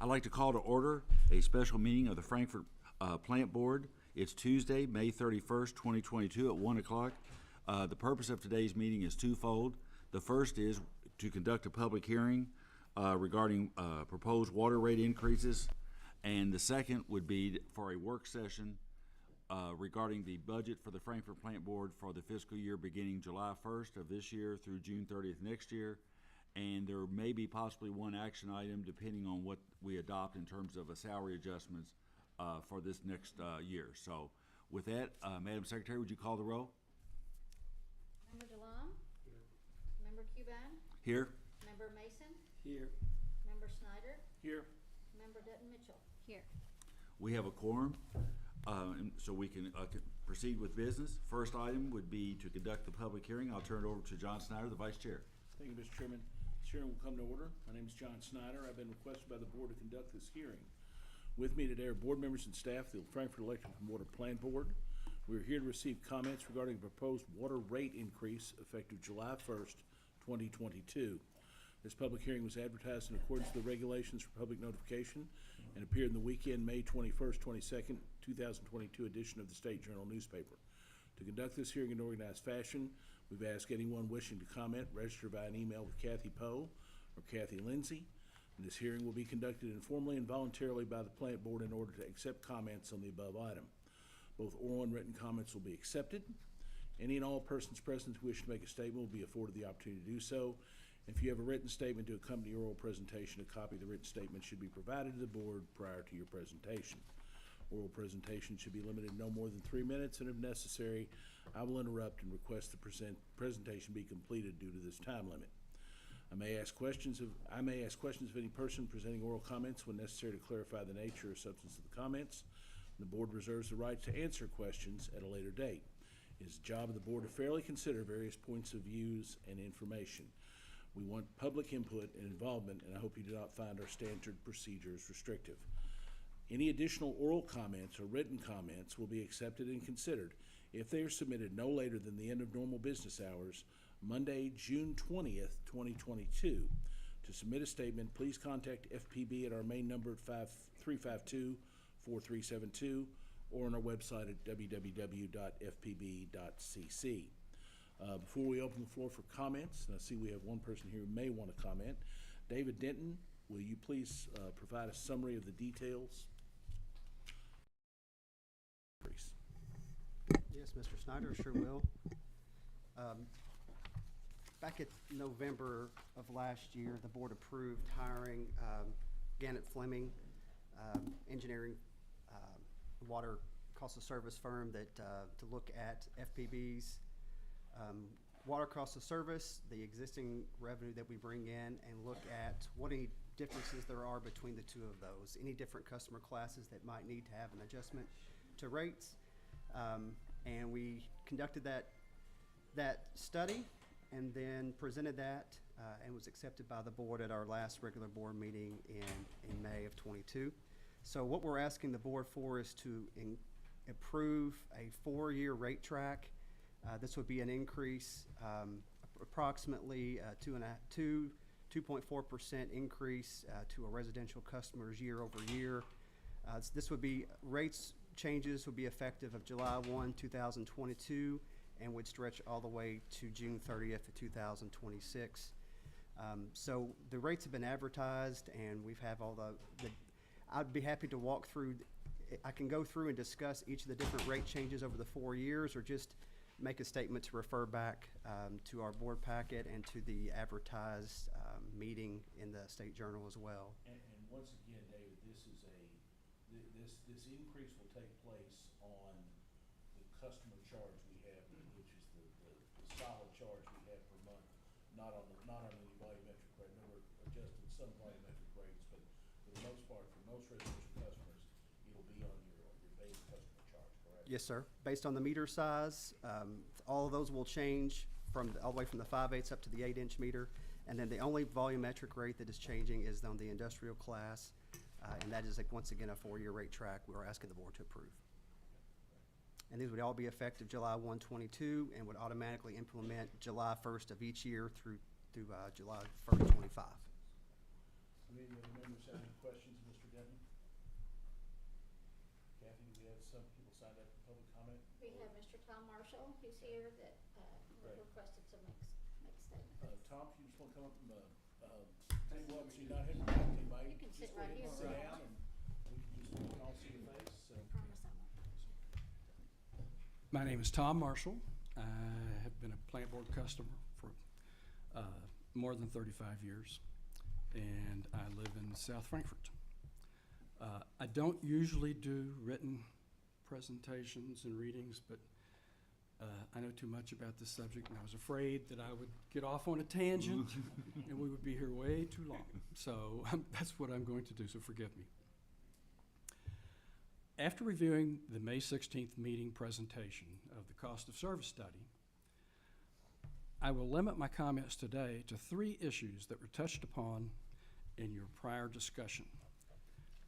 I'd like to call to order a special meeting of the Frankfurt Plant Board. It's Tuesday, May 31st, 2022 at 1 o'clock. The purpose of today's meeting is twofold. The first is to conduct a public hearing regarding proposed water rate increases, and the second would be for a work session regarding the budget for the Frankfurt Plant Board for the fiscal year beginning July 1st of this year through June 30th next year. And there may be possibly one action item depending on what we adopt in terms of a salary adjustments for this next year. So with that, Madam Secretary, would you call the roll? Member DeLong? Here. Member Cuban? Here. Member Mason? Here. Member Snyder? Here. Member Dutton Mitchell? Here. We have a quorum, and so we can proceed with business. First item would be to conduct the public hearing. I'll turn it over to John Snyder, the Vice Chair. Thank you, Mr. Chairman. This hearing will come to order. My name is John Snyder. I've been requested by the board to conduct this hearing. With me today are board members and staff of the Frankfurt Electric and Water Plant Board. We are here to receive comments regarding the proposed water rate increase effective July 1st, 2022. This public hearing was advertised in accordance with the regulations for public notification and appeared in the weekend, May 21st, 22nd, 2022 edition of the State Journal newspaper. To conduct this hearing in an organized fashion, we've asked anyone wishing to comment register via an email with Kathy Poe or Kathy Lindsay. And this hearing will be conducted informally and voluntarily by the Plant Board in order to accept comments on the above item. Both oral and written comments will be accepted. Any and all persons present who wish to make a statement will be afforded the opportunity to do so. If you have a written statement to accompany your oral presentation, a copy of the written statement should be provided to the board prior to your presentation. Oral presentation should be limited no more than 3 minutes, and if necessary, I will interrupt and request the presentation be completed due to this time limit. I may ask questions of any person presenting oral comments when necessary to clarify the nature or substance of the comments. The board reserves the right to answer questions at a later date. It is the job of the board to fairly consider various points of views and information. We want public input and involvement, and I hope you do not find our standard procedures restrictive. Any additional oral comments or written comments will be accepted and considered if they are submitted no later than the end of normal business hours, Monday, June 20th, 2022. To submit a statement, please contact FPB at our main number at 352-4372 or on our website at www.fpb.cc. Before we open the floor for comments, and I see we have one person here who may want to comment. David Denton, will you please provide a summary of the details? Yes, Mr. Snyder, sure will. Back in November of last year, the board approved hiring Gannett Fleming, engineering water cost of service firm that to look at FPB's water cost of service, the existing revenue that we bring in, and look at what any differences there are between the two of those, any different customer classes that might need to have an adjustment to rates. And we conducted that study and then presented that and was accepted by the board at our last regular board meeting in May of 22. So what we're asking the board for is to approve a 4-year rate track. This would be an increase, approximately 2.4% increase to a residential customers year over year. This would be rates changes would be effective of July 1, 2022 and would stretch all the way to June 30th of 2026. So the rates have been advertised and we've have all I'd be happy to walk through. I can go through and discuss each of the different rate changes over the 4 years, or just make a statement to refer back to our board packet and to the advertised meeting in the State Journal as well. And once again, David, this increase will take place on the customer charge we have, which is the solid charge we have per month, not on any volumetric rate. No, we're adjusting some volumetric rates, but for the most part, for most residential customers, it'll be on your base customer charge, correct? Yes, sir. Based on the meter size, all of those will change all the way from the 5/8 up to the 8-inch meter. And then the only volumetric rate that is changing is on the industrial class. And that is, once again, a 4-year rate track we're asking the board to approve. And these would all be effective July 1, 22 and would automatically implement July 1st of each year through July 1st, 25. Do any other members have any questions, Mr. some people signed up for public comment. We have Mr. Tom Marshall, who's here, that, Right. requested to make statement. Tom, if you just wanna come up and, table up, so you're not hitting the mic, anybody. You can Just sit go right ahead and here. Sit down, and we can all see your face, so. Promise I won't. My name is Tom Marshall. I have been a plant board customer for more than 35 years, and I live in South Frankfurt. I don't usually do written presentations and readings, but I know too much about this subject, and I was afraid that I would get off on a tangent and we would be here way too long. So that's what I'm going to do, so forgive me. After reviewing the May 16th meeting presentation of the cost of service study, I will limit my comments today to 3 issues that were touched upon in your prior discussion: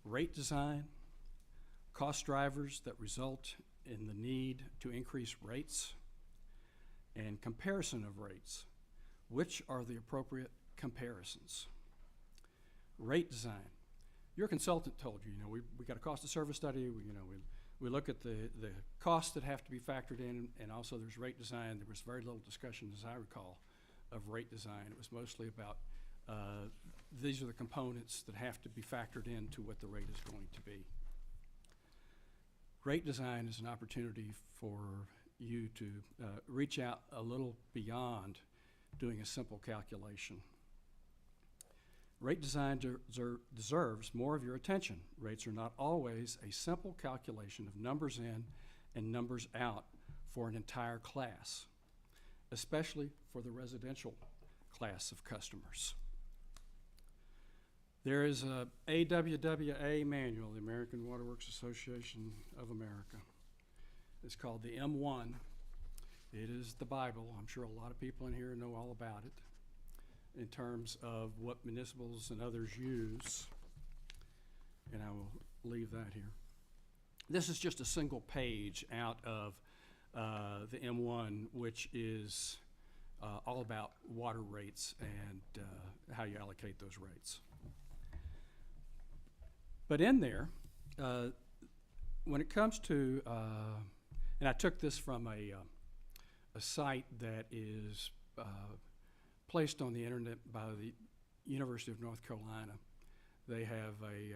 rate design, cost drivers that result in the need to increase rates, and comparison of rates. Which are the appropriate comparisons? Rate design. Your consultant told you, we got a cost of service study, we look at the costs that have to be factored in, and also there's rate design. There was very little discussion, as I recall, of rate design. It was mostly about these are the components that have to be factored into what the rate is going to be. Rate design is an opportunity for you to reach out a little beyond doing a simple calculation. Rate design deserves more of your attention. Rates are not always a simple calculation of numbers in and numbers out for an entire class, especially for the residential class of customers. There is a AWWA manual, the American Water Works Association of America. It's called the M1. It is the Bible. I'm sure a lot of people in here know all about it in terms of what municipals and others use, and I will leave that here. This is just a single page out of the M1, which is all about water rates and how you allocate those rates. But in there, when it comes to, and I took this from a site that is placed on the internet by the University of North Carolina. They have a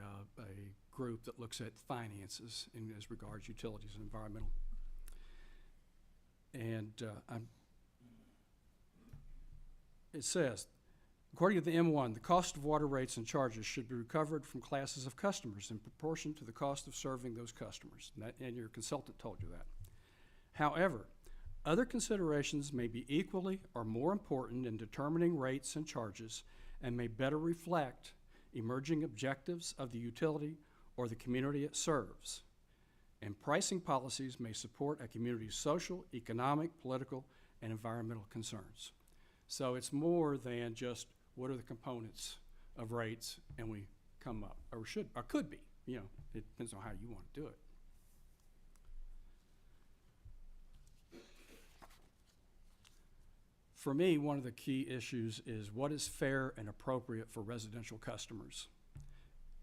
group that looks at finances in as regards utilities and environmental. And it says, according to the M1, the cost of water rates and charges should be recovered from classes of customers in proportion to the cost of serving those customers. And your consultant told you that. However, other considerations may be equally or more important in determining rates and charges and may better reflect emerging objectives of the utility or the community it serves. And pricing policies may support a community's social, economic, political, and environmental concerns. So it's more than just what are the components of rates and we come up, or should, or could be, it depends on how you want to do it. For me, one of the key issues is what is fair and appropriate for residential customers,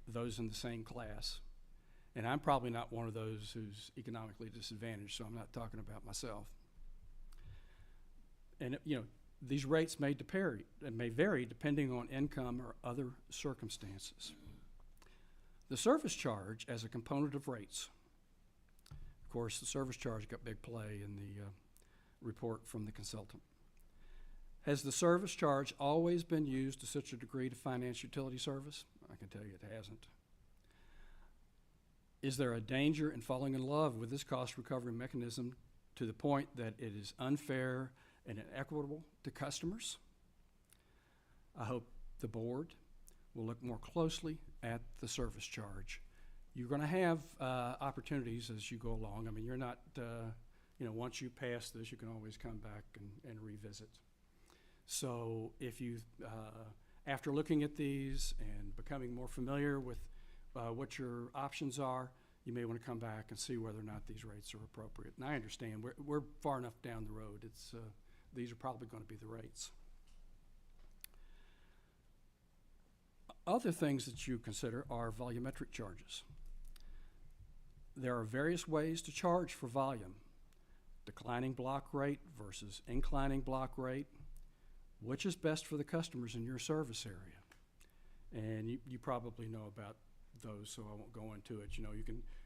those in the same class. And I'm probably not one of those who's economically disadvantaged, so I'm not talking about myself. And these rates may vary depending on income or other circumstances. The service charge as a component of rates. Of course, the service charge got big play in the report from the consultant. Has the service charge always been used to such a degree to finance utility service? I can tell you it hasn't. Is there a danger in falling in love with this cost recovery mechanism to the point that it is unfair and inequitable to customers? I hope the board will look more closely at the service charge. You're going to have opportunities as you go along. I mean, you're not, once you pass this, you can always come back and revisit. So if you, after looking at these and becoming more familiar with what your options are, you may want to come back and see whether or not these rates are appropriate. And I understand we're far enough down the road. These are probably going to be the rates. Other things that you consider are volumetric charges. there are various ways to charge for volume. Declining block rate versus inclining block rate. Which is best for the customers in your service area? And you probably know about those, so I won't go into it. You know,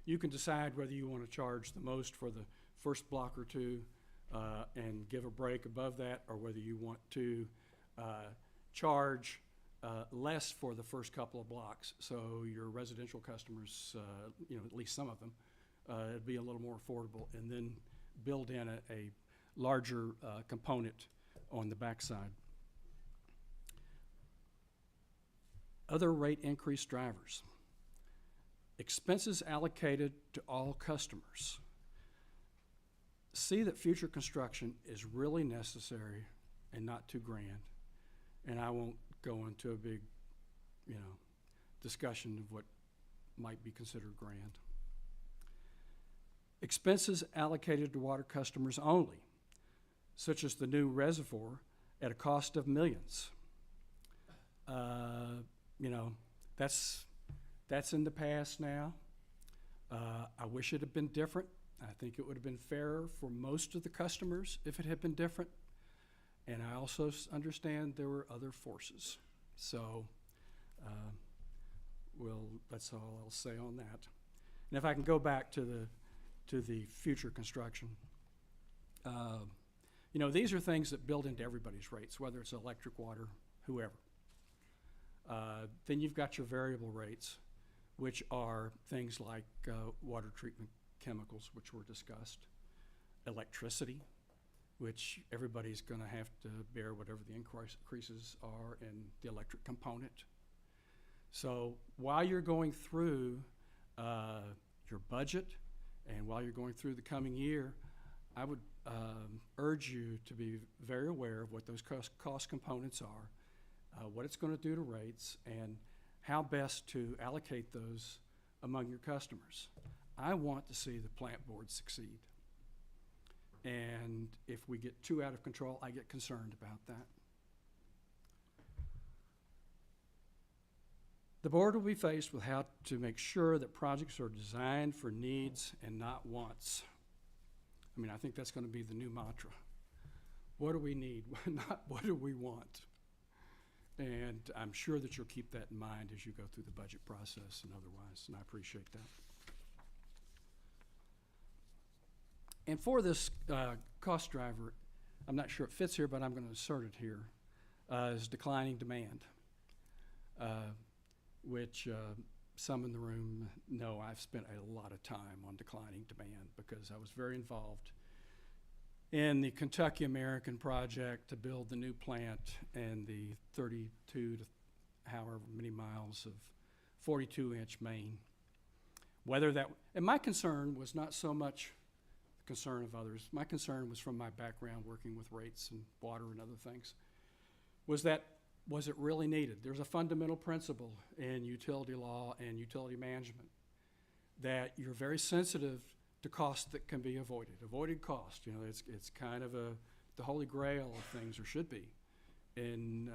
you can decide whether you want to charge the most for the first block or two and give a break above that, or whether you want to charge less for the first couple of blocks. So your residential customers, you know, at least some of them, it'd be a little more affordable, and then build in a larger component on the backside. Other rate increase drivers. Expenses allocated to all customers. See that future construction is really necessary and not too grand. And I won't go into a big, you know, discussion of what might be considered grand. Expenses allocated to water customers only, such as the new reservoir at a cost of millions. You know, that's in the past now. I wish it had been different. I think it would have been fairer for most of the customers if it had been different. And I also understand there were other forces. So, that's all I'll say on that. And if I can go back to the future construction, you know, these are things that build into everybody's rates, whether it's electric, water, whoever. Then you've got your variable rates, which are things like water treatment chemicals, which were discussed, electricity, which everybody's going to have to bear whatever the increases are in the electric component. So while you're going through your budget and while you're going through the coming year, I would urge you to be very aware of what those cost components are, what it's going to do to rates, and how best to allocate those among your customers. I want to see the plant board succeed. And if we get too out of control, I get concerned about that. The board will be faced with how to make sure that projects are designed for needs and not wants. I mean, I think that's going to be the new mantra. What do we need, not what do we want? And I'm sure that you'll keep that in mind as you go through the budget process and otherwise, and I appreciate that. And for this cost driver, I'm not sure it fits here, but I'm going to insert it here, is declining demand, which some in the room know I've spent a lot of time on declining demand because I was very involved in the Kentucky American project to build the new plant and the 32 to however many miles of 42-inch main. And my concern was not so much the concern of others. My concern was from my background working with rates and water and other things, was it really needed? There's a fundamental principle in utility law and utility management that you're very sensitive to costs that can be avoided. Avoided cost, you know, it's kind of the holy grail of things, or should be, in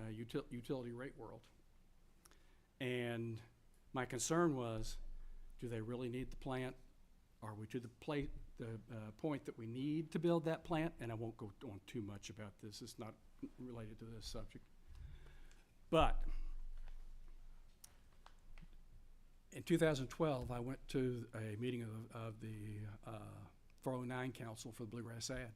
utility rate world. And my concern was, do they really need the plant? Are we to the point that we need to build that plant? And I won't go on too much about this. It's not related to this subject. But in 2012, I went to a meeting of the 409 Council for the Bluegrass Ad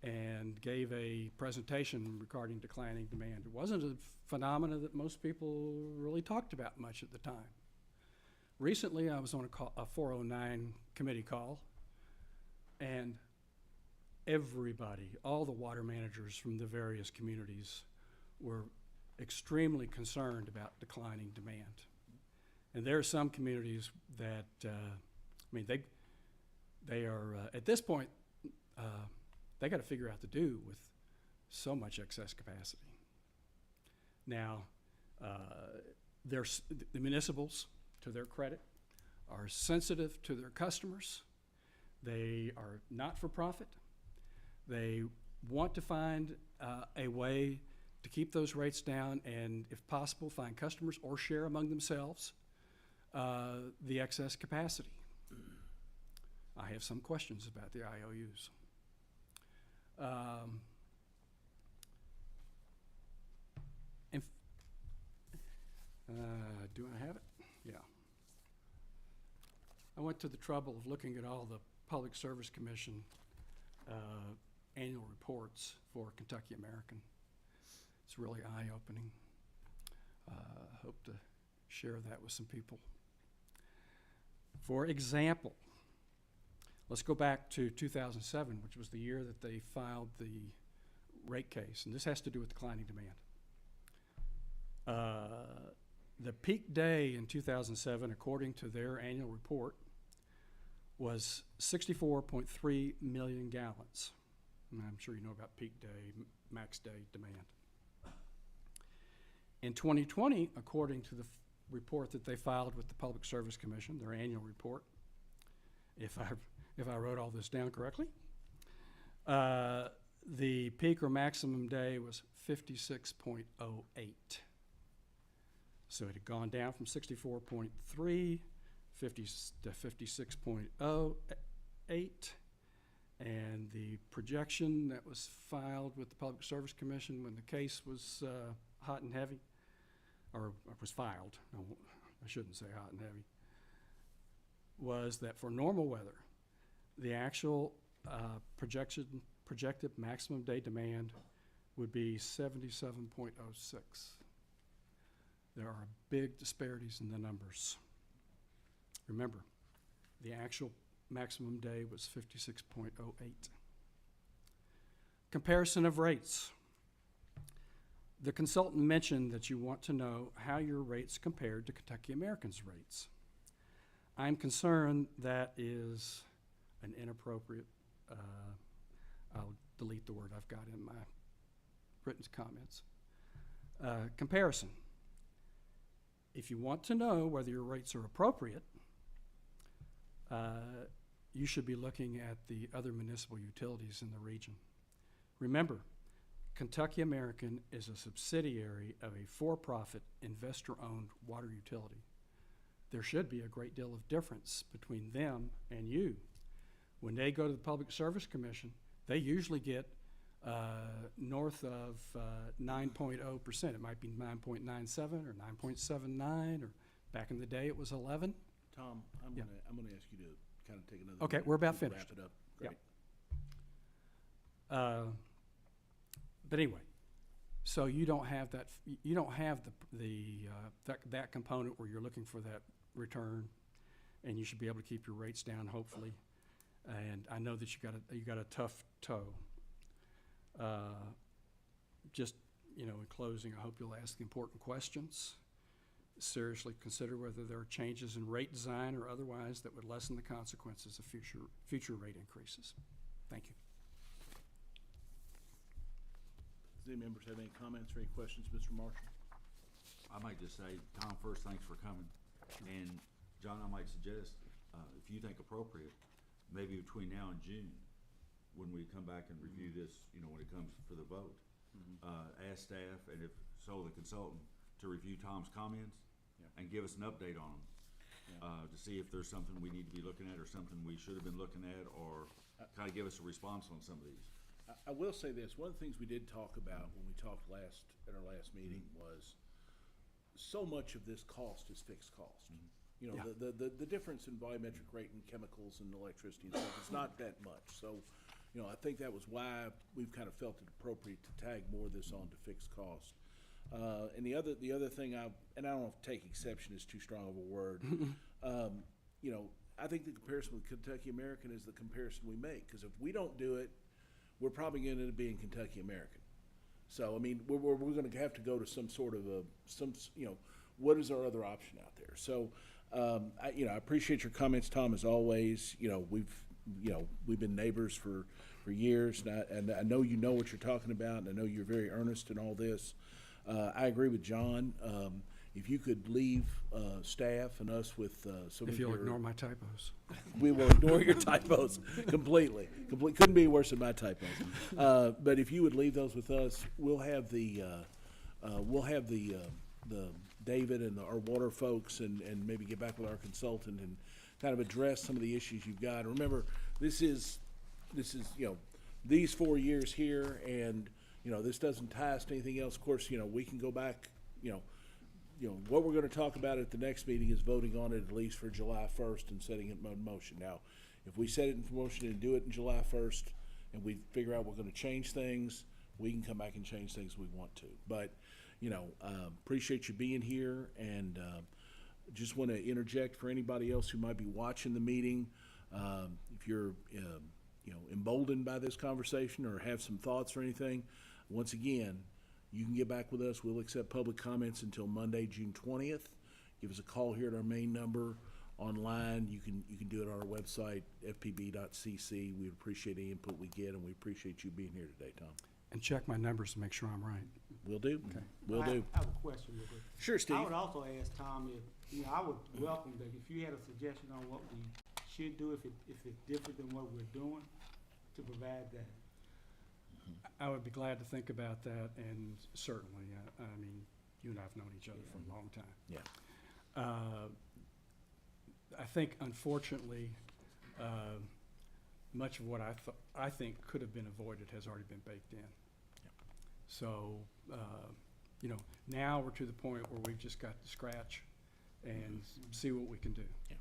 and gave a presentation regarding declining demand. It wasn't a phenomena that most people really talked about much at the time. Recently, I was on a 409 committee call, and everybody, all the water managers from the various communities, were extremely concerned about declining demand. And there are some communities that, they are, at this point, they got to figure out to do with so much excess capacity. Now, the municipals, to their credit, are sensitive to their customers. They are not for profit. They want to find a way to keep those rates down and, if possible, find customers or share among themselves the excess capacity. have some questions about the IOUs. Do I have it? Yeah. I went to the trouble of looking at all the Public Service Commission annual reports for Kentucky American. It's really eye-opening. Hope to share that with some people. For example, let's go back to 2007, which was the year that they filed the rate case, and this has to do with declining demand. The peak day in 2007, according to their annual report, was 64.3 million gallons. And I'm sure you know about peak day, max day demand. In 2020, according to the report that they filed with the Public Service Commission, their annual report, if I wrote all this down correctly, the peak or maximum day was 56.08. So it had gone down from 64.3 to 56.08, and the projection that was filed with the Public Service Commission when the case was hot and heavy, or was filed, no, I shouldn't say hot and heavy, was that for normal weather, the actual projected maximum day demand would be 77.06. There are big disparities in the numbers. Remember, the actual maximum day was 56.08. Comparison of rates. The consultant mentioned that you want to know how your rates compared to Kentucky American's rates. I'm concerned that is an inappropriate, I'll delete the word I've got in my written comments. Comparison. If you want to know whether your rates are appropriate, you should be looking at the other municipal utilities in the region. Remember, Kentucky American is a subsidiary of a for-profit, investor-owned water utility. There should be a great deal of difference between them and you. When they go to the Public Service Commission, they usually get north of 9.0%. It might be 9.97 or 9.79, or back in the day it was 11. Tom, I'm Yeah. gonna ask you to kind of take another. Okay, minute we're about to finished. Wrap it up. Yeah. Great. But anyway, so you don't have that. You don't have that component where you're looking for that return, and you should be able to keep your rates down, hopefully. And I know that you got a tough toe. Just, in closing, I hope you'll ask the important questions. Seriously consider whether there are changes in rate design or otherwise that would lessen the consequences of future rate increases. Thank you. Does any members have any comments or any questions, Mr. Marshall? I might just say, Tom, first, thanks for coming. And John, I might suggest, if you think appropriate, maybe between now and June, when we come back and review this, when it comes for the vote, ask staff, and if so, the consultant, to review Tom's comments and give us an update on them, to see if there's something we need to be looking at or something we should have been looking at, or kind of give us a response on some of these. I will say this, one of the things we did talk about when we talked at our last meeting was so much of this cost is fixed cost. The difference in volumetric rate and chemicals and electricity and stuff is not that much. So, I think that was why we've kind of felt it appropriate to tag more of this on to fixed cost. And the other thing and I don't know if take exception is too strong of a word. I think the comparison with Kentucky American is the comparison we make, because if we don't do it, we're probably going to end up being Kentucky American. So, I mean, we're going to have to go to some sort of what is our other option out there? So, I appreciate your comments, Tom, as always. We've been neighbors for years, and I know you know what you're talking about, and I know you're very earnest in all this. I agree with John. If you could leave staff and us with some If of you'll your... ignore my typos. We will ignore your typos completely. Couldn't be worse than my typos. But if you would leave those with us, we'll have the David and our water folks, and maybe get back with our consultant and kind of address some of the issues you've got. Remember, this is, you know, these 4 years here, and, you know, this doesn't tie us to anything else. Of course, you know, we can go back, you know, what we're gonna talk about at the next meeting is voting on it at least for July 1st and setting it in motion. Now, if we set it in motion and do it in July 1st, and we figure out we're gonna change things, we can come back and change things we want to. But, you know, appreciate you being here, and just want to interject for anybody else who might be watching the meeting. If you're, you know, emboldened by this conversation or have some thoughts or anything, once again, you can get back with us. We'll accept public comments until Monday, June 20th. Give us a call here at our main number. Online, you can do it on our website, fpb.cc. We appreciate the input we get, and we appreciate you being here today, Tom. And check my numbers to make sure I'm right. Will do. Okay. Will do. I have a question real quick. Sure, Steve. I would also ask Tom if, you know, I would welcome that if you had a suggestion on what we should do, if it's different than what we're doing, to provide that. I would be glad to think about that, and certainly, I mean, you and I have known each other for a long time. Yeah. I think unfortunately, much of what I think could have been avoided has already been baked in. So, you know, now we're to the point where we've just got to scratch and see what we can do. Yeah.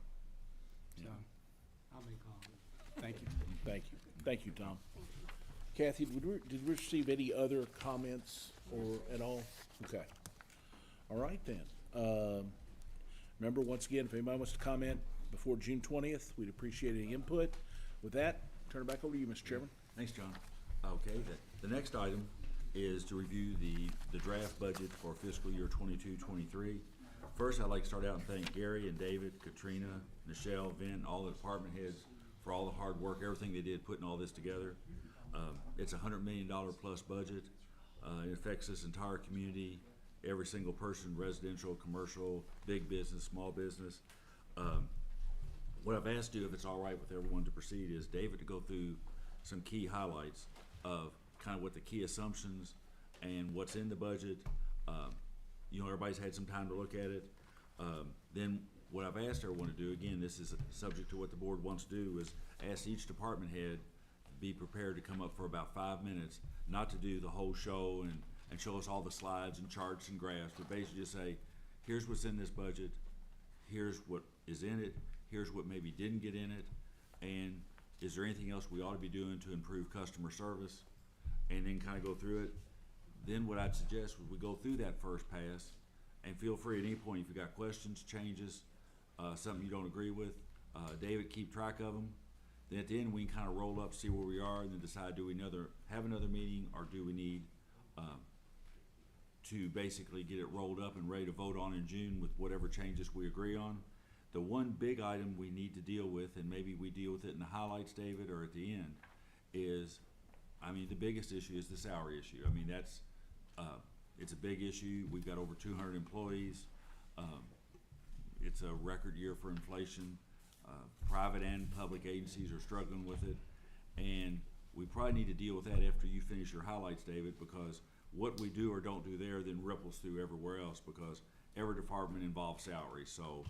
So, I'll make comments. thank you. Thank you. Thank you, Tom. Kathy, did we receive any other comments or at all? Okay. All right then. Remember, once again, if anybody wants to comment before June 20th, we'd appreciate any input. With that, turn it back over to you, Mr. Chairman. Thanks, John. Okay, the next item is to review the draft budget for fiscal year 22-23. First, I'd like to start out and thank Gary and David, Katrina, Michelle, Vin, all the department heads for all the hard work, everything they did putting all this together. It's a $100 million plus budget. It affects this entire community, every single person, residential, commercial, big business, small business. What I've asked you, if it's all right with everyone to proceed, is David to go through some key highlights of kind of what the key assumptions and what's in the budget. You know, everybody's had some time to look at it. Then what I've asked everyone to do, again, this is subject to what the board wants to do, is ask each department head to be prepared to come up for about 5 minutes, not to do the whole show and show us all the slides and charts and graphs, but basically just say, here's what's in this budget, here's what is in it, here's what maybe didn't get in it, and is there anything else we ought to be doing to improve customer service, and then kind of go through it. Then what I'd suggest is we go through that first pass, and feel free at any point if you've got questions, changes, something you don't agree with, David, keep track of them. Then at the end, we can kind of roll up, see where we are, and then decide, do we have another meeting, or do we need to basically get it rolled up and ready to vote on in June with whatever changes we agree on. The one big item we need to deal with, and maybe we deal with it in the highlights, David, or at the end, is, I mean, the biggest issue is the salary issue. I mean, that's, it's a big issue. We've got over 200 employees. It's a record year for inflation. Private and public agencies are struggling with it. And we probably need to deal with that after you finish your highlights, David, because what we do or don't do there then ripples through everywhere else, because every department involves salary. So,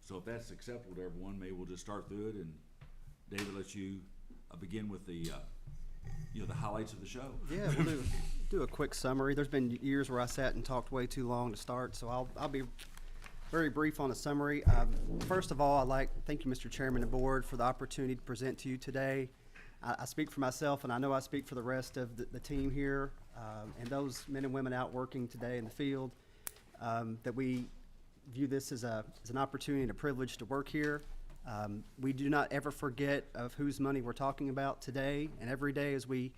so if that's acceptable to everyone, maybe we'll just start through it, and David, let you begin with the, you know, the highlights of the show. Yeah, we'll do a quick summary. There's been years where I sat and talked way too long to start, so I'll be very brief on a summary. First of all, thank you, Mr. Chairman and Board, for the opportunity to present to you today. I speak for myself, and I know I speak for the rest of the team here, and those men and women out working today in the field, that we view this as an opportunity and a privilege to work here. We do not ever forget of whose money we're talking about today, and every day as we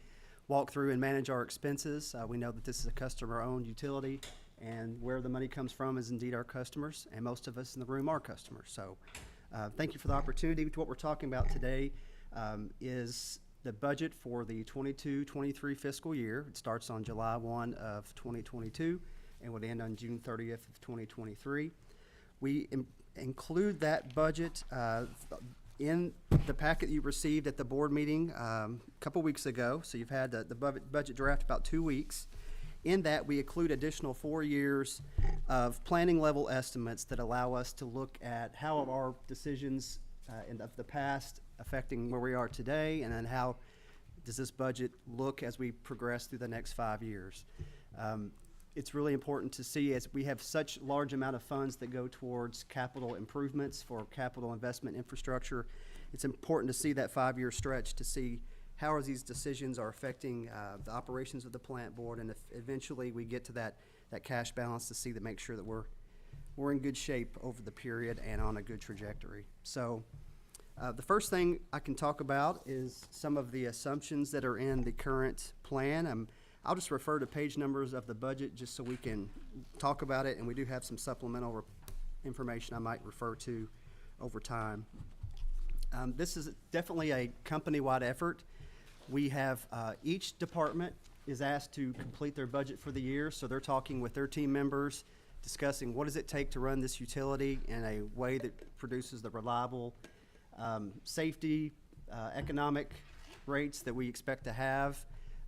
walk through and manage our expenses, we know that this is a customer-owned utility, and where the money comes from is indeed our customers, and most of us in the room are customers. So thank you for the opportunity. What we're talking about today is the budget for the 22-23 fiscal year. It starts on July 1 of 2022 and would end on June 30th of 2023. We include that budget in the packet you received at the board meeting a couple weeks ago. So you've had the budget draft about 2 weeks. In that, we include additional 4 years of planning level estimates that allow us to look at how are our decisions in the past affecting where we are today, and then how does this budget look as we progress through the next 5 years. It's really important to see, as we have such large amount of funds that go towards capital improvements for capital investment infrastructure, it's important to see that 5-year stretch to see how these decisions are affecting the operations of the plant board, and if eventually we get to that cash balance, to see that, make sure that we're in good shape over the period and on a good trajectory. So the first thing I can talk about is some of the assumptions that are in the current plan. I'll just refer to page numbers of the budget just so we can talk about it, and we do have some supplemental information I might refer to over time. This is definitely a company-wide effort. We have, each department is asked to complete their budget for the year, so they're talking with their team members, discussing what does it take to run this utility in a way that produces the reliable safety, economic rates that we expect to have.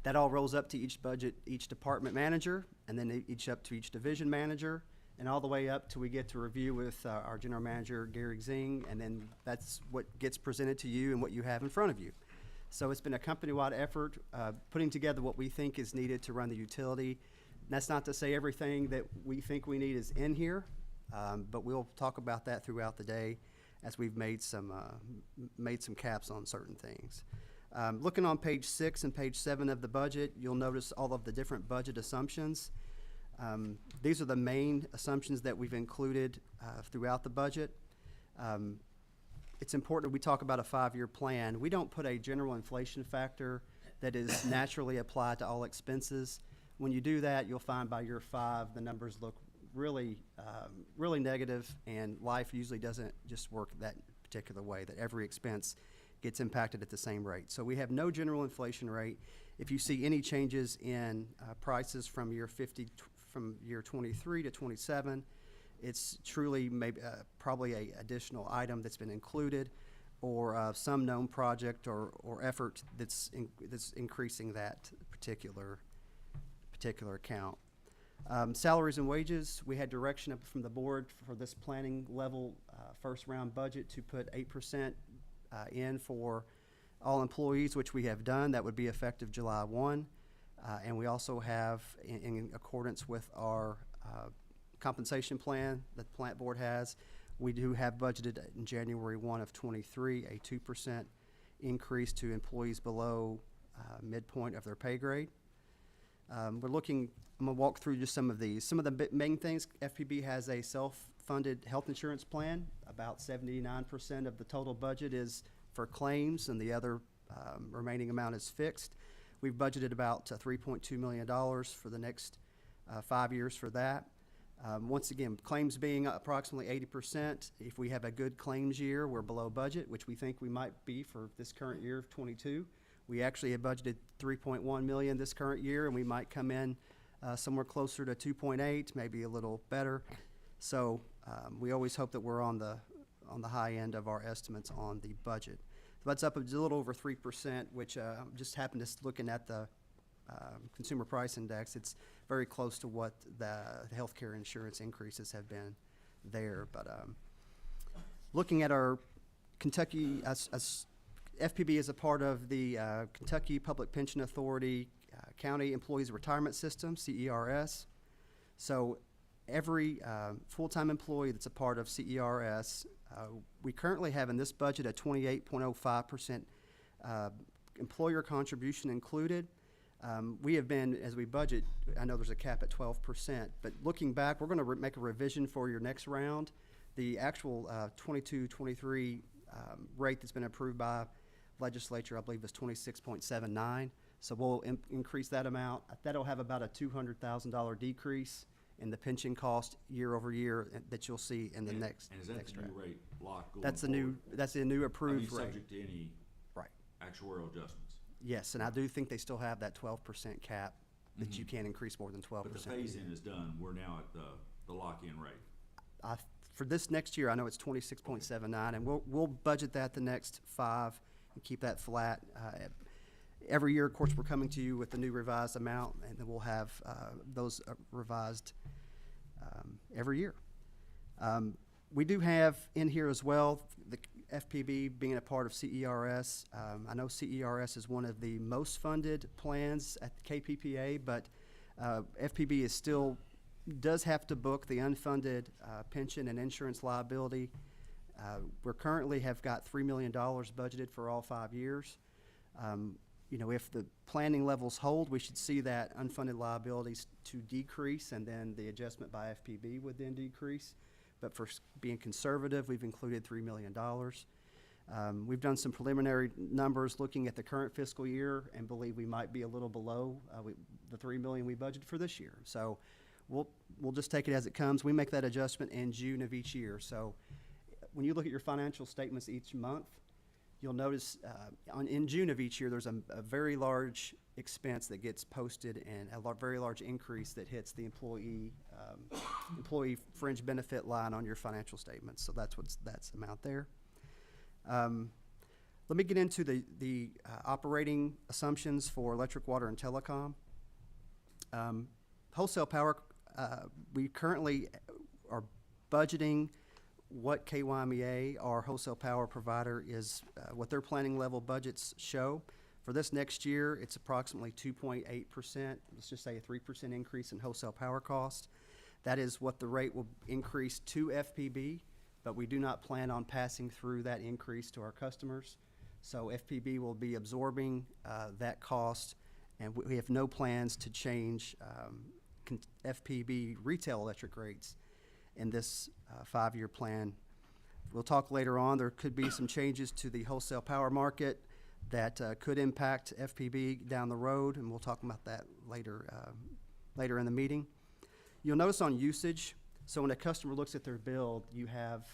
That all rolls up to each budget, each department manager, and then each up to each division manager, and all the way up till we get to review with our general manager, Gary Zing, and then that's what gets presented to you and what you have in front of you. So it's been a company-wide effort, putting together what we think is needed to run the utility. That's not to say everything that we think we need is in here, but we'll talk about that throughout the day as we've made some caps on certain things. Looking on page 6 and page 7 of the budget, you'll notice all of the different budget assumptions. These are the main assumptions that we've included throughout the budget. It's important we talk about a 5-year plan. We don't put a general inflation factor that is naturally applied to all expenses. When you do that, you'll find by year 5 the numbers look really negative, and life usually doesn't just work that particular way, that every expense gets impacted at the same rate. So we have no general inflation rate. If you see any changes in prices from year 23 to 27, it's truly maybe probably a additional item that's been included, or some known project or effort that's increasing that particular account. Salaries and wages, we had direction up from the board for this planning level first round budget to put 8% in for all employees, which we have done. That would be effective July 1. And we also have, in accordance with our compensation plan that the plant board has, we do have budgeted in January 1 of 23 a 2% increase to employees below midpoint of their pay grade. I'm going to walk through just some of these. Some of the main things: FPB has a self-funded health insurance plan. About 79% of the total budget is for claims, and the other remaining amount is fixed. We've budgeted about $3.2 million for the next 5 years for that. Once again, claims being approximately 80%. If we have a good claims year, we're below budget, which we think we might be for this current year of 22. We actually have budgeted $3.1 million this current year, and we might come in somewhere closer to 2.8, maybe a little better. So we always hope that we're on the high end of our estimates on the budget. So that's up a little over 3%, which just happened to looking at the Consumer Price Index. It's very close to what the healthcare insurance increases have been there. But looking at our Kentucky, FPB is a part of the Kentucky Public Pension Authority County Employees Retirement System, CERS. So every full-time employee that's a part of CERS, we currently have in this budget a 28.05% employer contribution included. We have been, as we budget, I know there's a cap at 12%, but looking back, we're going to make a revision for your next round. The actual 22-23 rate that's been approved by legislature, I believe, is 26.79. So we'll increase that amount. That'll have about a $200,000 decrease in the pension cost year over year that you'll see in the next round. And is that the new rate lock going That's forward? That's the new approved rate. Subject to any Right. actuarial adjustments? Yes, and I do think they still have that 12% cap that you can't increase more than 12%. But the phase-in is done. We're now at the lock-in rate. For this next year, I know it's 26.79, and we'll budget that the next 5 and keep that flat. Every year, of course, we're coming to you with the new revised amount, and then we'll have those revised every year. We do have in here as well, the FPB being a part of CERS. I know CERS is one of the most funded plans at the KPPA, but FPB is still, does have to book the unfunded pension and insurance liability. We're currently have got $3 million budgeted for all 5 years. You know, if the planning levels hold, we should see that unfunded liabilities to decrease, and then the adjustment by FPB would then decrease. But for being conservative, we've included $3 million. We've done some preliminary numbers looking at the current fiscal year and believe we might be a little below the $3 million we budgeted for this year. So we'll just take it as it comes. We make that adjustment in June of each year. So when you look at your financial statements each month, you'll notice in June of each year, there's a very large expense that gets posted and a very large increase that hits the employee fringe benefit line on your financial statements. So that's the amount there. Let me get into the operating assumptions for electric, water, and telecom. Wholesale power, we currently are budgeting what KYMEA, our wholesale power provider, is what their planning level budgets show. For this next year, it's approximately 2.8%. Let's just say a 3% increase in wholesale power cost. That is what the rate will increase to FPB, but we do not plan on passing through that increase to our customers. So FPB will be absorbing that cost, and we have no plans to change FPB retail electric rates in this 5-year plan. We'll talk later on. There could be some changes to the wholesale power market that could impact FPB down the road, and we'll talk about that later in the meeting. You'll notice on usage, so when a customer looks at their bill, you have,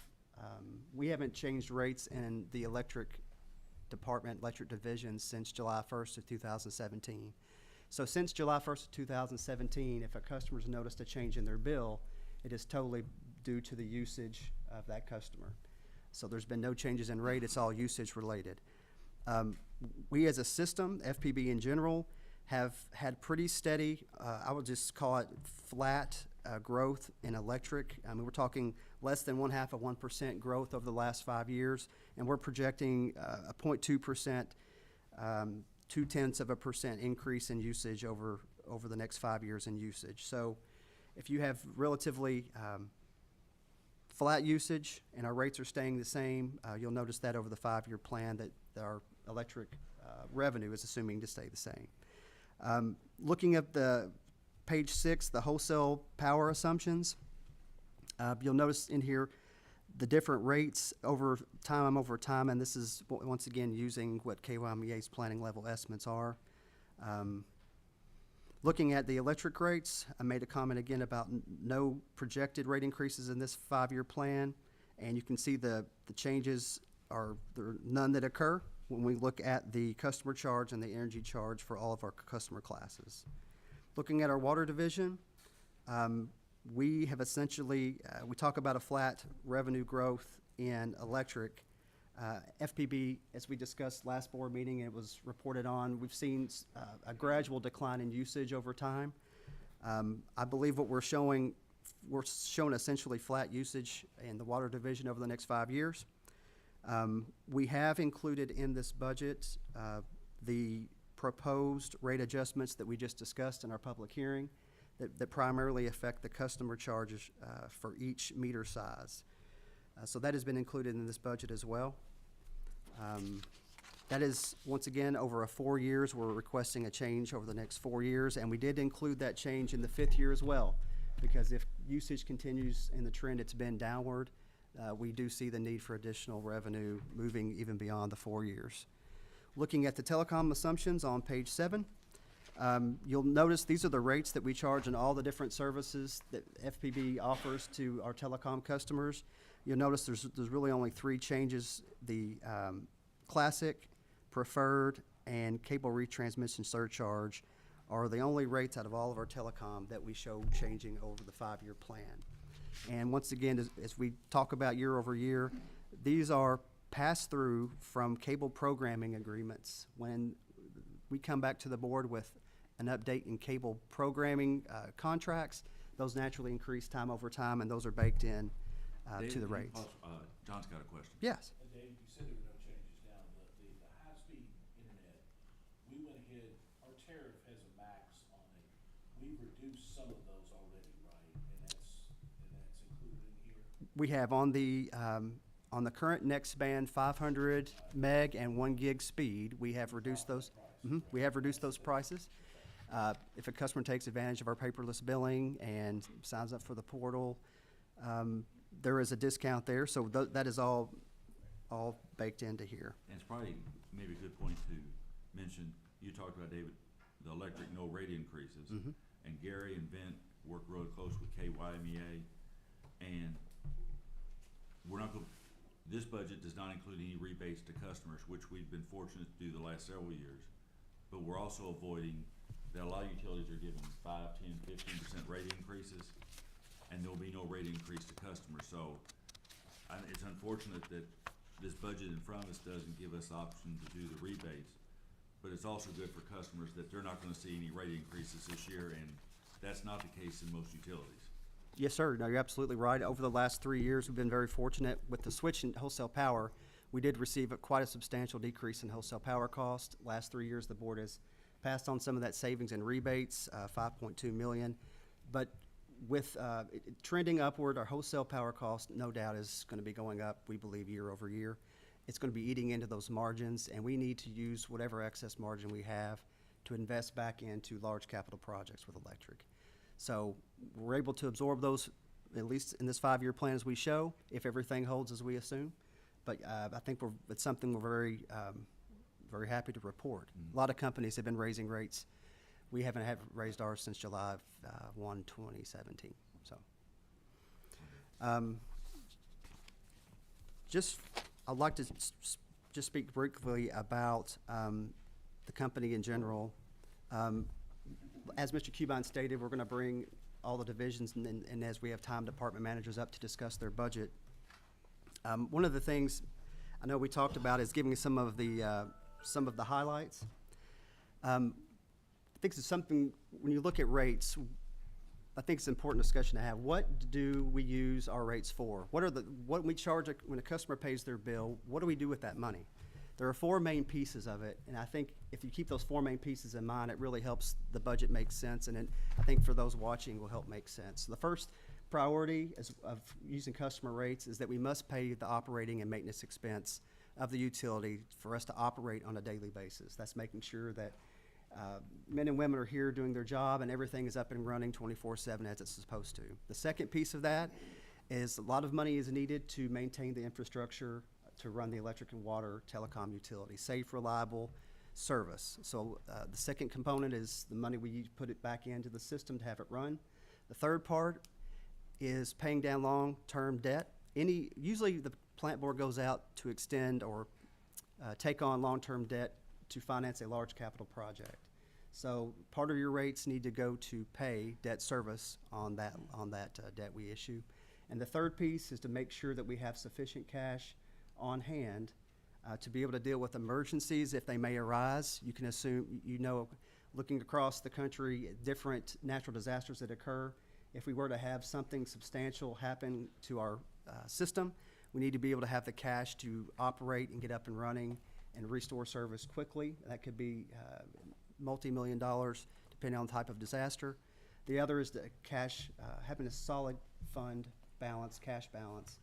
we haven't changed rates in the electric department, electric division, since July 1st of 2017. So since July 1st of 2017, if a customer's noticed a change in their bill, it is totally due to the usage of that customer. So there's been no changes in rate, it's all usage related. We as a system, FPB in general, have had pretty steady, I would just call it flat growth in electric. I mean, we're talking less than 0.5% growth over the last 5 years, and we're projecting a 0.2%, 0.2% increase in usage over the next 5 years in usage. So if you have relatively flat usage and our rates are staying the same, you'll notice that over the 5-year plan that our electric revenue is assuming to stay the same. Looking at the page 6, the wholesale power assumptions, you'll notice in here the different rates over time, and this is once again using what KYMEA's planning level estimates are. Looking at the electric rates, I made a comment again about no projected rate increases in this 5-year plan, and you can see the changes are there are none that occur when we look at the customer charge and the energy charge for all of our customer classes. Looking at our water division, we have essentially, we talk about a flat revenue growth in electric. FPB, as we discussed last board meeting, it was reported on, we've seen a gradual decline in usage over time. I believe what we're showing essentially flat usage in the water division over the next 5 years. We have included in this budget the proposed rate adjustments that we just discussed in our public hearing that primarily affect the customer charges for each meter size. So that has been included in this budget as well. That is, once again, over 4 years. We're requesting a change over the next 4 years, and we did include that change in the 5th year as well, because if usage continues in the trend it's been downward, we do see the need for additional revenue moving even beyond the 4 years. Looking at the telecom assumptions on page 7, you'll notice these are the rates that we charge on all the different services that FPB offers to our telecom customers. You'll notice there's really only 3 changes. The classic, preferred, and cable retransmission surcharge are the only rates out of all of our telecom that we show changing over the 5-year plan. And once again, as we talk about year over year, these are passed through from cable programming agreements. When we come back to the board with an update in cable programming contracts, those naturally increase time over time, and those are baked in David, to the can you rates. John's got a question. Yes. Dave, you said there were no changes. Now, the high-speed internet, we went ahead, our tariff has a max on it. We've reduced some of those already, right? And that's included in here? We have on the current next band 500 meg and 1 gig speed, we have reduced those. We have reduced those prices. If a customer takes advantage of our paperless billing and signs up for the portal, there is a discount there. So that is all baked into here. And it's probably maybe a good point to mention, you talked about, David, the electric no rate increases. And Gary and Vint work real close with KYMEA. And we're not going, this budget does not include any rebates to customers, which we've been fortunate to do the last several years. But we're also avoiding that a lot of utilities are giving 5, 10, 15% rate increases, and there'll be no rate increase to customers. So it's unfortunate that this budget in front of us doesn't give us the option to do the rebates, but it's also good for customers that they're not gonna see any rate increases this year, and that's not the case in most utilities. Yes, sir. No, you're absolutely right. Over the last 3 years, we've been very fortunate with the switch in wholesale power. We did receive quite a substantial decrease in wholesale power cost. Last 3 years, the board has passed on some of that savings and rebates, $5.2 million. But with trending upward, our wholesale power cost, no doubt, is going to be going up, we believe, year over year. It's going to be eating into those margins, and we need to use whatever excess margin we have to invest back into large capital projects with electric. So we're able to absorb those, at least in this 5-year plan as we show, if everything holds as we assume. But I think it's something we're very happy to report. A lot of companies have been raising rates. We haven't raised ours since July of 1, 2017. So, I'd like to just speak briefly about the company in general. As Mr. Cubine stated, we're going to bring all the divisions and as we have time, department managers up to discuss their budget. One of the things I know we talked about is giving some of the highlights. I think it's something, when you look at rates, I think it's an important discussion to have. What do we use our rates for? What we charge when a customer pays their bill, what do we do with that money? There are 4 main pieces of it, and I think if you keep those 4 main pieces in mind, it really helps the budget make sense, and I think for those watching will help make sense. The first priority of using customer rates is that we must pay the operating and maintenance expense of the utility for us to operate on a daily basis. That's making sure that men and women are here doing their job and everything is up and running 24/7 as it's supposed to. The second piece of that is a lot of money is needed to maintain the infrastructure to run the electric and water telecom utility, safe, reliable service. So the second component is the money we put it back into the system to have it run. The third part is paying down long-term debt. Usually the plant board goes out to extend or take on long-term debt to finance a large capital project. So part of your rates need to go to pay debt service on that debt we issue. And the third piece is to make sure that we have sufficient cash on hand to be able to deal with emergencies if they may arise. You can assume, looking across the country, different natural disasters that occur. If we were to have something substantial happen to our system, we need to be able to have the cash to operate and get up and running and restore service quickly. That could be multi-million dollars depending on the type of disaster. The other is the cash, having a solid fund balance, cash balance.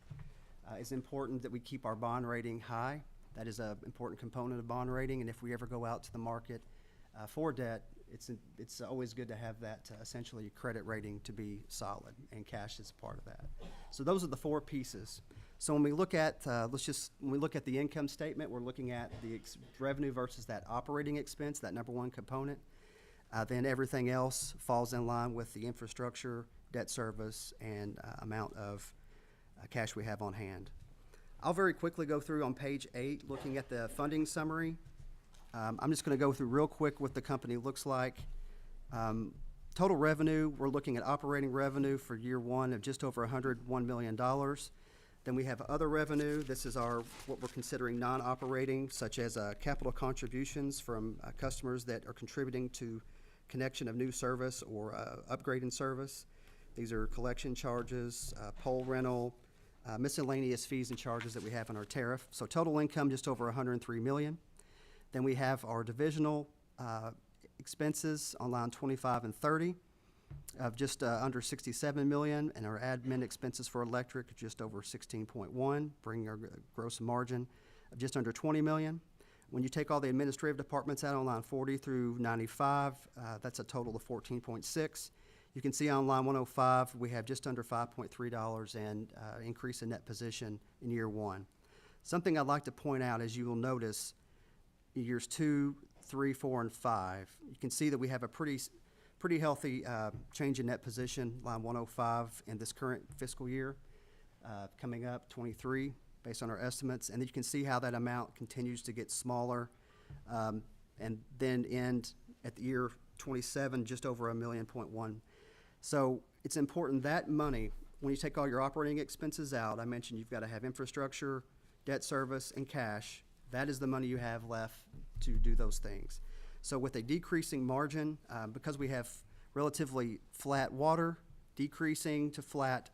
It's important that we keep our bond rating high. That is an important component of bond rating, and if we ever go out to the market for debt, it's always good to have that essentially credit rating to be solid, and cash is a part of that. So those are the 4 pieces. So when we look at the income statement, we're looking at the revenue versus that operating expense, that number 1 component. Then everything else falls in line with the infrastructure, debt service, and amount of cash we have on hand. I'll very quickly go through on page 8, looking at the funding summary. I'm just going to go through real quick what the company looks like. Total revenue, we're looking at operating revenue for year 1 of just over $101 million. Then we have other revenue. This is what we're considering non-operating, such as capital contributions from customers that are contributing to connection of new service or upgrade in service. These are collection charges, pole rental, miscellaneous fees and charges that we have in our tariff. So total income just over 103 million. Then we have our divisional expenses on line 25 and 30 of just under 67 million, and our admin expenses for electric just over 16.1, bringing our gross margin of just under 20 million. When you take all the administrative departments out on line 40 through 95, that's a total of 14.6. You can see on line 105, we have just under $5.3 and increase in net position in year one. Something I'd like to point out, as you will notice, in years 2, 3, 4, and 5, you can see that we have a pretty healthy change in net position, line 105 in this current fiscal year, coming up 23 based on our estimates. And then you can see how that amount continues to get smaller and then end at the year 27 just over $1.1 million. So it's important that money, when you take all your operating expenses out, I mentioned you've got to have infrastructure, debt service, and cash. That is the money you have left to do those things. So with a decreasing margin, because we have relatively flat water, decreasing to flat,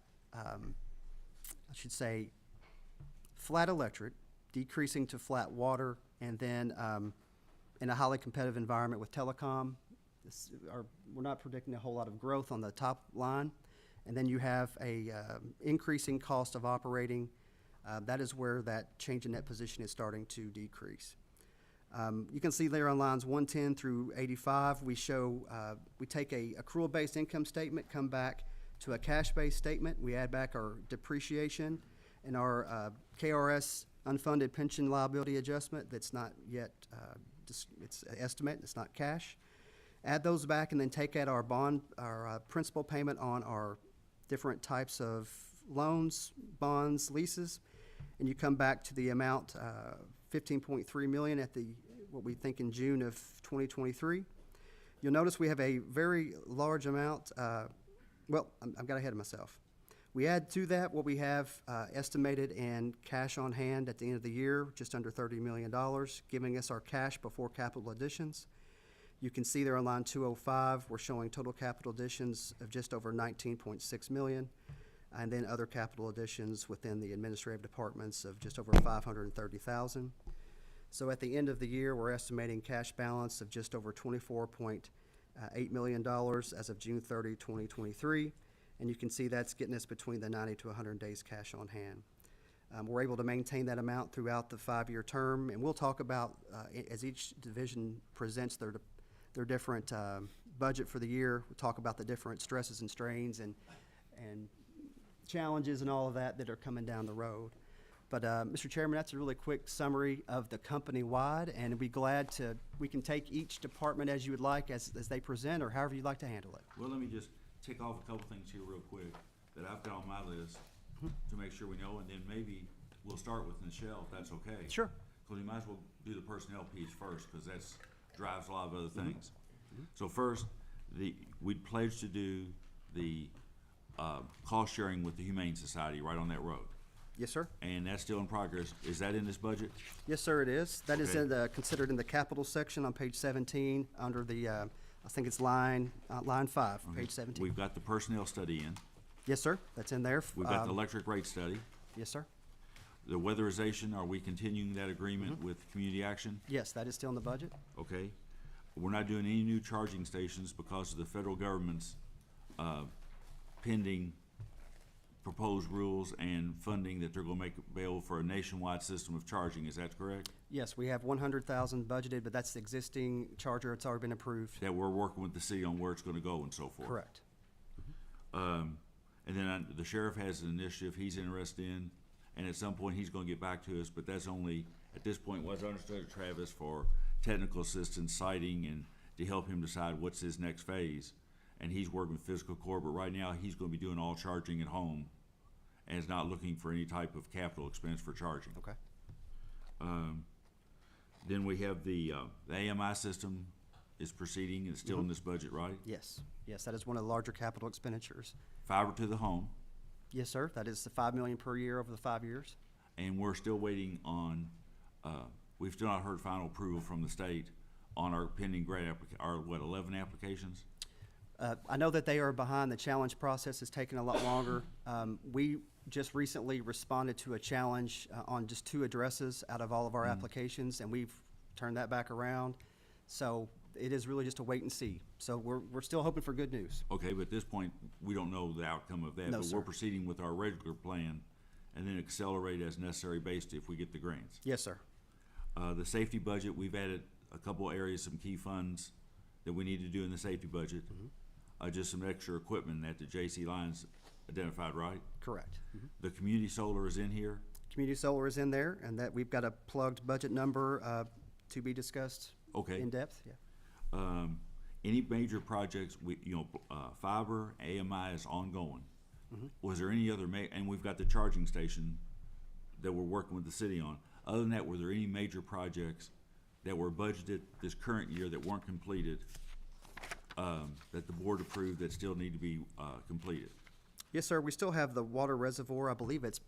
flat electric, decreasing to flat water, and then in a highly competitive environment with telecom, we're not predicting a whole lot of growth on the top line. And then you have a increasing cost of operating. That is where that change in net position is starting to decrease. You can see there on lines 110 through 85, we take a accrual-based income statement, come back to a cash-based statement. We add back our depreciation and our KRS unfunded pension liability adjustment that's not yet, it's an estimate, it's not cash. Add those back and then take out our principal payment on our different types of loans, bonds, leases, and you come back to the amount 15.3 million at what we think in June of 2023. You'll notice we have a very large amount. I've got ahead of myself. We add to that what we have estimated in cash on hand at the end of the year, just under $30 million, giving us our cash before capital additions. You can see there on line 205, we're showing total capital additions of just over 19.6 million, and then other capital additions within the administrative departments of just over 530,000. So at the end of the year, we're estimating cash balance of just over $24.8 million as of June 30, 2023. And you can see that's getting us between the 90 to 100 days cash on hand. We're able to maintain that amount throughout the 5-year term, and we'll talk about, as each division presents their different budget for the year, we'll talk about the different stresses and strains and challenges and all of that are coming down the road. But Mr. Chairman, that's a really quick summary of the company-wide, and I'd be glad we can take each department as you would like, as they present, or however you'd like to handle it. Well, let me just tick off a couple things here real quick that I've got on my list to make sure we know, and then maybe we'll start with Michelle, if that's okay. Sure. Because we might as well do the personnel piece first, because that drives a lot of other things. So first, we'd pledged to do the cost sharing with the Humane Society right on that road. Yes, sir. And that's still in progress. Is that in this budget? Yes, sir, it is. That is Okay. considered in the capital section on page 17 under the, I think it's line 5, Okay. page 17. We've got the personnel study in. Yes, sir, that's in there. We've got the electric rate study. Yes, sir. The weatherization, are we continuing that agreement with Community Action? Yes, that is still in the budget. Okay. We're not doing any new charging stations because of the federal government's pending proposed rules and funding that they're gonna make available for a nationwide system of charging. Is that correct? Yes, we have 100,000 budgeted, but that's the existing charger. It's already been approved. That we're working with the city on where it's gonna go and so forth? Correct. And then the sheriff has an initiative he's interested in, and at some point he's gonna get back to us, but that's only, at this point, was understood, Travis, for technical assistance, citing, and to help him decide what's his next phase. And he's working with physical court, but right now, he's gonna be doing all charging at home, and is not looking for any type of capital expense for charging. Okay. Then we have the AMI system is proceeding, it's still in this budget, right? Yes, yes, that is one of the larger capital expenditures. Fiber to the home, Yes, sir. That is the 5 million per year over the 5 years. And we're still waiting on, we've still not heard final approval from the state on our pending grant our, 11 applications? I know that they are behind. The challenge process is taking a lot longer. We just recently responded to a challenge on just 2 addresses out of all of our applications, and we've turned that back around. So it is really just a wait and see. So we're still hoping for good news. Okay, but at this point, we don't know the outcome of that. No, But sir. we're proceeding with our regular plan and then accelerate as necessary based if we get the grants. Yes, sir. The safety budget, we've added a couple areas, some key funds that we need to do in the safety budget. Just some extra equipment that the J.C. Lyons identified, right? Correct. The community solar is in here. Community solar is in there, and that we've got a plugged budget number to be discussed Okay. in depth. Yeah. Any major projects, fiber, AMI is ongoing. Was there any other and we've got the charging station that we're working with the city on. Other than that, were there any major projects that were budgeted this current year that weren't completed, that the board approved that still need to be, completed? Yes, sir. We still have the water reservoir. I believe it's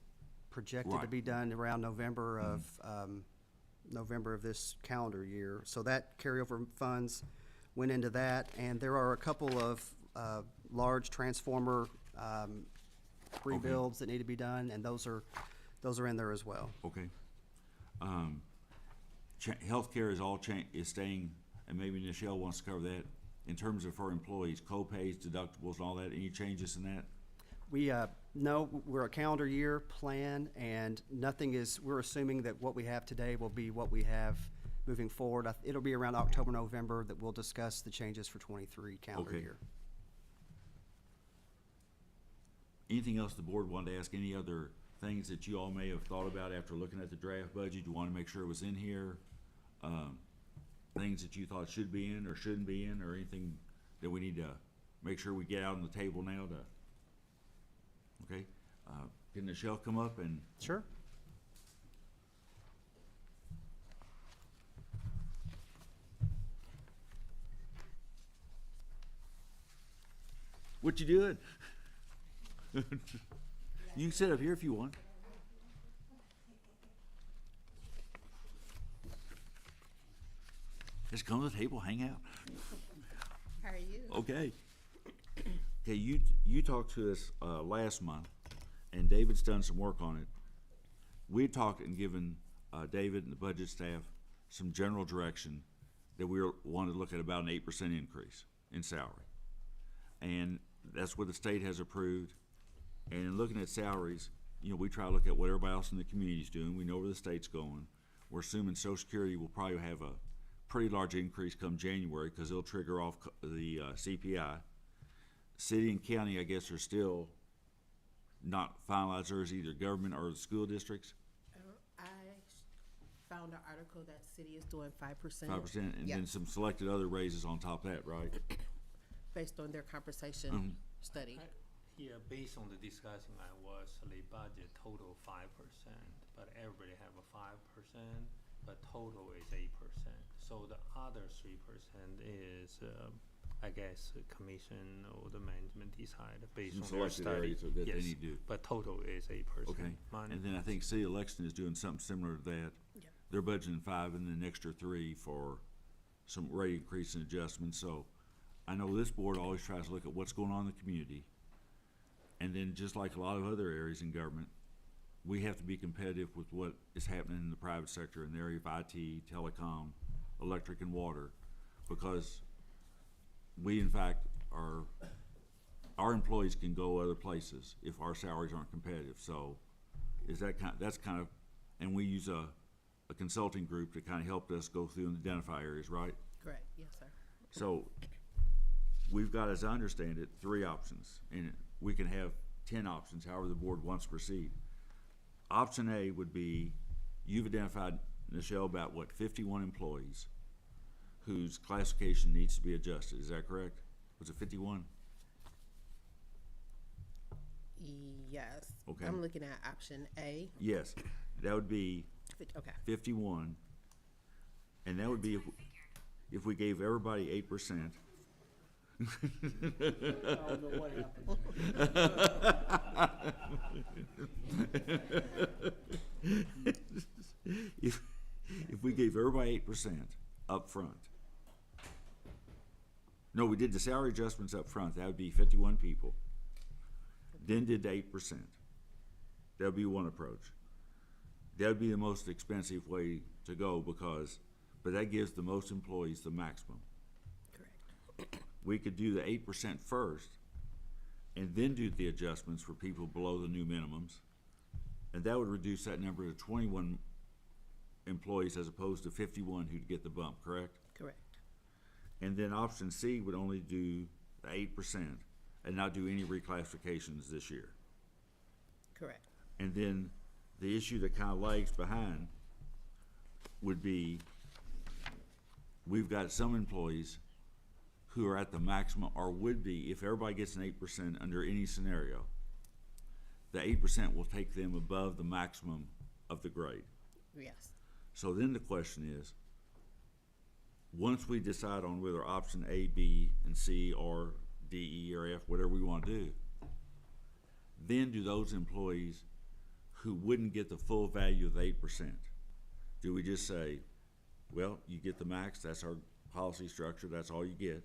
projected to Right. be done around November of this calendar year. So that carryover funds went into that, and there are a couple of large transformer rebuilds that need to be done, and those are in there as well. Okay. Healthcare is is staying, and maybe Nichelle wants to cover that, in terms of for employees, co-pays, deductibles, and all that. Any changes in that? We, no, we're a calendar year plan, and we're assuming that what we have today will be what we have moving forward. It'll be around October, November that we'll discuss the changes for 23 calendar Okay. year. Anything else the board wanted to ask? Any other things that you all may have thought about after looking at the draft budget? You want to make sure it was in here? Things that you thought should be in or shouldn't be in, or anything that we need to make sure we get out on the table now to? Okay, can Nichelle come up and? Sure. What you doing? You can sit up here if you want. Just come to the table, hang out. How are you? Okay. Okay, you talked to us last month, and David's done some work on it. We had talked and given David and the budget staff some general direction that we wanted to look at about an 8% increase in salary. And that's what the state has approved. And in looking at salaries, we try to look at what everybody else in the community is doing. We know where the state's going. We're assuming Social Security will probably have a pretty large increase come January because it'll trigger off the CPI. City and county, I guess, are still not finalized. There's either government or the school districts, I found an article that city is doing 5%. 5%, and Yeah. then some selected other raises on top of that, right? Based on their compensation study. Yeah, based on the discussion I was, the budget total 5%, but everybody have a 5%, but total is 8%. So the other 3% is, I guess, the commission or the management decide based Some on their selected study. areas that they Yes, need to do. but total is 8%. Okay, Mine- and then I think city election is doing something similar to that. Yep. They're budgeting 5 and then an extra 3 for some rate increase and adjustments, so I know this board always tries to look at what's going on in the community. And then just like a lot of other areas in government, we have to be competitive with what is happening in the private sector in the area of IT, telecom, electric and water, because we in fact our employees can go other places if our salaries aren't competitive. So that's kind of, and we use a consulting group to kind of help us go through and identify areas, right? Correct, yes, sir. So we've got, as I understand it, 3 options, and we can have 10 options, however the board wants to proceed. Option A would be, you've identified, Nichelle, about 51 employees whose classification needs to be adjusted. Is that correct? Was it 51? Yes. Okay. I'm looking at option A. Yes, that would be Okay. 51, and that would be if we gave everybody 8%. I don't know what happened there. If we gave everybody 8% up front. No, we did the salary adjustments up front, that would be 51 people. Then did the 8%. That would be one approach. That would be the most expensive way to go but that gives the most employees the maximum. Correct. We could do the 8% first and then do the adjustments for people below the new minimums. And that would reduce that number to 21 employees as opposed to 51 who'd get the bump, correct? Correct. And then option C would only do the 8% and not do any reclassifications this year. Correct. And then the issue that kind of lags behind would be, we've got some employees who are at the maximum, or would be, if everybody gets an 8% under any scenario, the 8% will take them above the maximum of the grade. Yes. So then the question is, once we decide on whether option A, B, and C, or D, E, or F, whatever we want to do, then do those employees who wouldn't get the full value of the 8%, do we just say, well, you get the max, that's our policy structure, that's all you get.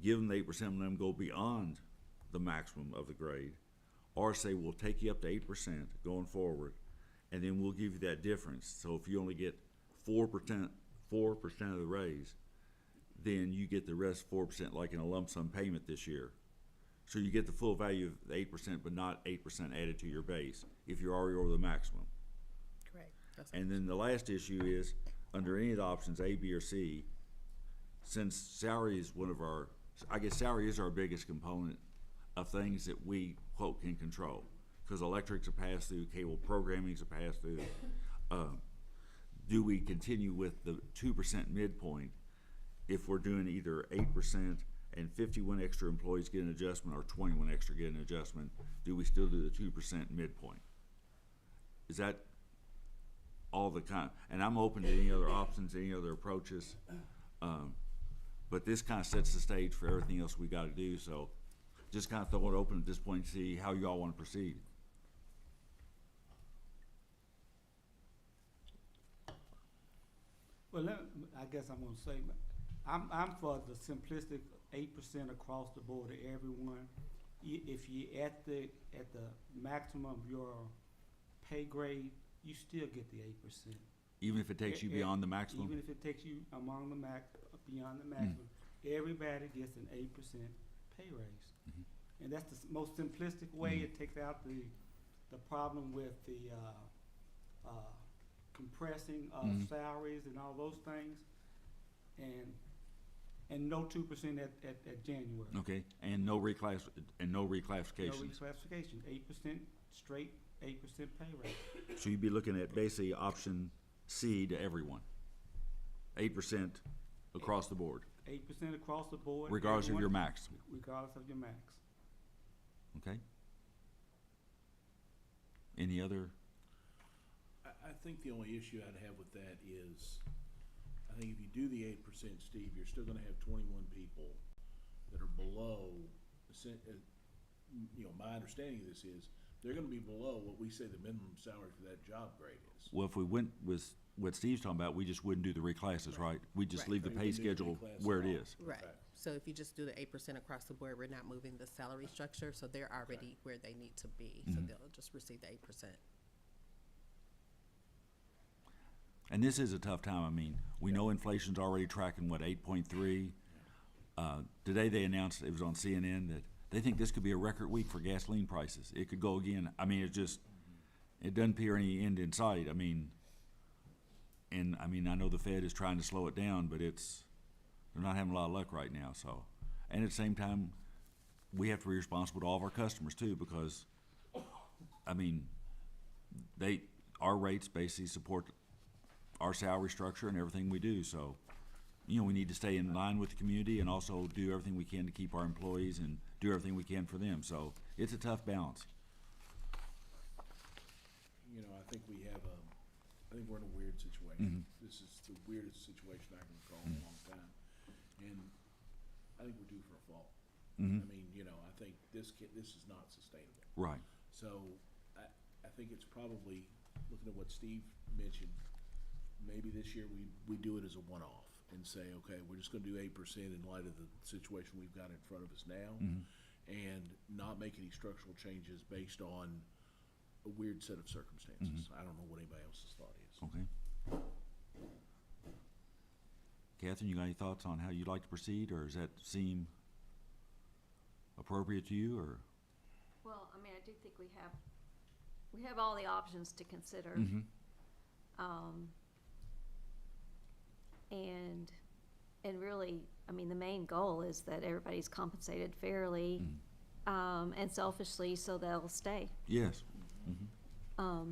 Give them the 8% and let them go beyond the maximum of the grade, or say we'll take you up to 8% going forward, and then we'll give you that difference. So if you only get 4% of the raise, then you get the rest 4% like in a lump sum payment this year. So you get the full value of the 8%, but not 8% added to your base if you're already over the maximum. Correct. That's And then the last issue is, under any of the options, A, B, or C, since salary is salary is our biggest component of things that we, quote, can control. Because electric's a pass-through, cable programming's a pass-through. Do we continue with the 2% midpoint if we're doing either 8% and 51 extra employees get an adjustment, or 21 extra get an adjustment? Do we still do the 2% midpoint? Is that all the kind? And I'm open to any other options, any other approaches. But this kind of sets the stage for everything else we got to do. So just kind of throw it open at this point and see how you all want to proceed. Well, I guess I'm gonna say, I'm for the simplistic 8% across the board to everyone. If you at the maximum of your pay grade, you still get the 8%. Even if it takes you beyond the maximum? Even if it takes you beyond the maximum, everybody gets an 8% pay raise. Mm-hmm. And that's the most simplistic way. It takes out the problem with the compressing of salaries and all those things, and no 2% at January. Okay, and no reclassifications. No reclassification. 8% straight, 8% pay rate. So you'd be looking at basically option C to everyone. 8% across the board, 8% across the board. regardless of your everyone- max. Regardless of your max. Okay? Any other? I think the only issue I'd have with that is, I think if you do the 8%, Steve, you're still gonna have 21 people that are below, my understanding of this is, they're gonna be below what we say the minimum salary for that job grade is. Well, if we went with what Steve's talking about, we just wouldn't do the reclasses, right? We just Right. leave the Right. pay We wouldn't do the schedule reclass where at it all. is. Right. Okay. So if you just do the 8% across the board, we're not moving the salary structure, so they're already where they need to be. So they'll just receive the 8%. And this is a tough time. I mean, we know inflation's already tracking, 8.3? Today they announced, it was on CNN, that they think this could be a record week for gasoline prices. It could go again. I mean, it doesn't appear any end in sight. I mean, I know the Fed is trying to slow it down, but they're not having a lot of luck right now, so. And at the same time, we have to be responsible to all of our customers too, because, our rates basically support our salary structure and everything we do, so, we need to stay in line with the community and also do everything we can to keep our employees and do everything we can for them, so it's a tough balance. I think we're in a weird situation. This is the weirdest situation I can recall in a long time. And I think we're due for a fall. Mhm. I mean, you know, I think this is not sustainable. Right. So I think it's probably, looking at what Steve mentioned, maybe this year we do it as a one-off and say, okay, we're just gonna do 8% in light of the situation we've got in front of us now, and not make any structural changes based on a weird set of circumstances. I don't know what anybody else's thought is. Okay. Catherine, you got any thoughts on how you'd like to proceed, or does that seem appropriate to you, or? Well, I mean, I do think we have all the options to consider. And really, I mean, the main goal is that everybody's compensated fairly, and selfishly, so they'll stay. Yes. I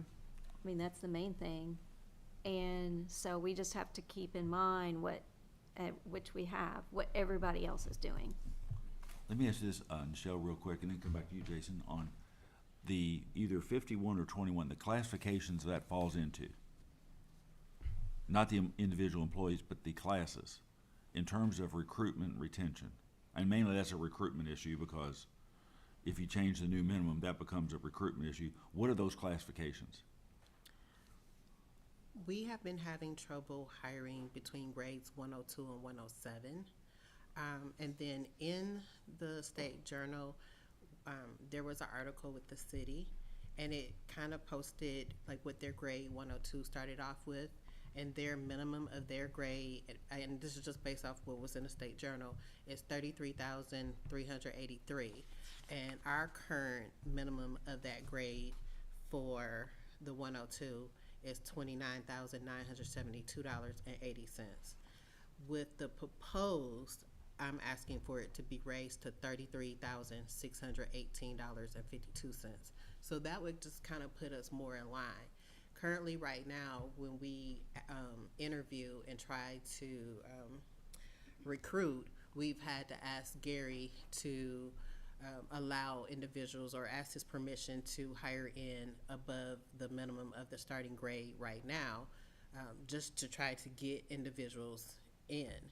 mean, that's the main thing. And so we just have to keep in mind what everybody else is doing. Let me ask you this, Michelle, real quick, and then come back to you, Jason, on the either 51 or 21, the classifications that falls into. Not the individual employees, but the classes, in terms of recruitment and retention. And mainly that's a recruitment issue, because if you change the new minimum, that becomes a recruitment issue. What are those classifications? We have been having trouble hiring between grades 102 and 107. And then in the State Journal, there was an article with the city, and it kind of posted like what their grade 102 started off with, and their minimum of their grade, and this is just based off what was in the State Journal, is 33,383. And our current minimum of that grade for the 102 is $29,972.80. With the proposed, I'm asking for it to be raised to $33,618.52. So that would just kind of put us more in line. Currently, right now, when we interview and try to recruit, we've had to ask Gary to allow individuals, or ask his permission to hire in above the minimum of the starting grade right now, just to try to get individuals in.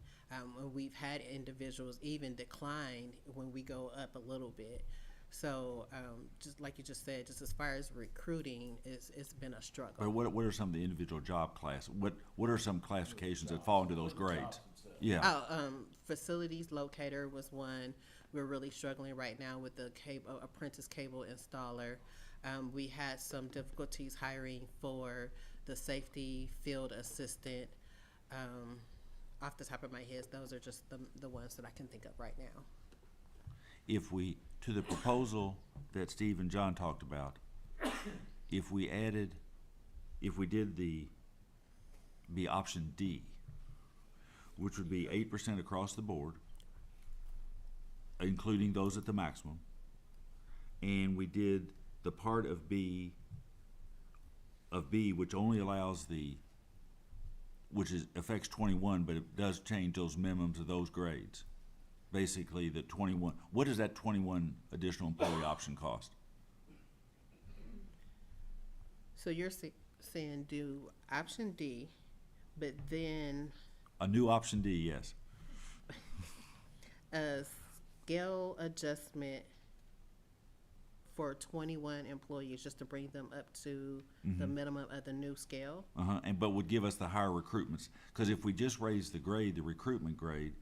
We've had individuals even decline when we go up a little bit. So just like you just said, just as far as recruiting, it's been a struggle. Or what are some of the individual job classes? What are some classifications that fall into those grades? Yeah. Facilities locator was one. We're really struggling right now with the apprentice cable installer. We had some difficulties hiring for the safety field assistant. Off the top of my head, those are just the ones that I can think of right now. If we, to the proposal that Steve and John talked about, if we did the option D, which would be 8% across the board, including those at the maximum, and we did the part of B, which only allows which affects 21, but it does change those minimums of those grades. Basically, the 21, what does that 21 additional employee option cost? So you're saying do option D, but then A new option D, yes. a scale adjustment for 21 employees, just to bring them up to the minimum of the new scale? But would give us the higher recruitments. Because if we just raise the grade, the recruitment grade,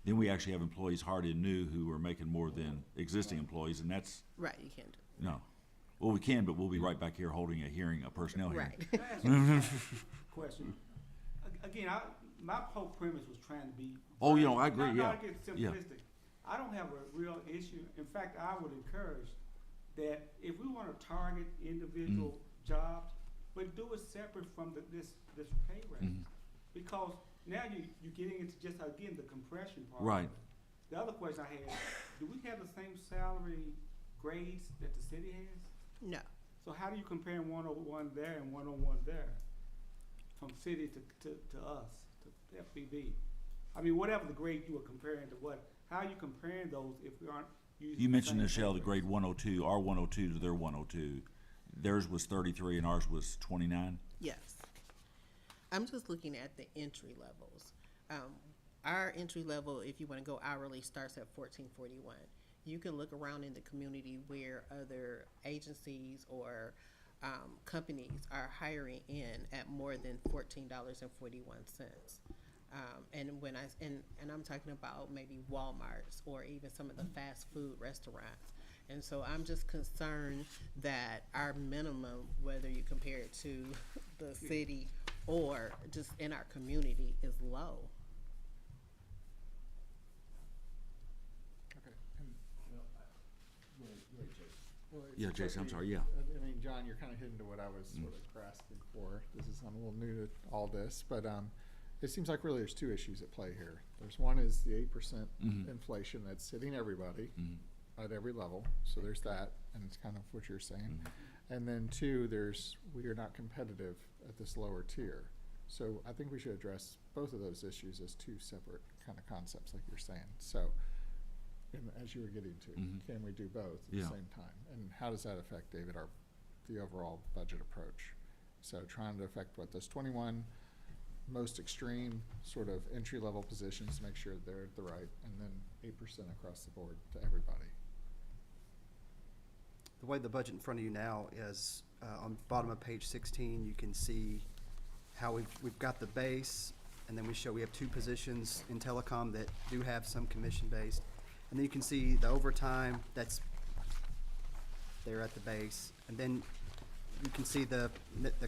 then we actually have employees hard and new who are making more than existing employees, and that's, Right, you can't do no. Well, we can, but we'll be right back here holding a personnel it. hearing. Right. Can I ask you a question? Again, my whole premise was trying to be. Oh, you know, I agree, yeah. Not get simplistic. I don't have a real issue. In fact, I would encourage that if we want to target individual jobs, but do it separate from this pay rate. Because now you're getting into just, again, the compression part. Right. The other question I had, do we have the same salary grades that the city has? No. So how do you compare 101 there and 101 there? From city to us, to FPB? I mean, whatever the grade you were comparing to what, how are you comparing those if we aren't using? You the mentioned, same Michelle, the grade? grade 102, our 102 to their 102. Theirs was 33 and ours was 29. Yes. I'm just looking at the entry levels. Our entry level, if you want to go hourly, starts at $14.41. you can look around in the community where other agencies or companies are hiring in at more than $14.41. And when and I'm talking about maybe Walmart's or even some of the fast food restaurants. And so I'm just concerned that our minimum, whether you compare it to the city or just in our community, is low. Okay. And, well, it Yeah, seems Jason, I'm like sorry, yeah. I mean, John, you're kind of hitting to what I was sort of grasping for. I'm a little new to all this, but it seems like really there's two issues at play here. There's one is the 8% inflation that's hitting everybody at every level. So there's that, and it's kind of what you're saying. And then two, we are not competitive at this lower tier. So I think we should address both of those issues as two separate kind of concepts, like you're saying. So, and as you were getting to, can we do both at the same time? And how does that affect, David, the overall budget approach? So trying to affect those 21 most extreme sort of entry-level positions to make sure they're at the right, and then 8% across the board to everybody. The way the budget in front of you now is, on the bottom of page 16, you can see how we've got the base, and then we have two positions in telecom that do have some commission-based. And then you can see the overtime that's there at the base. And then you can see the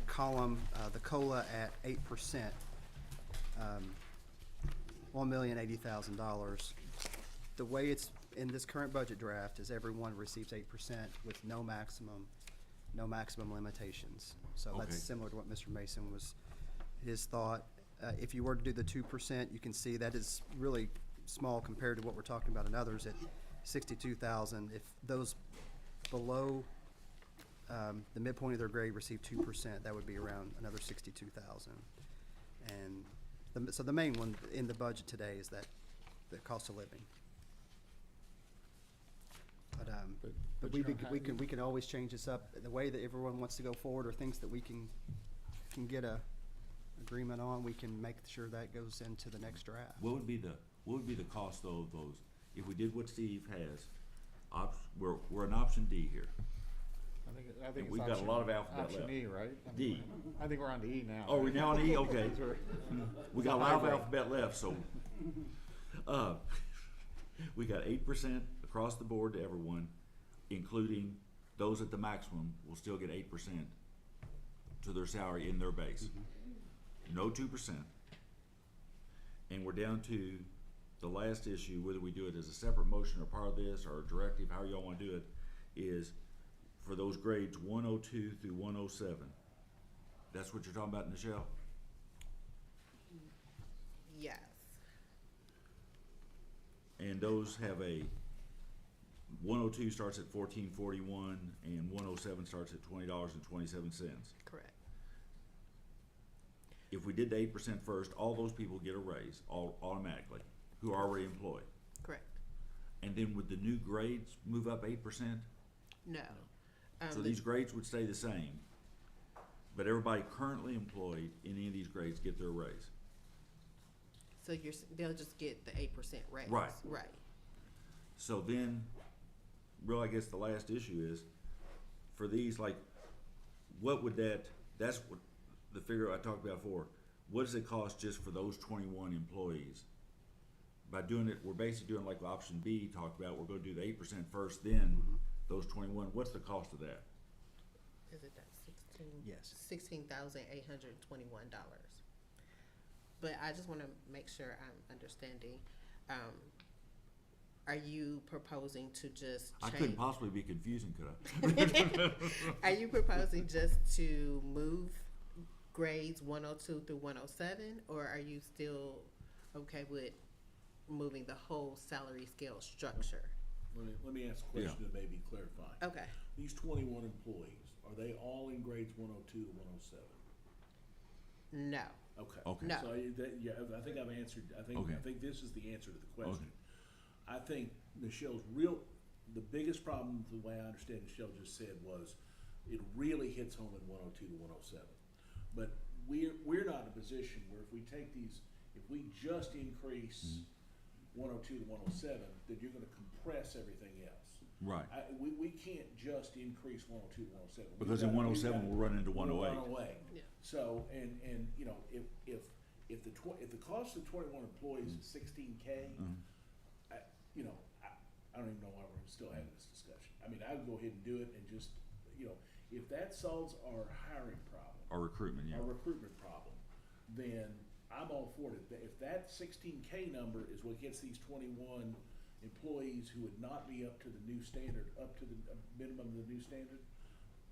column, the COLA at 8%, $1,080,000. The way it's in this current budget draft is everyone receives 8% with no maximum limitations. So Okay. that's similar to what Mr. Mason his thought. If you were to do the 2%, you can see that is really small compared to what we're talking about in others at 62,000. If those below the midpoint of their grade receive 2%, that would be around another 62,000. And so the main one in the budget today is that the cost of living. But we can always change this up the way that everyone wants to go forward, or things that we can get a agreement on. We can make sure that goes into the next draft. What would be the cost though of those, if we did what Steve has, we're an option D here. I think it's We've got a lot of alphabet option left. E, right? D. I think we're on to E now. Oh, we're now on E, okay. These are- We got a lot of alphabet left, so, we got 8% across the board to everyone, including those at the maximum will still get 8% to their salary in their base. No 2%. And we're down to the last issue, whether we do it as a separate motion or part of this, or a directive, however y'all wanna do it, is for those grades 102 through 107. That's what you're talking about, Nichelle? Yes. And those have a, 102 starts at $14.41 and 107 starts at $20.27. Correct. If we did the 8% first, all those people get a raise automatically, who are already employed. Correct. And then would the new grades move up 8%? No. So these grades would stay the same, but everybody currently employed in any of these grades get their raise. So they'll just get the 8% raise. Right. Right. So then, I guess the last issue is, for these, like, what would that's what the figure I talked about before, what does it cost just for those 21 employees? By doing it, we're basically doing like option B talked about, we're gonna do the 8% first, then those 21, what's the cost of that? Is it that 16? Yes. $16,821. But I just want to make sure I'm understanding. Are you proposing to just I change? couldn't possibly be confusing, could I? Are you proposing just to move grades 102 through 107, or are you still okay with moving the whole salary scale structure? Let me ask a question to maybe clarify. Okay. These 21 employees, are they all in grades 102 to 107? No. Okay. Okay. No. So I think I've answered, I think this is the answer to the question. I think Michelle's the biggest problem, the way I understand Michelle just said, was it really hits home in 102 to 107. But we're not in a position where if we take these, if we just increase 102 to 107, then you're gonna compress everything else. Right. We can't just increase 102 to 107. Because in 107, we'll run into 108. We'll run away. Yeah. So, and, you know, if the cost of 21 employees is 16K, you know, I don't even know why we're still having this discussion. I mean, I would go ahead and do it and just, you know, if that solves our hiring problem, Or recruitment, yeah. our recruitment problem, then I'm all for it. If that 16K number is what gets these 21 employees who would not be up to the new standard, up to the minimum of the new standard,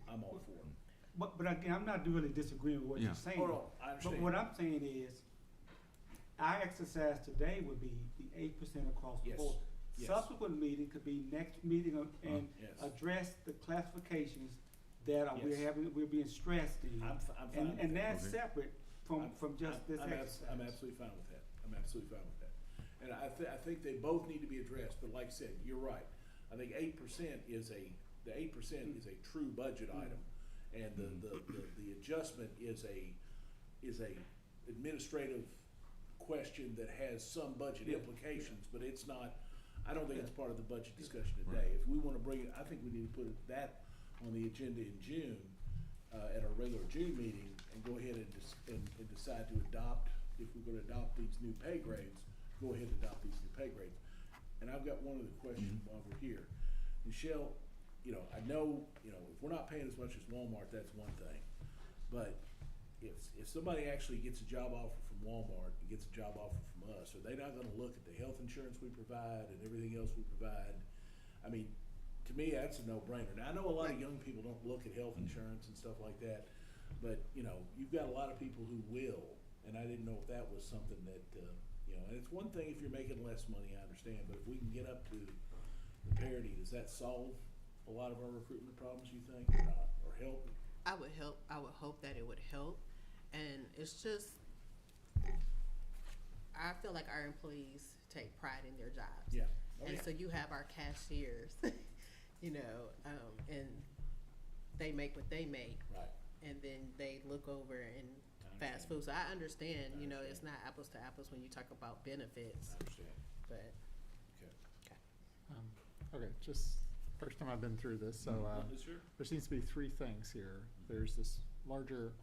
I'm all for it. But again, I'm not really disagreeing with what Yeah. you're saying. Oh, no, I understand. But what I'm saying is, our exercise today would be the 8% across the Yes. board. Yes. Subsequent meeting could be next meeting and Yes. address the classifications that Yes. we're being stressed in. I'm fine with And that. that's Okay. separate from just this I'm exercise. absolutely fine with that. I'm absolutely fine with that. And I think they both need to be addressed, but like I said, you're right. I think 8% is the 8% is a true budget item. And the adjustment is a administrative question that has some budget implications, but it's not, I don't think it's part of the budget discussion today. If we wanna bring it, I think we need to put that on the agenda in June, at our regular June meeting, and go ahead and decide to adopt, if we're gonna adopt these new pay grades, go ahead and adopt these new pay grades. And I've got one other question while we're here. Michelle, you know, I know, you know, if we're not paying as much as Walmart, that's one thing. But if somebody actually gets a job offer from Walmart and gets a job offer from us, are they not gonna look at the health insurance we provide and everything else we provide? I mean, to me, that's a no-brainer. Now, I know a lot of young people don't look at health insurance and stuff like that, but, you know, you've got a lot of people who will, and I didn't know if that was something that, you know, and it's one thing if you're making less money, I understand, but if we can get up to the parity, does that solve a lot of our recruitment problems, you think, or not, or help? I would hope that it would help, and it's just, I feel like our employees take pride in their jobs. Yeah. Oh, And yeah. so you have our cashiers, you know, and they make what they make, Right. and then they look over and fast food. So I understand, you know, it's not apples to apples when you talk about benefits, I understand. but, Okay. Okay, just first time I've been through this, so, Yes, sir. there seems to be three things here. There's this larger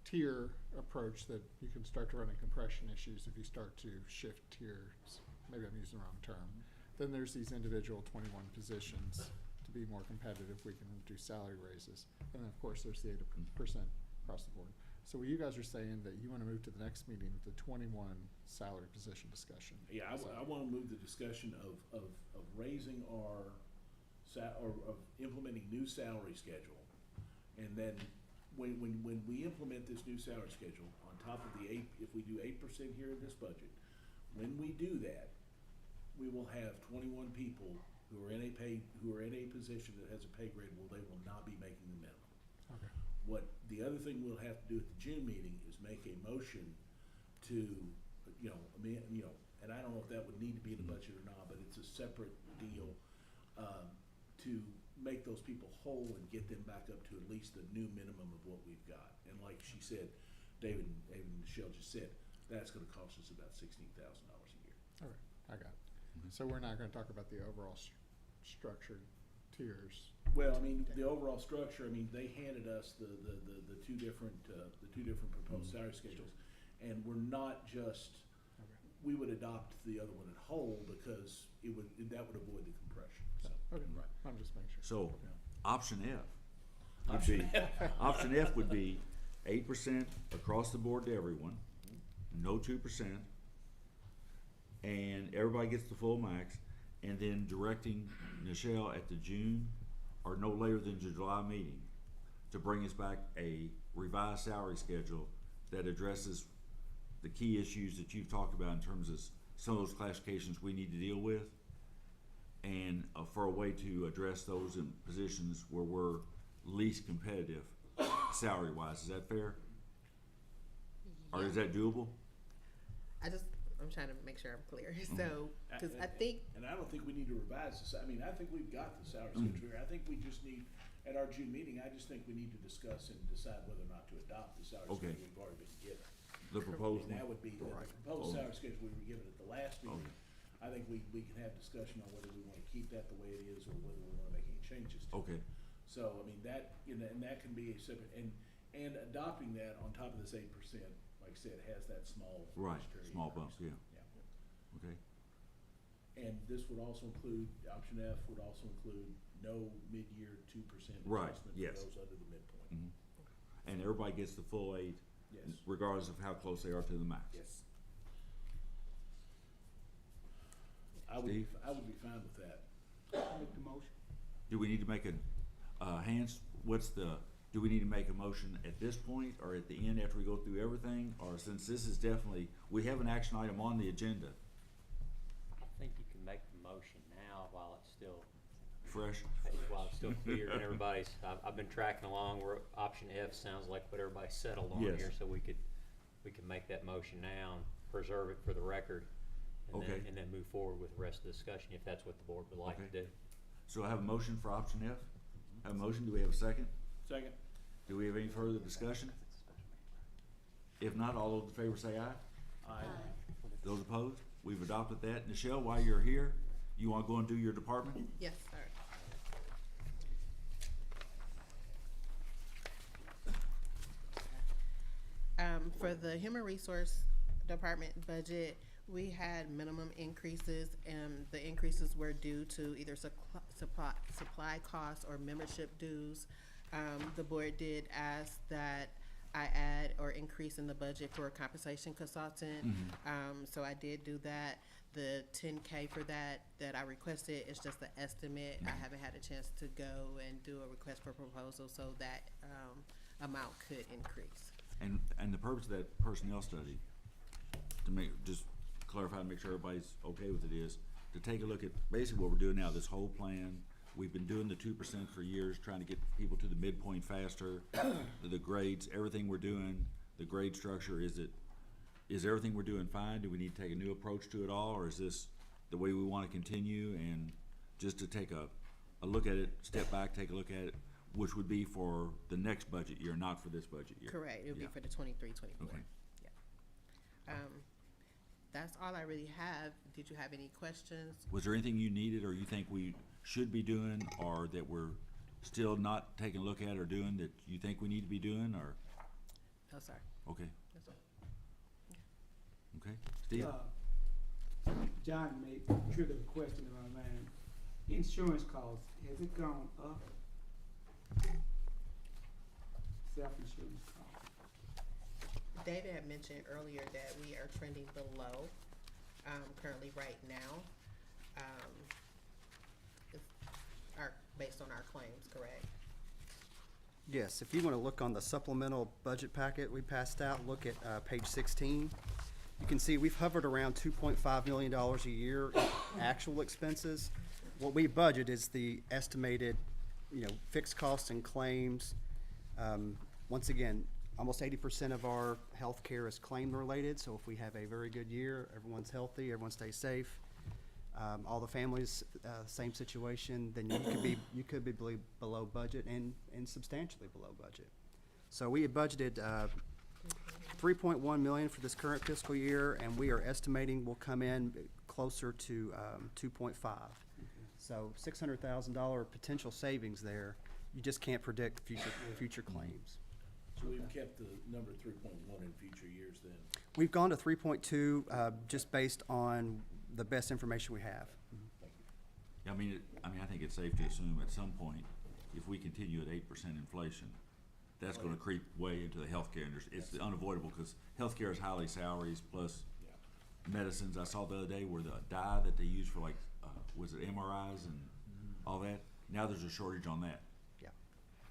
tier approach that you can start to run into compression issues if you start to shift tiers. Maybe I'm using the wrong term. Then there's these individual 21 positions. To be more competitive, we can do salary raises. And then, of course, there's the 8% across the board. So what you guys are saying that you want to move to the next meeting, the 21 salary position discussion. Yeah, I wanna move the discussion of raising our or of implementing new salary schedule. And then when we implement this new salary schedule, on top of the if we do 8% here in this budget, when we do that, we will have 21 people who are in a position that has a pay grade, well, they will not be making the minimum. Okay. What, the other thing we'll have to do at the June meeting is make a motion to, you know, and I don't know if that would need to be in the budget or not, but it's a separate deal, to make those people whole and get them back up to at least the new minimum of what we've got. And like she said, David and Michelle just said, that's gonna cost us about $16,000 a year. Okay, I got it. So we're not going to talk about the overall structured tiers. Well, I mean, the overall structure, I mean, they handed us the two different proposed salary schedules. And we're not just, Okay. we would adopt the other one in whole because that would avoid the compression, so. Okay, Right. I'm just making sure. So, Yeah. option F would be 8% across the board to everyone, no 2%, and everybody gets the full max, and then directing Michelle at the June or no later than July meeting to bring us back a revised salary schedule that addresses the key issues that you've talked about in terms of some of those classifications we need to deal with, and for a way to address those in positions where we're least competitive salary-wise. Is that fair? Or is that doable? I'm trying to make sure I'm clear. So, because I think, And I don't think we need to revise this, I mean, I think we've got the salary schedule here, I think we just need, at our June meeting, I just think we need to discuss and decide whether or not to adopt the salary Okay. schedule we've already been given. The proposed And that one? would be, the proposed salary schedule we were given at the last meeting. Okay. I think we can have discussion on whether we wanna keep that the way it is or whether we wanna make any changes to it. Okay, So, I mean, that, you know, and that can be a separate, and adopting that on top of this 8%, like I said, has that small. right, budgetary small bumps, increase. yeah, Yeah. okay. And this would also include, option F would also include no mid-year 2% Right, adjustment yes. for those under the midpoint. Mhm. And everybody gets the full 8, Yes. regardless of how close they are to the max. Yes. I would, Steve? I would be fine with that. Make the motion. Do we need to make do we need to make a motion at this point, or at the end after we go through everything? Or since this is definitely, we have an action item on the agenda, I think you can make the motion now while it's still, fresh? clear and everybody's, I've been tracking along where option F sounds like what everybody settled on Yes. here, so we can make that motion now and preserve it for the record. Okay. And then move forward with the rest of the discussion if that's what the board would like to Okay. do. So I have a motion for option F? Have a motion, do we have a second? Second? Do we have any further discussion? If not, all those in favor say aye. Aye. Those opposed? We've adopted that. Nichelle, while you're here, you wanna go and do your department? Yes, sir. For the Human Resource Department budget, we had minimum increases, and the increases were due to either supply costs or membership dues. The board did ask that I add or increase in the budget for a compensation consultant. So I did do that. The 10K for that I requested is just an estimate. I haven't had a chance to go and do a request for proposal, so that amount could increase. And the purpose of that personnel study, to just clarify and make sure everybody's okay with it, is to take a look at basically what we're doing now, this whole plan. We've been doing the 2% for years, trying to get people to the midpoint faster, the grades, everything we're doing, the grade structure, is everything we're doing fine? Do we need to take a new approach to it all, or is this the way we wanna continue? And just to take a look at it, step back, take a look at it, which would be for the next budget year, not for this budget year. Correct, it would be Yeah. for the 23-24. Okay. Yeah. That's all I really have. Did you have any questions? Was there anything you needed or you think we should be doing, or that we're still not taking a look at or doing, that you think we need to be doing, or? No, sir. Okay, No, sir. okay. Steve? John made, triggered a question in my mind. Insurance costs, has it gone up? Self-insurance costs. David had mentioned earlier that we are trending below, currently right now. Based on our claims, correct? Yes, if you want to look on the supplemental budget packet we passed out, look at page 16. You can see we've hovered around $2.5 million a year in actual expenses. What we budget is the estimated, fixed costs and claims. Once again, almost 80% of our healthcare is claim-related, so if we have a very good year, everyone's healthy, everyone stays safe, all the families, same situation, then you could be below budget and substantially below budget. So we had budgeted $3.1 million for this current fiscal year, and we are estimating we'll come in closer to 2.5. So $600,000 potential savings there. You just can't predict future claims. So we've kept the number 3.1 in future years then? We've gone to 3.2 just based on the best information we have. Thank you. Yeah, I think it's safe to assume at some point, if we continue at 8% inflation, that's gonna creep way into the healthcare industry. It's unavoidable, because healthcare is highly salaries plus Yeah. medicines. I saw the other day where the dye that they use for was it MRIs and all that? Now there's a shortage on that.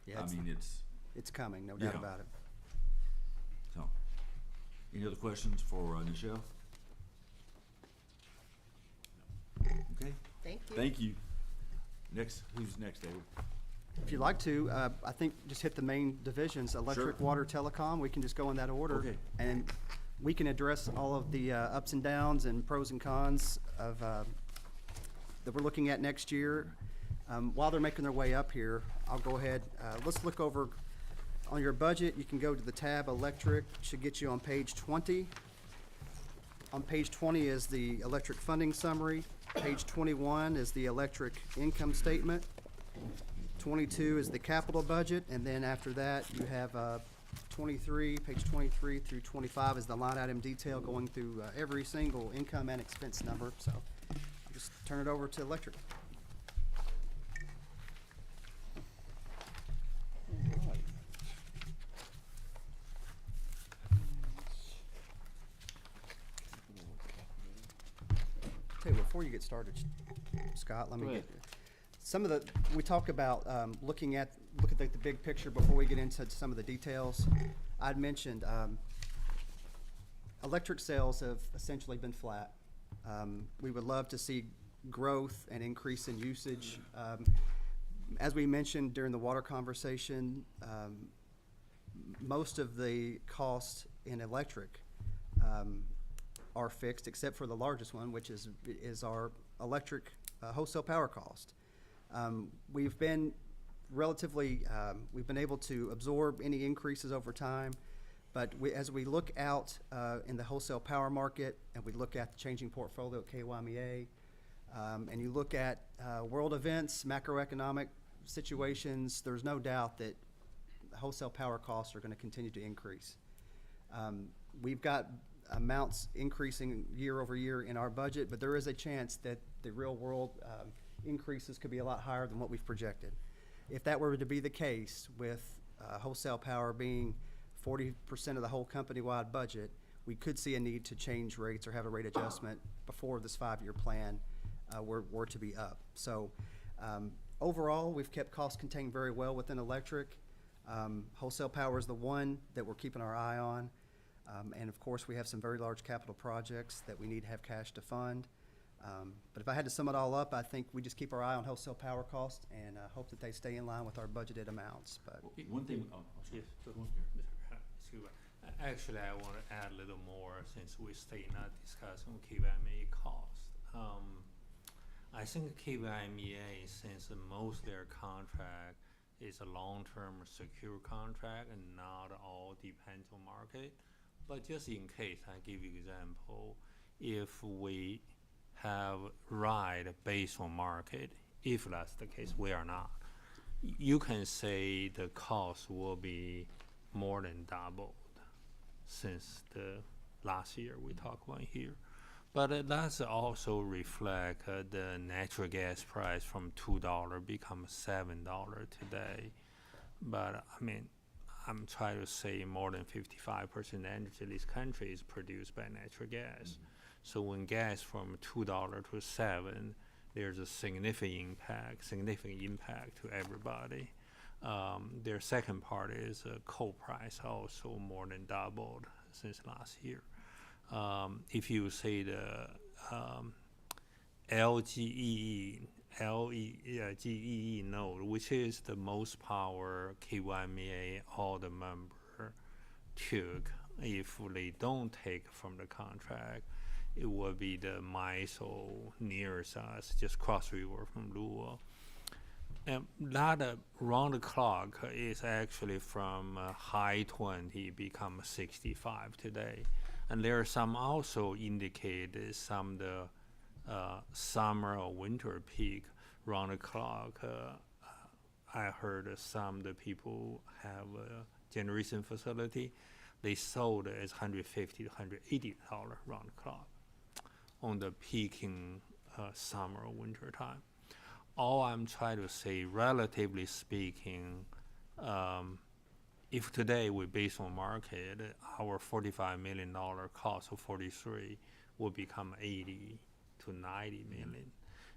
Yeah, it's coming, no doubt Yeah. about it. So, any other questions for Nichelle? Okay, Thank you. thank you. Who's next, David? If you'd like to, I think just hit the main divisions, electric, Sure. water, telecom, we can just go in that order. Okay. And we can address all of the ups and downs and pros and cons of, that we're looking at next year. While they're making their way up here, I'll go ahead, let's look over on your budget. You can go to the tab electric, should get you on page 20. On page 20 is the electric funding summary. Page 21 is the electric income statement. 22 is the capital budget, and then after that, you have page 23 through 25 is the line item detail going through every single income and expense number. So I'll just turn it over to electric. Tell you, before you get started, Scott, let me get some of the, we talk about look at the big picture before we get into some of the details. I'd mentioned electric sales have essentially been flat. We would love to see growth and increase in usage. As we mentioned during the water conversation, most of the costs in electric are fixed, except for the largest one, which is our electric wholesale power cost. We've been we've been able to absorb any increases over time, but as we look out in the wholesale power market and we look at the changing portfolio at KYMEA, and you look at world events, macroeconomic situations, there's no doubt that wholesale power costs are going to continue to increase. We've got amounts increasing year over year in our budget, but there is a chance that the real world increases could be a lot higher than what we've projected. If that were to be the case, with wholesale power being 40% of the whole company-wide budget, we could see a need to change rates or have a rate adjustment before this 5-year plan were to be up. So overall, we've kept costs contained very well within electric. Wholesale power is the one that we're keeping our eye on. And of course, we have some very large capital projects that we need to have cash to fund. But if I had to sum it all up, I think we just keep our eye on wholesale power costs and hope that they stay in line with our budgeted amounts. But One thing, Yes, go on, Gary. excuse me. Actually, I want to add a little more since we stay not discussing KYMEA cost. I think KYMEA, since most of their contract is a long-term secure contract and not all depends on market. But just in case, I give you example, if we have ride based on market, if that's the case, we are not. You can say the cost will be more than doubled since the last year we talked about here. But that's also reflect the natural gas price from $2 become $7 today. But I mean, I'm trying to say more than 55% energy in this country is produced by natural gas. So when gas from $2 to $7, there's a significant impact to everybody. Their second part is coal price also more than doubled since last year. If you say the GEE node, which is the most power KYMEA all the member took, if they don't take from the contract, it will be the MISO nearest us, just cross river from Louisville. And that round the clock is actually from high 20 become 65 today. And there are some also indicated some the summer or winter peak round the clock. I heard some of the people have a generation facility. They sold as $150 to $180 round the clock on the peaking summer or winter time. All I'm trying to say, relatively speaking, if today we base on market, our $45 million cost of 43 will become 80 to 90 million.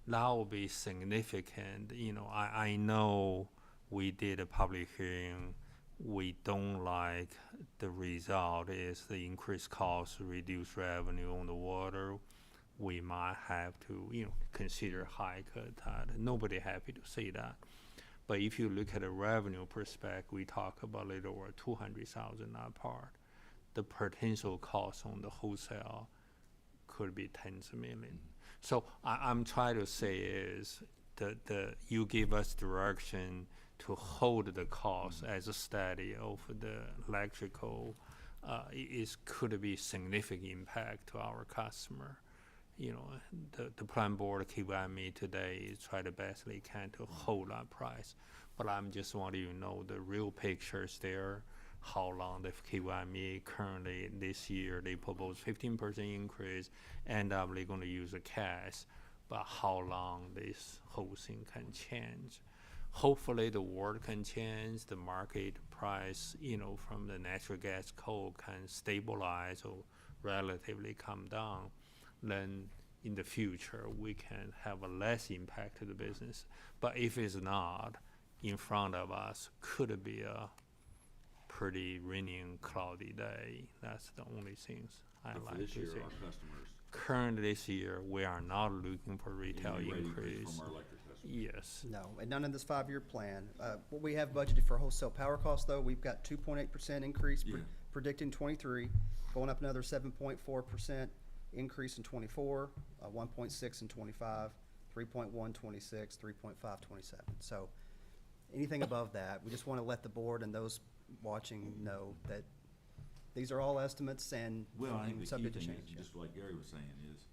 That will be significant. You know, I know we did a public hearing. We don't like the result is the increased cost, reduce revenue on the water. We might have to, consider hike that. Nobody happy to say that. But if you look at a revenue perspective, we talk about a little over 200,000 that part. The potential cost on the wholesale could be tens of millions. So I'm trying to say is that you give us direction to hold the cost as a study of the electrical could be significant impact to our customer. You know, the plan board keep at me today is try the best they can to hold that price. But I'm just wanting you to know the real picture is there. How long they keep at me currently this year they propose 15% increase, and they're going to use the cash. But how long this whole thing can change? Hopefully the world can change, the market price, you know, from the natural gas coal can stabilize or relatively come down. Then in the future we can have a less impact to the business. But if it's not, in front of us could be a pretty rainy and cloudy day. That's the only things I But like for this to year, say. our customers, Currently this year, we are not looking for retail any rate increase. from our electric customers. Yes. No, and none in this 5-year plan. What we have budgeted for wholesale power costs, though, we've got 2.8% increase Yeah. predicting 23, going up another 7.4% increase in 24, 1.6 in 25, 3.1 26, 3.5 27. So anything above that, we just want to let the board and those watching know that these are all estimates and Well, I think and the key subject to thing change. is, yeah. just like Gary was saying, is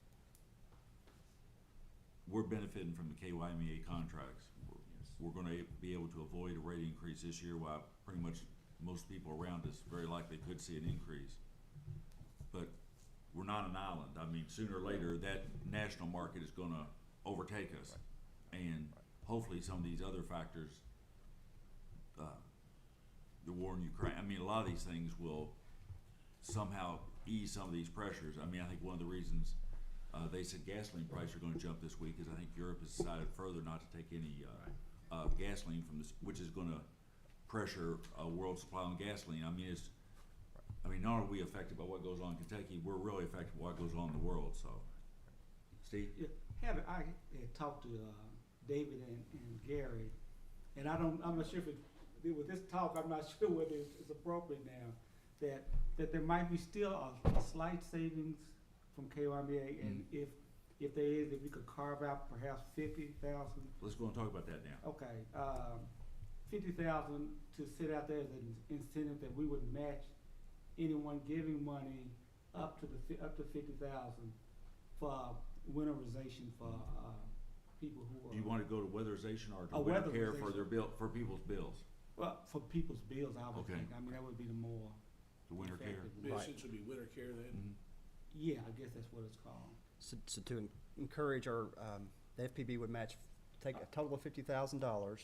we're benefiting from the KYMEA contracts. We're gonna be able to avoid a rate increase this year, while pretty much most people around us very likely could see an increase. But we're not an island. I mean, sooner or later, that national market is gonna overtake us. And hopefully some of these other factors, the war in Ukraine, I mean, a lot of these things will somehow ease some of these pressures. I mean, I think one of the reasons they said gasoline prices are gonna jump this week is I think Europe has decided further not to take any gasoline from this, which is gonna pressure world supply on gasoline. I mean, not are we affected by what goes on in Kentucky, we're really affected by what goes on in the world, so. Steve? Yeah, I had talked to David and Gary, and I'm not sure if with this talk, I'm not sure whether it's appropriate now, that there might be still a slight savings from KYMEA, and if there is, if we could carve out perhaps 50,000. Let's go and talk about that now. Okay, 50,000 to sit out there as an incentive that we would match anyone giving money up to 50,000 for winterization for people who are. Do you wanna go to weatherization or to Oh, winter care for weatherization. their for people's bills? Well, for people's bills, I would Okay. think. I mean, that would be the more The winter care? effective. It essentially be winter care then? Yeah, I guess that's what it's called. So to encourage our, the FPB would match, take a total of $50,000.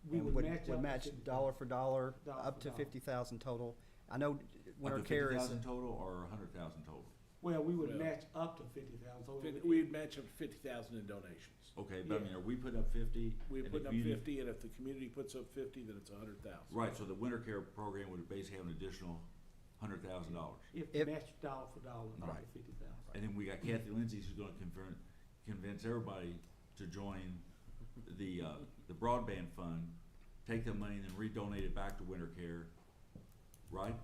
We and would match up to match 50,000. dollar for dollar, Dollar up for to dollar. 50,000 total. I know winter Up to care is. 50,000 total or 100,000 total? Well, we would Well, match up to 50,000, so. We'd match up to 50,000 in donations. Okay, but I mean, Yeah. are we putting up 50? We and put the up community- 50, and if the community puts up 50, then it's 100,000. Right, so the winter care program would basically have an additional $100,000. If matched dollar for dollar, it'd be Right. 50,000. And then we got Kathy Lindsay who's gonna convince everybody to join the broadband fund, take that money and then redonate it back to winter care, right?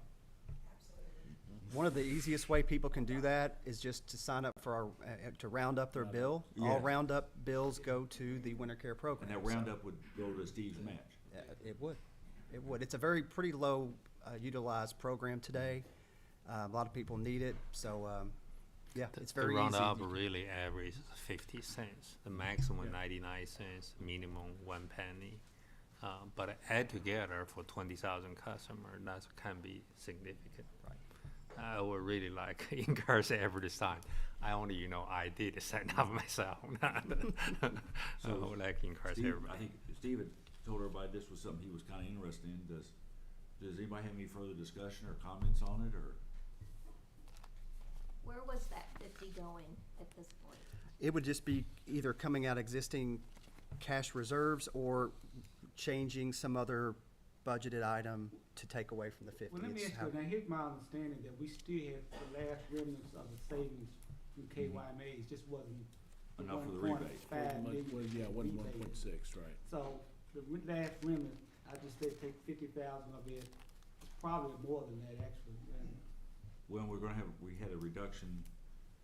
One of the easiest way people can do that is just to sign up for our, to round up their bill. Yeah. All roundup bills go to the winter care program. And that so, roundup would go to Steve's match. yeah, it would. It would. It's a very pretty low utilized program today. A lot of people need it, so, yeah, it's very The easy. roundup really average 50 cents, the maximum Yeah. 99 cents, minimum 1 penny. But add together for 20,000 customers, that can be significant. Right. I would really like encourage every time. I did sign up myself. I would like to encourage Steve, I everybody. think Steve had told everybody this was something he was kinda interested in. Does anybody have any further discussion or comments on it, or? Where was that 50 going at this point? It would just be either coming out existing cash reserves or changing some other budgeted item to take away from the 50. Well, let me It's ask how- you, now here's my understanding that we still have the last remnants of the savings from KYMA, it just wasn't. Enough for the rebate. 1.5 million Yeah, wasn't rebate. 1.6, right. So, the last remnant, I just said take 50,000 of it, probably more than that actually, and Well, we had a reduction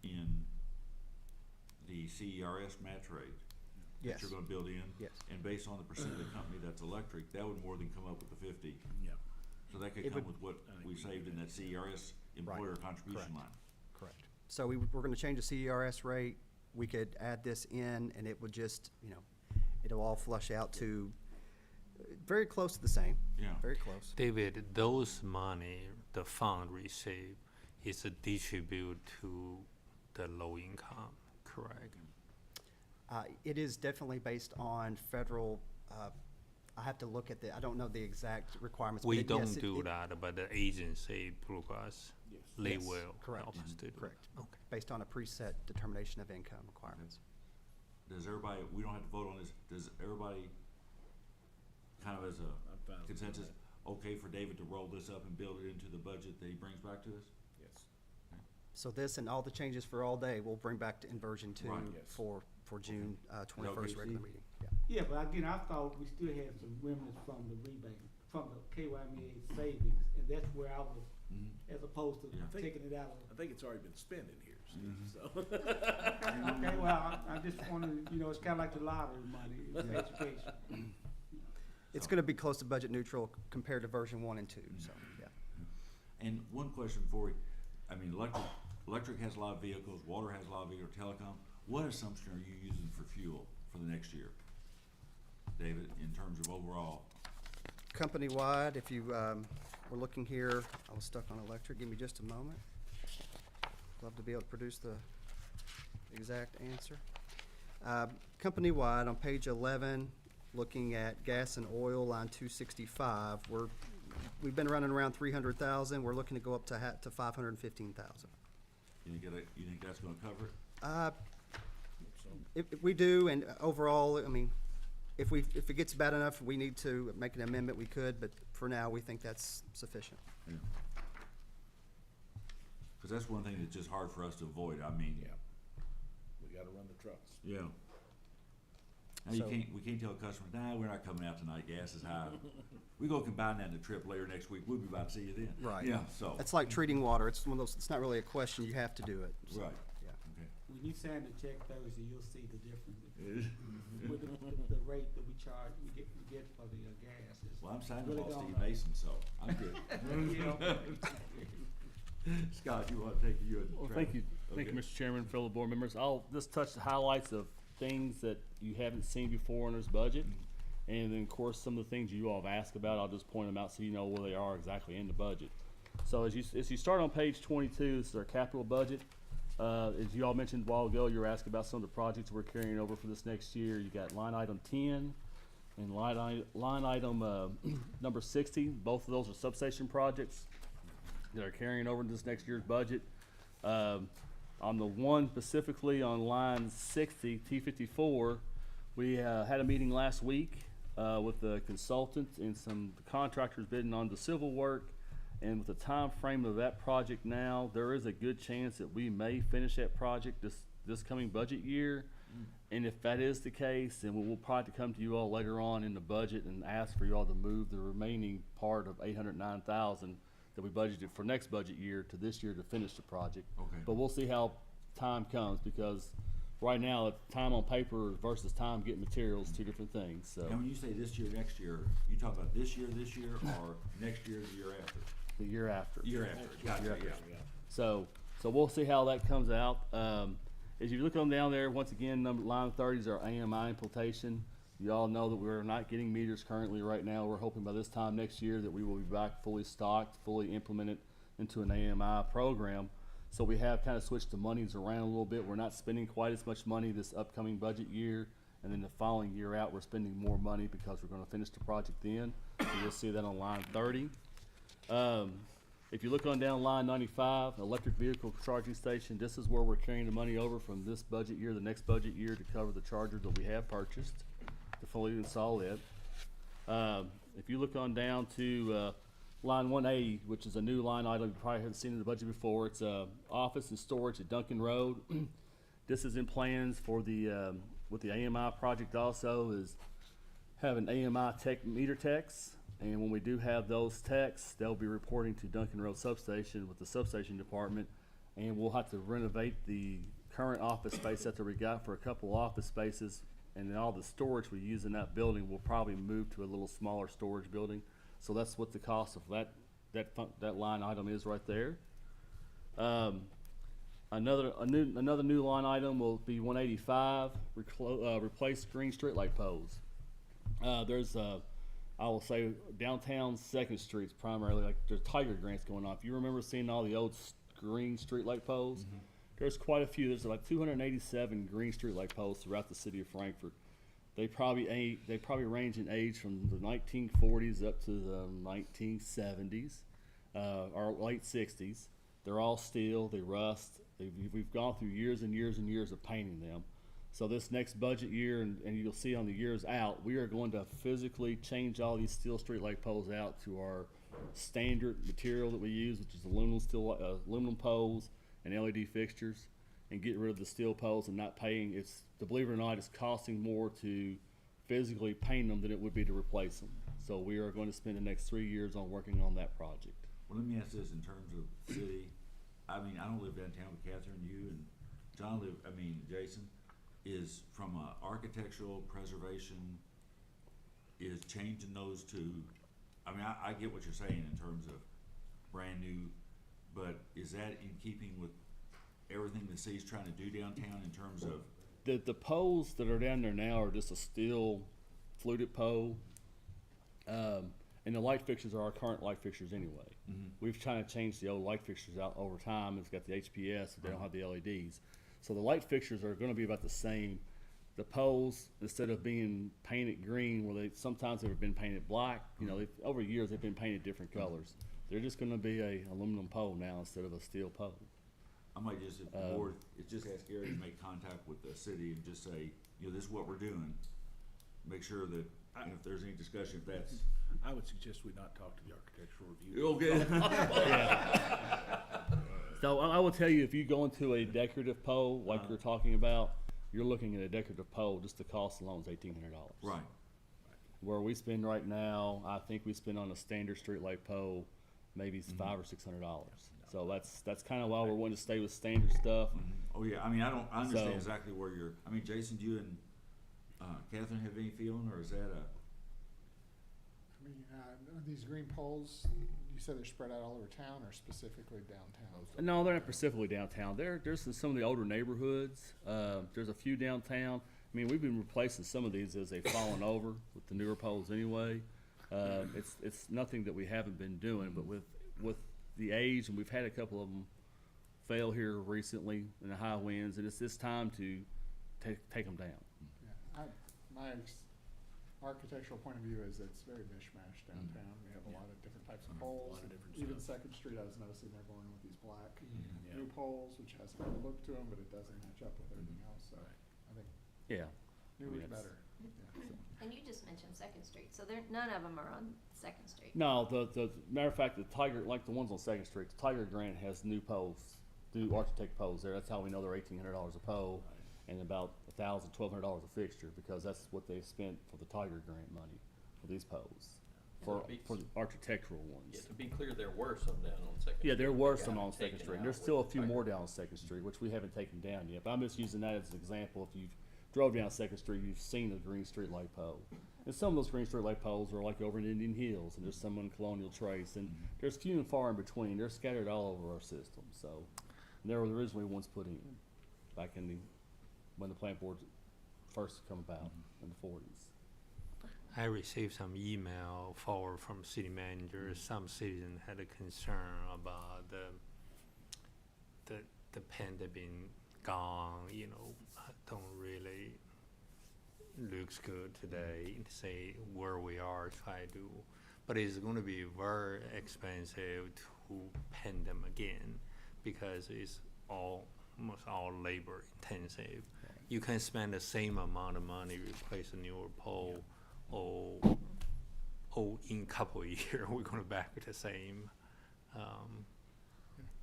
in the CERS match rate that Yes. you're gonna build in. Yes. And based on the percent of the company that's electric, that would more than come up with the 50. Yeah. So that could It come would- with what I think we we saved in that CERS employer contribution correct. line. Correct. So we're gonna change the CERS rate. We could add this in and it would just, it'll all flush out to very close to the same. Yeah. Very close. David, those money, the fund received is distributed to the low income, correct? It is definitely based on federal, I have to look at I don't know the exact requirements. but We yes, don't do that, but the agency, Blue Cross, Yes. they Yes, will correct. help us to do. Correct. Okay. Based on a preset determination of income requirements. Does everybody, we don't have to vote on this, does everybody, kind of as a I'm fine with consensus, that. okay for David to roll this up and build it into the budget that he brings back to us? Yes. So this and all the changes for all day, we'll bring back in version 2 Right. Yes. for June 21st okay, regular Steve? meeting. Yeah. Yeah, but again, I thought we still had some remnants from the rebate, from the KYMEA savings, and that's where I was, as opposed to Yeah. I think- taking it out of. I think it's already been spent in here, Steve, so. Okay, well, I just wanted, it's kinda like the lottery money, it's education. It's gonna be close to budget neutral compared to version 1 and 2, so, yeah. And one question for you, I mean, electric has a lot of vehicles, water has a lot of vehicles, telecom. What assumption are you using for fuel for the next year, David, in terms of overall? Company-wide, if you, we're looking here, I was stuck on electric, give me just a moment. Love to be able to produce the exact answer. Company-wide, on page 11, looking at gas and oil, line 265, we've been running around 300,000, we're looking to go up to 515,000. You think that's gonna cover it? If we do, and overall, I mean, if it gets bad enough, we need to make an amendment, we could, but for now, we think that's sufficient. Yeah. Cause that's one thing that's just hard for us to avoid, I mean. Yeah. We gotta run the trucks. Yeah. Now, So- we can't tell customers, nah, we're not coming out tonight, gas is high. We go combine that in a trip later next week, we'll be about to see you then. Right. Yeah, so. It's like treating water, it's one of those, it's not really a question, you have to do it. So, Right. Yeah. Okay. When you sign the check Thursday, you'll see the difference with the rate that we charge, we get for the gas. It's Well, I'm signing really off gone Steve up. Mason, so I'm good. Yeah. Scott, you wanna take, you and Well, Trevor? thank you, Okay. Mr. Chairman, fellow board members. I'll just touch the highlights of things that you haven't seen before in this budget. And then, of course, some of the things you all have asked about, I'll just point them out so you know where they are exactly in the budget. So as you start on page 22, this is our capital budget. As you all mentioned a while ago, you were asking about some of the projects we're carrying over for this next year. You got line item 10 and line item number 60. Both of those are substation projects that are carrying over into this next year's budget. On the one specifically on line 60, T54, we had a meeting last week with the consultants and some contractors bidding on the civil work. And with the time frame of that project now, there is a good chance that we may finish that project this coming budget year. And if that is the case, then we'll probably come to you all later on in the budget and ask for you all to move the remaining part of 809,000 that we budgeted for next budget year to this year to finish the project. Okay. But we'll see how time comes, because right now, time on paper versus time getting materials, two different things, so. And when you say this year, next year, you talk about this year, or next year, the year after? The year after. Year after, gotcha, Year after. yeah. So we'll see how that comes out. As you look on down there, once again, line 30 is our AMI implementation. You all know that we're not getting meters currently right now. We're hoping by this time next year that we will be back fully stocked, fully implemented into an AMI program. So we have kind of switched the monies around a little bit. We're not spending quite as much money this upcoming budget year. And then the following year out, we're spending more money because we're gonna finish the project then. So you'll see that on line 30. If you look on down line 95, electric vehicle charging station, this is where we're carrying the money over from this budget year, the next budget year, to cover the charger that we have purchased, to fully install it. If you look on down to line 180, which is a new line item you probably haven't seen in the budget before, it's office and storage at Duncan Road. This is in plans for the with the AMI project also, is having AMI meter techs. And when we do have those techs, they'll be reporting to Duncan Road Substation with the substation department. And we'll have to renovate the current office space that we got for a couple office spaces. And then all the storage we use in that building will probably move to a little smaller storage building. So that's what the cost of that line item is right there. Another new line item will be 185, replace green streetlight poles. There's I will say downtown Second Street's primarily like there's Tiger grants going on. If you remember seeing all the old green streetlight poles, there's quite a few. There's like 287 green streetlight poles throughout the city of Frankfort. They probably range in age from the 1940s up to the 1970s or late 60s. They're all steel. They rust. We've gone through years and years and years of painting them. So this next budget year, and you'll see on the years out, we are going to physically change all these steel streetlight poles out to our standard material that we use, which is aluminum poles and LED fixtures, and get rid of the steel poles and not paying. Believe it or not, it's costing more to physically paint them than it would be to replace them. So we are going to spend the next 3 years on working on that project. Well, let me ask this in terms of city. I mean, I don't live downtown with Catherine, you and John Jason, is from a architectural preservation, is changing those to, I mean, I get what you're saying in terms of brand new, but is that in keeping with everything the city's trying to do downtown in terms of? The poles that are down there now are just a steel fluted pole. And the light fixtures are our current light fixtures anyway. We've tried to change the old light fixtures out over time. It's got the HPS, so they don't have the LEDs. So the light fixtures are going to be about the same. The poles, instead of being painted green, where sometimes they've been painted black, over years they've been painted different colors. They're just going to be a aluminum pole now instead of a steel pole. I might just, if the board, just ask Gary to make contact with the city and just say, this is what we're doing. Make sure that if there's any discussion, if that's. I would suggest we not talk to the architectural review. Okay. So I will tell you, if you go into a decorative pole like you're talking about, you're looking at a decorative pole, just the cost alone is $1,800. Right. Where we spend right now, I think we spend on a standard streetlight pole maybe $500 or $600. So that's kind of why we're wanting to stay with standard stuff. Oh yeah, I mean, I understand So- exactly where you're. I mean, Jason, do you and Catherine have any feeling, or is that a? I mean, these green poles, you said they're spread out all over town or specifically downtown? No, they're not specifically downtown. There's some of the older neighborhoods. There's a few downtown. I mean, we've been replacing some of these as they've fallen over with the newer poles anyway. It's nothing that we haven't been doing, but with the age, and we've had a couple of them fail here recently in the high winds, and it's time to take them down. Yeah, my architectural point of view is it's very mishmash downtown. We have a lot of different types of poles. Even Second Street, I was noticing they're going with these black new poles, which has a better look to them, but it doesn't match up with everything else. So I think Yeah. new is that's- better. Yeah. And you just mentioned Second Street, so none of them are on Second Street. No, the matter of fact, the Tiger, like the ones on Second Street, the Tiger Grant has new poles, new architect poles there. That's how we know they're $1,800 a pole, and about $1,000, $1,200 a fixture, because that's what they spent for the Tiger Grant money for these poles, for the architectural ones. Yeah, to be clear, there were some down on Second Street. Yeah, there that were got some on Second taken Street. out There's with still a the few Tiger more Grant. down on Second Street, which we haven't taken down yet. But I'm just using that as an example. If you've drove down Second Street, you've seen a green street light pole. And some of those green street light poles are like over in Indian Hills, and there's some in Colonial Trace, and there's few and far in between. They're scattered all over our system. So, and they were originally ones put in back in when the plant board first come about in the 40s. I received some email forward from city managers. Some citizens had a concern about the paint being gone. Don't really looks good today. Say where we are, try to, but it's going to be very expensive to paint them again because it's almost all labor intensive. You can spend the same amount of money replace a newer pole. In a couple of years, we're going back to the same.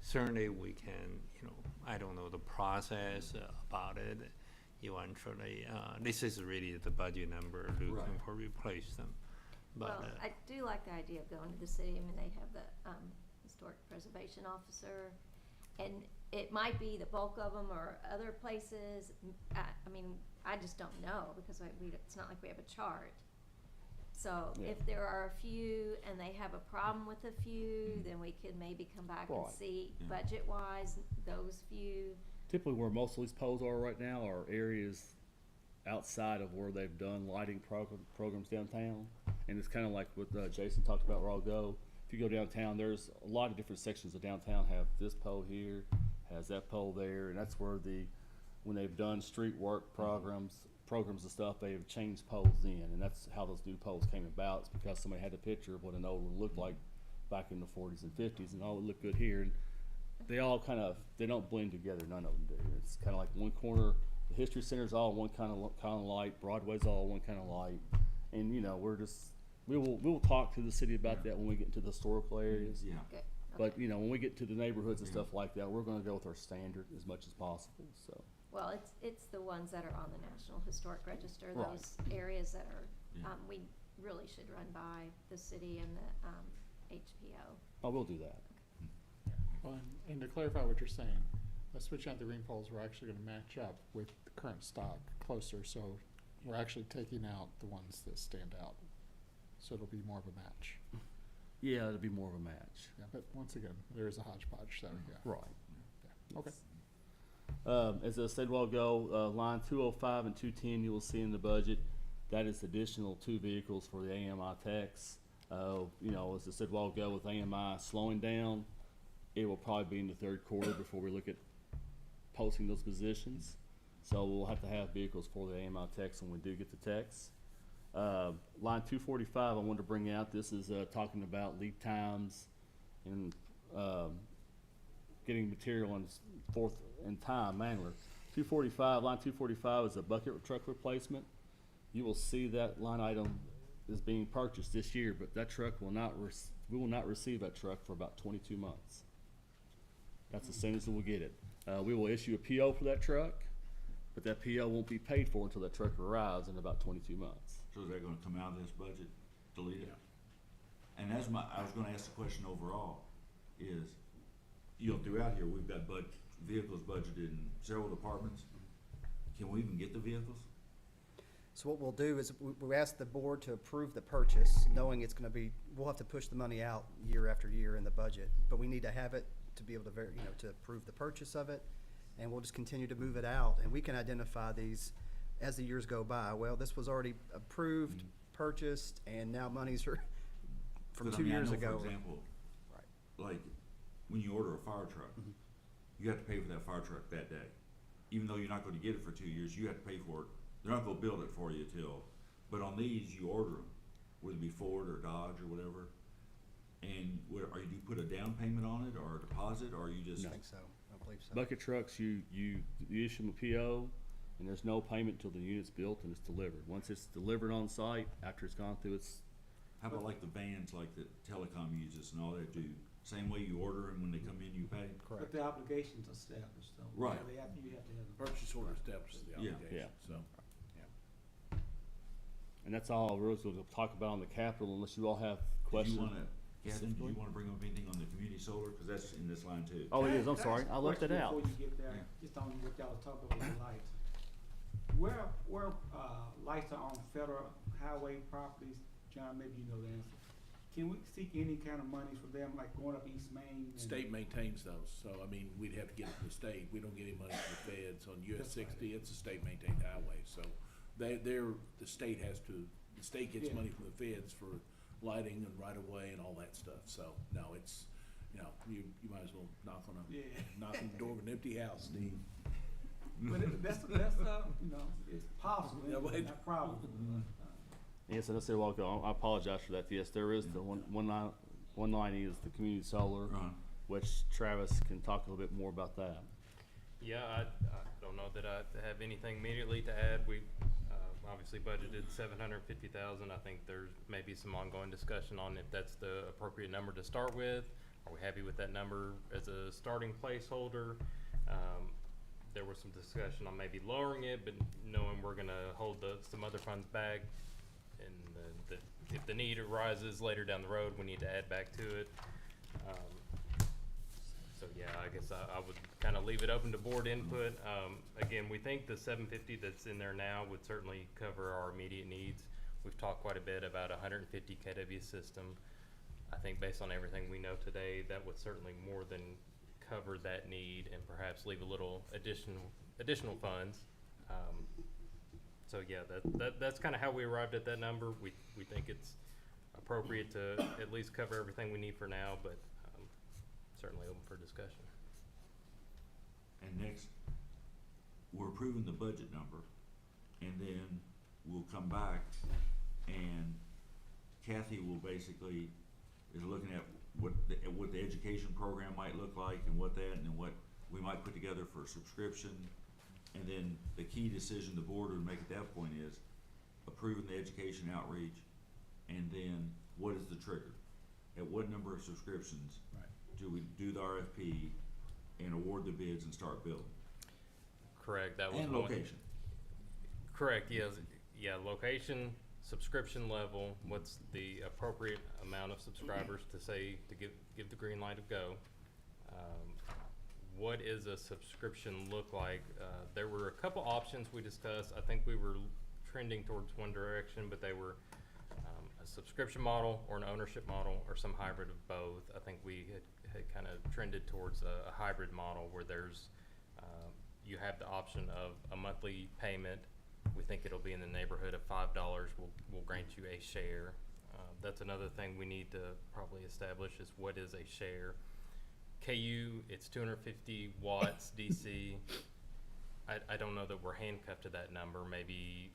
Certainly, we can. I don't know the process about it. Eventually, this is really the budget number looking for replace them. But Well, I do like the idea of going to the city. I mean, they have the historic preservation officer, and it might be the bulk of them or other places. I mean, I just don't know because it's not like we have a chart. So Yeah. if there are a few and they have a problem with a few, then we could maybe come back and Right. see Yeah. budget-wise, those few. Typically where most of these poles are right now are areas outside of where they've done lighting programs downtown. And it's kind of like what Jason talked about a while ago. If you go downtown, there's a lot of different sections of downtown have this pole here, has that pole there, and that's where when they've done street work programs and stuff, they've changed poles in, and that's how those new poles came about. It's because somebody had a picture of what an old one looked like back in the 40s and 50s, and all it looked good here. And they all they don't blend together. None of them do. It's kind of like one corner. The History Center's all one kind of light. Broadway's all one kind of light, and we will talk to the city about that when we get into the historical areas. Yeah. Okay. But when we get to the neighborhoods and stuff like that, we're going to go with our standard as much as possible. So Well, it's the ones that are on the National Historic Register, Right. those areas that are, Yeah. we really should run by the city and the HPO. I will do that. Well, and to clarify what you're saying, switching out the green poles, we're actually gonna match up with the current stock closer, so we're actually taking out the ones that stand out. So it'll be more of a match. Yeah, it'll be more of a match. Yeah, but once again, there is a hodgepodge, so yeah. Right. Yeah. Okay. As I said a while ago, line 205 and 210 you will see in the budget. That is additional 2 vehicles for the AMI techs. As I said a while ago, with AMI slowing down, it will probably be in the third quarter before we look at posting those positions. So we'll have to have vehicles for the AMI techs when we do get the techs. Line 245, I wanted to bring out, this is talking about lead times and getting material in time manually. Line 245 is a bucket truck replacement. You will see that line item is being purchased this year, but that truck we will not receive that truck for about 22 months. That's as soon as we'll get it. We will issue a PO for that truck, but that PO won't be paid for until that truck arrives in about 22 months. So is that gonna come out of this budget, delete it? Yeah. And I was gonna ask the question overall, is, throughout here, we've got vehicles budgeted in several departments. Can we even get the vehicles? So what we'll do is we ask the board to approve the purchase, knowing it's gonna be, we'll have to push the money out year after year in the budget, but we need to have it to be able to to approve the purchase of it, and we'll just continue to move it out, and we can identify these as the years go by. Well, this was already approved, purchased, and now monies are from 'Cause, 2 I mean, I years know, ago. For example, Right. like, when you order a fire truck, you have to pay for that fire truck that day. Even though you're not gonna get it for 2 years, you have to pay for it. They're not gonna build it for you but on these, you order them, whether it be Ford or Dodge or whatever. And do you put a down payment on it or a deposit, or you just? I think so, I believe so. Bucket trucks, you issue them a PO, and there's no payment till the unit's built and it's delivered. Once it's delivered on site, after it's gone through its, How about like the vans like that Telecom uses and all that do? Same way you order them, when they come in, you pay? Correct. But the obligation's established, though. Right. You have to have a Purchase order establishes the Yeah. obligation, so. and that's all we're really going to talk about on the capital unless you all have questions. Catherine, do you wanna bring up anything on the community solar? Cause that's in this line too. Oh, it is, I'm Can I sorry, ask a I left it question out. Before you get there, Yeah. just on what y'all was talking about with the lights. Where lights are on federal highway properties, John, maybe you know the answer. Can we seek any kind of money for them, like going up East Main? and- State maintains those, so I mean, we'd have to get it from the state. We don't get any money from the feds on US That's right. 60, it's a state maintained highway, so the state gets Yeah. money from the feds for lighting and right of way and all that stuff, so, no, it's, you might as well knock on Yeah. the door of an empty house, Steve. But that's, it's possible, Yeah, but- not probable. Yes, and I said a while ago, I apologize for that. Yes, there is the 190 is the community solar, which Travis can talk a little bit more about that. Yeah, I don't know that I have anything immediately to add. We obviously budgeted $750,000. I think there's maybe some ongoing discussion on if that's the appropriate number to start with. Are we happy with that number as a starting placeholder? There was some discussion on maybe lowering it, but knowing we're gonna hold some other funds back, and if the need arises later down the road, we need to add back to it. So yeah, I guess I would kind of leave it open to board input. Again, we think the $750 that's in there now would certainly cover our immediate needs. we've talked quite a bit about a 150 kW system. I think based on everything we know today, that would certainly more than cover that need and perhaps leave a little additional funds. So yeah, that's kind of how we arrived at that number. We think it's appropriate to at least cover everything we need for now, but certainly open for discussion. And next, we're approving the budget number, and then we'll come back and Kathy will basically, is looking at what the education program might look like and what what we might put together for a subscription. And then the key decision the board would make at that point is approving the education outreach, and then what is the trigger? At what number of subscriptions do we do the RFP and award the bids and start building? Correct, that was And one. location. Correct, yes, yeah, location, subscription level, what's the appropriate amount of subscribers to say, to give the green light of go. What is a subscription look like? There were a couple options we discussed. I think we were trending towards one direction, but they were a subscription model or an ownership model or some hybrid of both. I think we had kind of trended towards a hybrid model where there's, you have the option of a monthly payment. We think it'll be in the neighborhood of $5. We'll grant you a share. That's another thing we need to probably establish is what is a share. KU, it's 250 watts DC. I don't know that we're handcuffed to that number. Maybe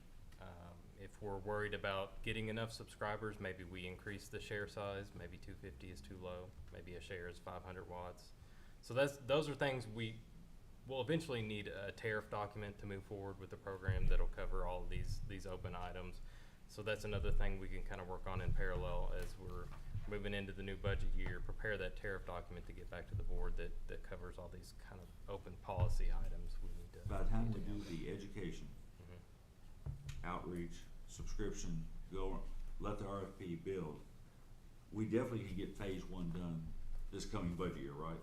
if we're worried about getting enough subscribers, maybe we increase the share size. Maybe 250 is too low. Maybe a share is 500 watts. So those are things we will eventually need a tariff document to move forward with the program that'll cover all of these open items. So that's another thing we can kind of work on in parallel as we're moving into the new budget year, prepare that tariff document to get back to the board that covers all these kind of open policy items we need to. By the time we do the education, outreach, subscription, go, let the RFP build, we definitely can get phase one done this coming budget year, right?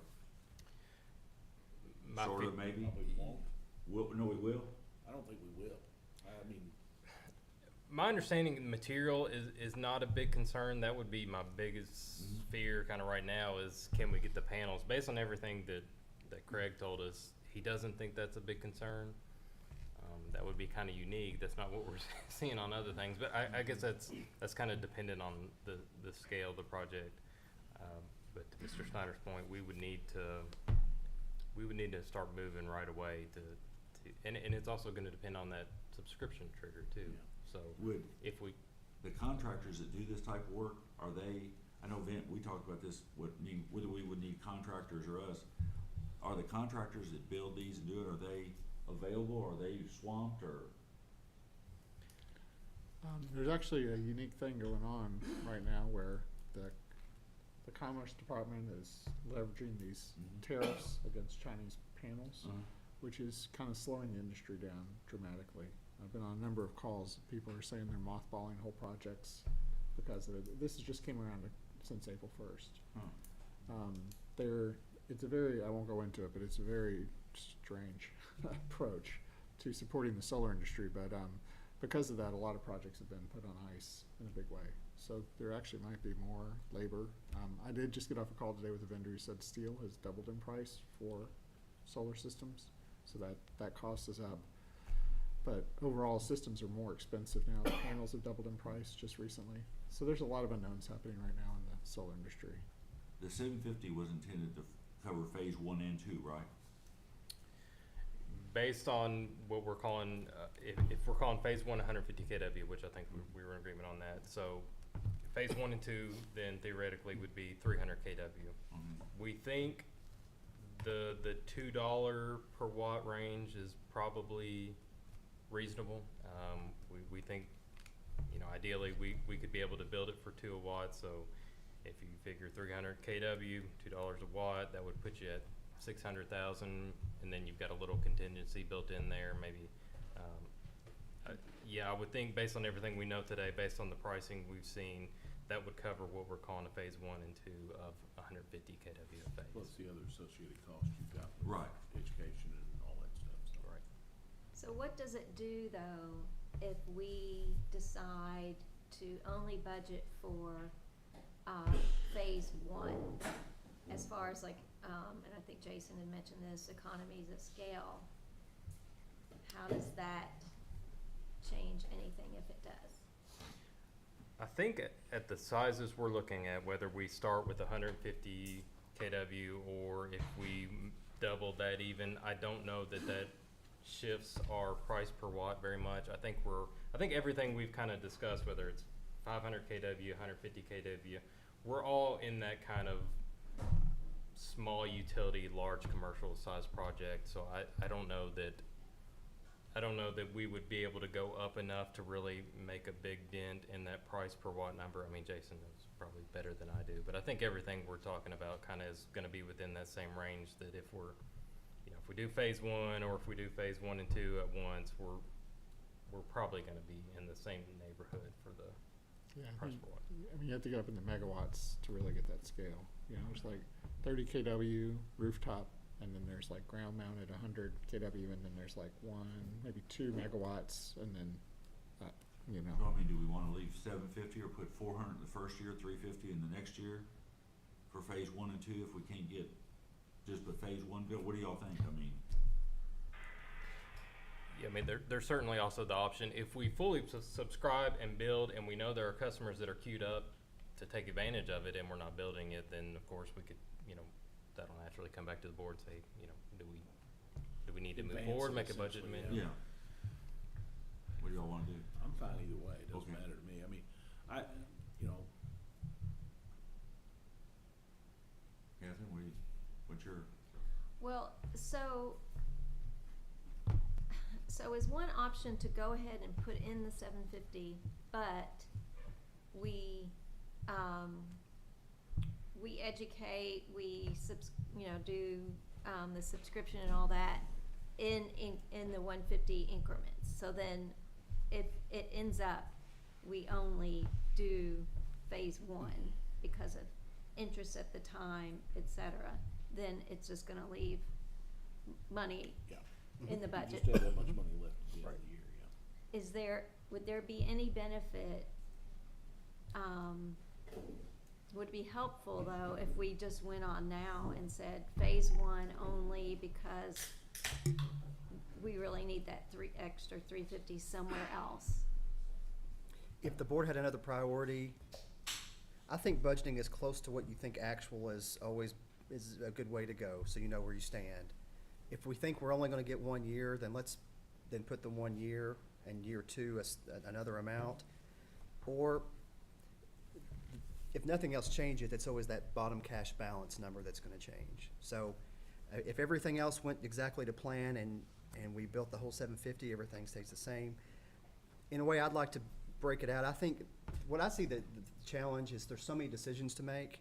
Sort of, maybe? Probably won't. No, we will? I don't think we will. I mean, My understanding material is not a big concern. That would be my biggest fear kind of right now is can we get the panels? Based on everything that Craig told us, he doesn't think that's a big concern. That would be kind of unique. That's not what we're seeing on other things. But I guess that's kind of dependent on the scale of the project. But to Mr. Snyder's point, we would need to start moving right away and it's also going to depend on that subscription trigger too. Yeah. So if we, the contractors that do this type of work, are they, I know Vint, we talked about this, whether we would need contractors or us. Are the contractors that build these and do it, are they available, or are they swamped, or? There's actually a unique thing going on right now where the Commerce Department is leveraging these tariffs against Chinese panels, which is kind of slowing the industry down dramatically. I've been on a number of calls. People are saying they're mothballing whole projects because of it. This has just came around since April 1st. It's a very, I won't go into it, but it's a very strange approach to supporting the solar industry. But because of that, a lot of projects have been put on ice in a big way. So there actually might be more labor. I did just get off a call today with a vendor who said steel has doubled in price for solar systems. So that cost is up. But overall, systems are more expensive now. The panels have doubled in price just recently. So there's a lot of unknowns happening right now in the solar industry. The 750 was intended to cover phase 1 and 2, right? based on what we're calling, if we're calling phase 1 150 kW, which I think we were in agreement on that. So phase 1 and 2 then theoretically would be 300 kW. We think the $2 per watt range is probably reasonable. We think, you know, ideally we could be able to build it for 2 a watt. So if you figure 300 kW, $2 a watt, that would put you at 600,000, and then you've got a little contingency built in there, maybe. Yeah, I would think based on everything we know today, based on the pricing we've seen, that would cover what we're calling a phase 1 and 2 of 150 kW a phase. Plus the other associated costs you've got with Right. education and all that stuff. So. Right. So what does it do, though, if we decide to only budget for, phase one. As far as like, and I think Jason had mentioned this, economies of scale. How does that change anything if it does? I think at the sizes we're looking at, whether we start with 150 kW or if we double that even, I don't know that that shifts our price per watt very much. I think everything we've kind of discussed, whether it's 500 kW, 150 kW, we're all in that kind of small utility, large commercial size project. So I don't know that we would be able to go up enough to really make a big dent in that price per watt number. I mean, Jason knows probably better than I do, but I think everything we're talking about kind of is going to be within that same range, that if we're, if we do phase one or if we do phase 1 and 2 at once, we're probably going to be in the same neighborhood for the price per watt. I mean, you have to get up in the megawatts to really get that scale. There's like 30 kW rooftop, and then there's like ground mounted 100 kW, and then there's like 1, maybe 2 megawatts, and then, So, I mean, do we wanna leave 750 or put 400 the first year, 350 in the next year for phase 1 and 2 if we can't get just the phase 1 built? What do y'all think? I mean, Yeah, I mean, there's certainly also the option, if we fully subscribe and build and we know there are customers that are queued up to take advantage of it and we're not building it, then of course we could, that'll naturally come back to the board and say, do we need to move Advance forward, it make a budget essentially, amendment? yeah. What do y'all wanna do? I'm fine either way, it doesn't Okay. matter to me. I mean, Catherine, what's your? Well, so is one option to go ahead and put in the 750, but we educate, we do the subscription and all that in the 150 increments. So then, if it ends up we only do phase 1 because of interest at the time, etc., then it's just going to leave money in the budget. You just have that much money left at the end of the year, Would there be any benefit, would it be helpful though if we just went on now and said phase 1 only because we really need that extra 350 somewhere else? If the board had another priority, I think budgeting as close to what you think actual is always a good way to go, so you know where you stand. If we think we're only gonna get 1 year, then let's put the 1 year and year 2 as another amount. Or if nothing else changes, it's always that bottom cash balance number that's gonna change. So if everything else went exactly to plan and we built the whole 750, everything stays the same. In a way, I'd like to break it out. I think what I see the challenge is there's so many decisions to make.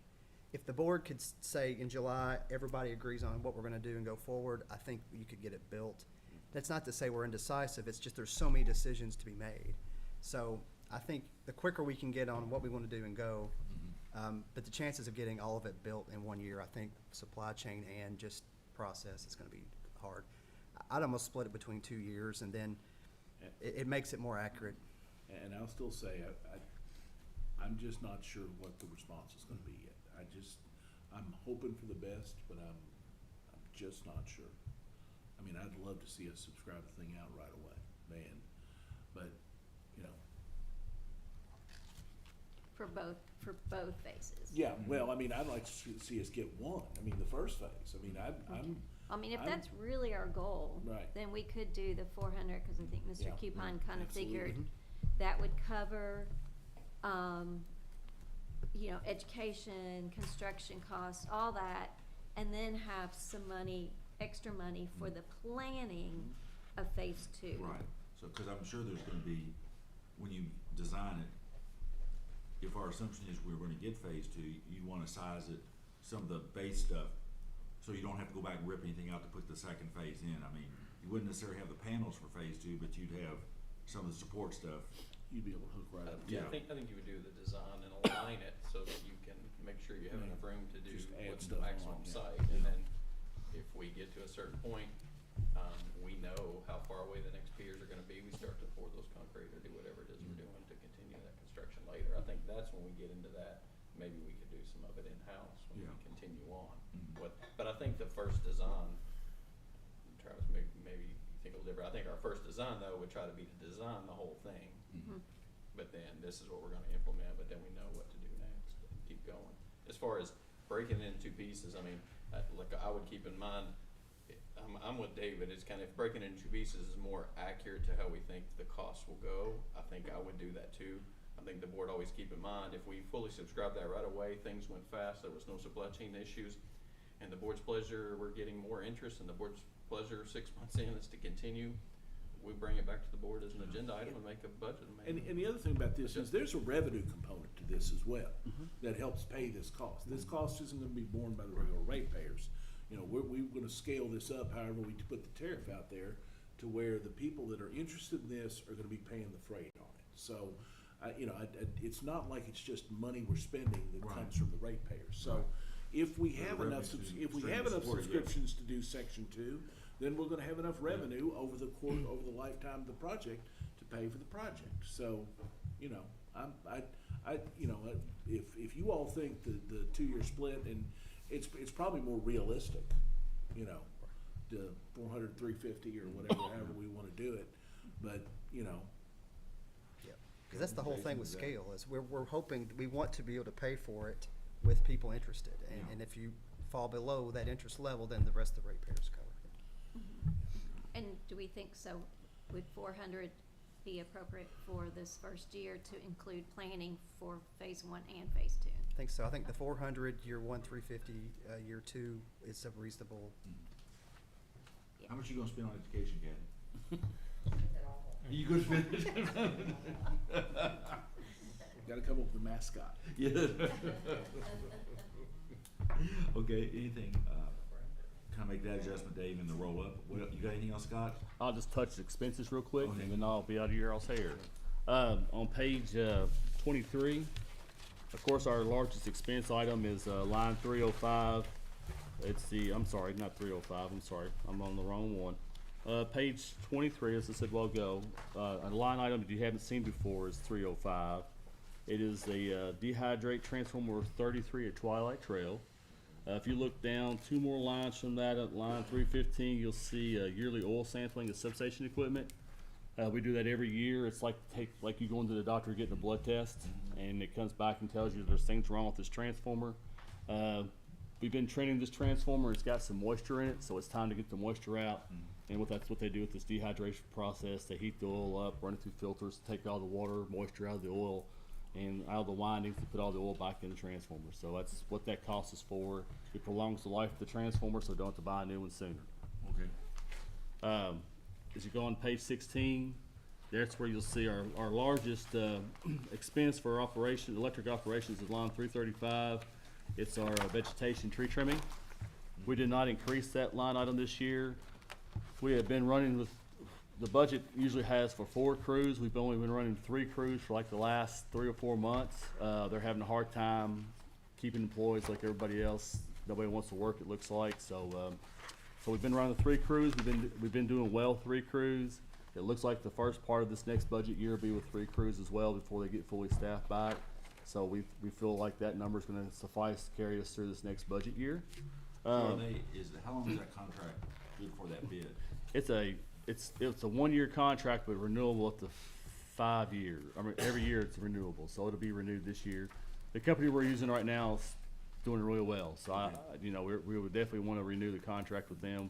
If the board could say in July, everybody agrees on what we're gonna do and go forward, I think you could get it built. That's not to say we're indecisive, it's just there's so many decisions to be made. So I think the quicker we can get on what we wanna do and go, but the chances of getting all of it built in 1 year, I think supply chain and just process is gonna be hard. I'd almost split it between 2 years, and then it makes it more accurate. And I'll still say, I'm just not sure what the response is gonna be yet. I'm hoping for the best, but I'm just not sure. I mean, I'd love to see us subscribe the thing out right away, man, but, For both phases. Yeah, well, I mean, I'd like to see us get 1, the first phase. I mean, If I'm- that's really our goal, Right. then we could do the 400, because I think Mr. Yeah, Cupon kind of absolutely. figured that would cover, education, construction costs, all that, and then have some extra money for the planning of phase 2. Right, so, cause I'm sure there's gonna be, when you design it, if our assumption is we're gonna get phase 2, you wanna size it, some of the base stuff, so you don't have to go back and rip anything out to put the second phase in. I mean, you wouldn't necessarily have the panels for phase 2, but you'd have some of the support stuff. You'd be able to hook right up. Yeah, I think you would do the design and align it so that you can make sure you have enough room to do Just add what's the stuff maximum on, yeah. site. And then if we get to a certain point, we know how far away the next piers are gonna be, we start to pour those concrete or do whatever it is we're doing to continue that construction when we get into that, maybe we could do some of it in-house when Yeah. we continue on. Mhm. But I think the first design, Travis, maybe you think a little different. I think our first design though would try to be to design the whole thing. Mhm. But then this is what we're gonna implement, but then we know what to do next and keep going. As far as breaking it into pieces, I mean, like I would keep in mind, I'm with David, it's kind of, if breaking it into pieces is more accurate to how we think the costs will go, I think I would do that too. I think the board always keep in mind, if we fully subscribe that right away, things went fast, there was no supply chain issues, and the board's pleasure, we're getting more interest, and the board's pleasure 6 months in is to continue, we bring it back to the board as an agenda item and make a budget amendment. And the other thing about this is there's a revenue component to this as well that helps pay this cost. This cost isn't gonna be borne by the regular ratepayers. You know, we're gonna scale this up however we put the tariff out there to where the people that are interested in this are gonna be paying the freight on it. So, it's not like it's just money we're spending that Right. comes from the ratepayers. So Right. if we The have revenue enough, stream- if we stream have to enough support it, yeah. subscriptions to do section 2, then we're gonna have enough revenue over the course, over the lifetime of the project to pay for the project. So, if you all think the 2-year split, and it's probably more realistic, to 400, 350 or whatever, however we wanna do it, but, Because that's the whole thing with scale, is we're hoping, we want to be able to pay for it with people interested. And if you fall below that interest level, then the rest of the ratepayers cover it. And do we think so, would 400 be appropriate for this first year to include planning for phase 1 and phase 2? I think so. I think the 400, year 1, 350, year 2 is a reasonable. How much you gonna spend on education, Kathy? You gonna spend it? gotta come up with a mascot. Yeah. Okay, anything, kinda make that adjustment, Dave, in the roll-up. You got anything else, Scott? I'll just touch expenses real quick, Okay. and then I'll be out of your all's hair. On page 23, of course, our largest expense item is line 305. I'm sorry, not 305, I'm sorry, I'm on the wrong one. Page 23, as I said a while ago, a line item that you haven't seen before is 305. It is the dehydrate transformer 33 at Twilight Trail. If you look down 2 more lines from that, at line 315, you'll see yearly oil sampling of substation equipment. We do that every year. It's like you going to the doctor getting a blood test, and it comes back and tells you there's things wrong with this transformer. We've been training this transformer. It's got some moisture in it, so it's time to get the moisture out. And that's what they do with this dehydration process. They heat the oil up, run it through filters, take all the water, moisture out of the oil, and out of the windings to put all the oil back in the transformer. So that's what that cost is for. It prolongs the life of the transformer, so don't have to buy a new one sooner. Okay. As you go on page 16, that's where you'll see our largest expense for electric operations is line 335. It's our vegetation tree trimming. We did not increase that line item this year. We have been running with, the budget usually has for 4 crews. We've only been running 3 crews for like the last 3 or 4 months. They're having a hard time keeping employees like everybody else. Nobody wants to work, it looks like. So we've been running 3 crews. We've been doing well 3 crews. It looks like the first part of this next budget year will be with 3 crews as well before they get fully staffed back. So we feel like that number's gonna suffice to carry us through this next budget year. How long is that contract good for that bid? It's a 1-year contract, but renewable up to 5 years. I mean, every year it's renewable, so it'll be renewed this year. The company we're using right now is doing really well, so we would definitely want to renew the contract with them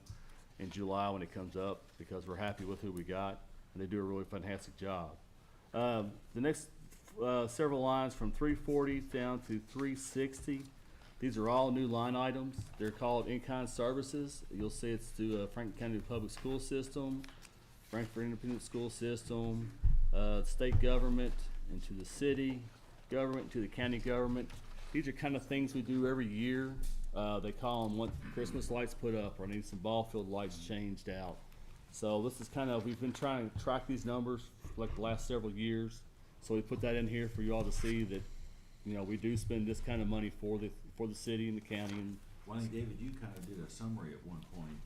in July when it comes up, because we're happy with who we got, and they do a really fantastic job. The next several lines from 340 down to 360, these are all new line items. They're called in-kind services. You'll see it's to Franklin County Public School System, Frankfurt Independent School System, state government, and to the city government, to the county government. These are kind of things we do every year. They call them, want Christmas lights put up, or need some ball field lights changed out. So this is we've been trying to track these numbers for like the last several years. So we put that in here for you all to see that, we do spend this kind of money for the city and the county. And Well, I think, David, you kind of did a summary at one point,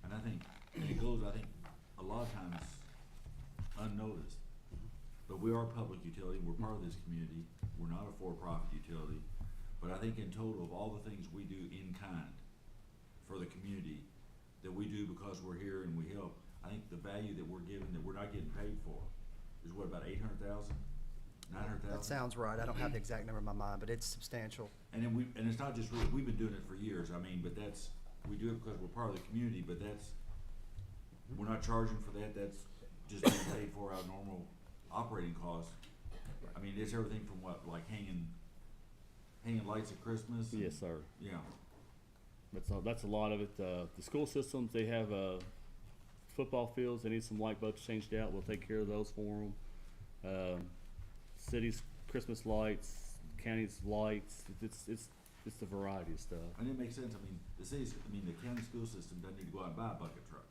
and I think it goes, a lot of times unnoticed. But we are a public utility, we're part of this community, we're not a for-profit utility. But I think in total, of all the things we do in kind for the community, that we do because we're here and we help, I think the value that we're given, that we're not getting paid for, is what, about 800,000, 900,000? That sounds right. I don't have the exact number in my mind, but it's substantial. And then and it's not just, we've been doing it for years, I mean, but we do it because we're part of the community, but we're not charging for that, that's just being paid for our normal operating costs. I mean, it's everything from what, like hanging lights at Christmas? Yes, sir. Yeah, That's a lot of it. The school systems, they have, football fields, they need some light bulbs changed out, we'll take care of those for them. Cities, Christmas lights, county's lights, it's the variety of stuff. and it makes sense, I mean, the county school system doesn't need to go out and buy a bucket truck,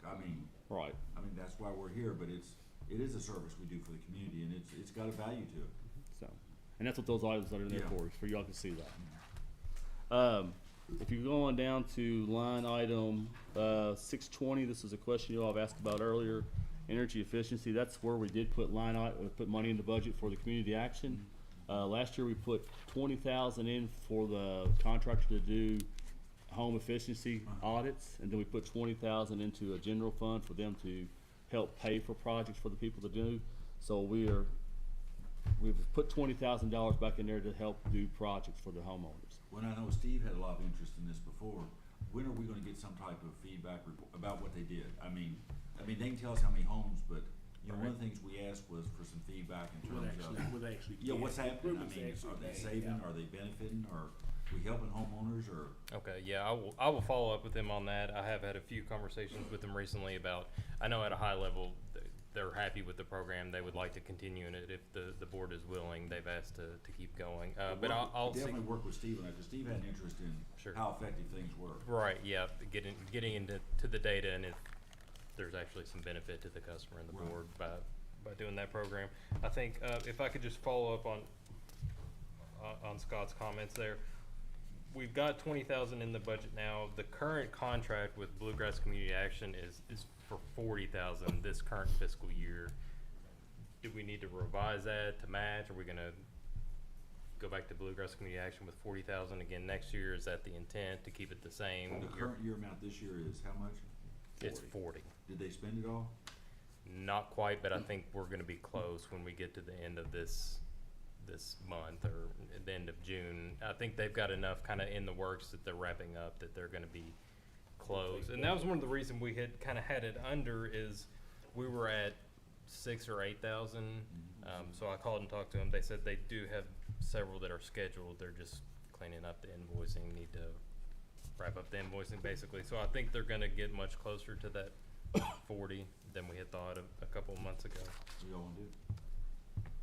Right. that's why we're here, but it is a service we do for the community, and it's got a value to it. So, and that's what those items are in there Yeah. for, is for y'all to see that. If you go on down to line item 620, this is a question you all have asked about earlier. Energy efficiency, that's where we did put put money in the budget for the community action. Last year we put 20,000 in for the contractor to do home efficiency audits, and then we put 20,000 into a general fund for them to help pay for projects for the people to do. So we've put $20,000 back in there to help do projects for the homeowners. When I know Steve had a lot of interest in this before, when are we gonna get some type of feedback about what they did? I mean, they can tell us how many homes, but, one of the things we asked was for some feedback in terms of. What actually. Yeah, what's happening? I improvements mean, actually are they made, saving, yeah. are they benefiting, are we helping homeowners, or? Okay, yeah, I will follow up with them on that. I have had a few conversations with them recently about, I know at a high level, they're happy with the program. They would like to continue in it if the board is willing. They've asked to keep going. But I'll see. Definitely work with Steve on that, because Steve had an interest in Sure. how effective things were. Right, yeah, getting into the data, and if there's actually some benefit to the customer and the Right. board by doing that program. I think, if I could just follow up on Scott's comments there. We've got 20,000 in the budget now. The current contract with Bluegrass Community Action is for 40,000 this current fiscal year. Do we need to revise that to match? Are we gonna go back to Bluegrass Community Action with 40,000 again next year? Is that the intent, to keep it the same? The current year amount this year is how much? It's 40. Did they spend it all? Not quite, but I think we're gonna be close when we get to the end of this month, or at the end of June. I think they've got enough kinda in the works that they're wrapping up, that they're gonna be close. And that was one of the reasons we had kinda had it under, is we were at 6 or 8,000. So I called and talked to them. They said they do have several that are scheduled. They're just cleaning up the invoicing, need to wrap up the invoicing basically. So I think they're gonna get much closer to that 40 than we had thought a couple of months ago. What y'all wanna do?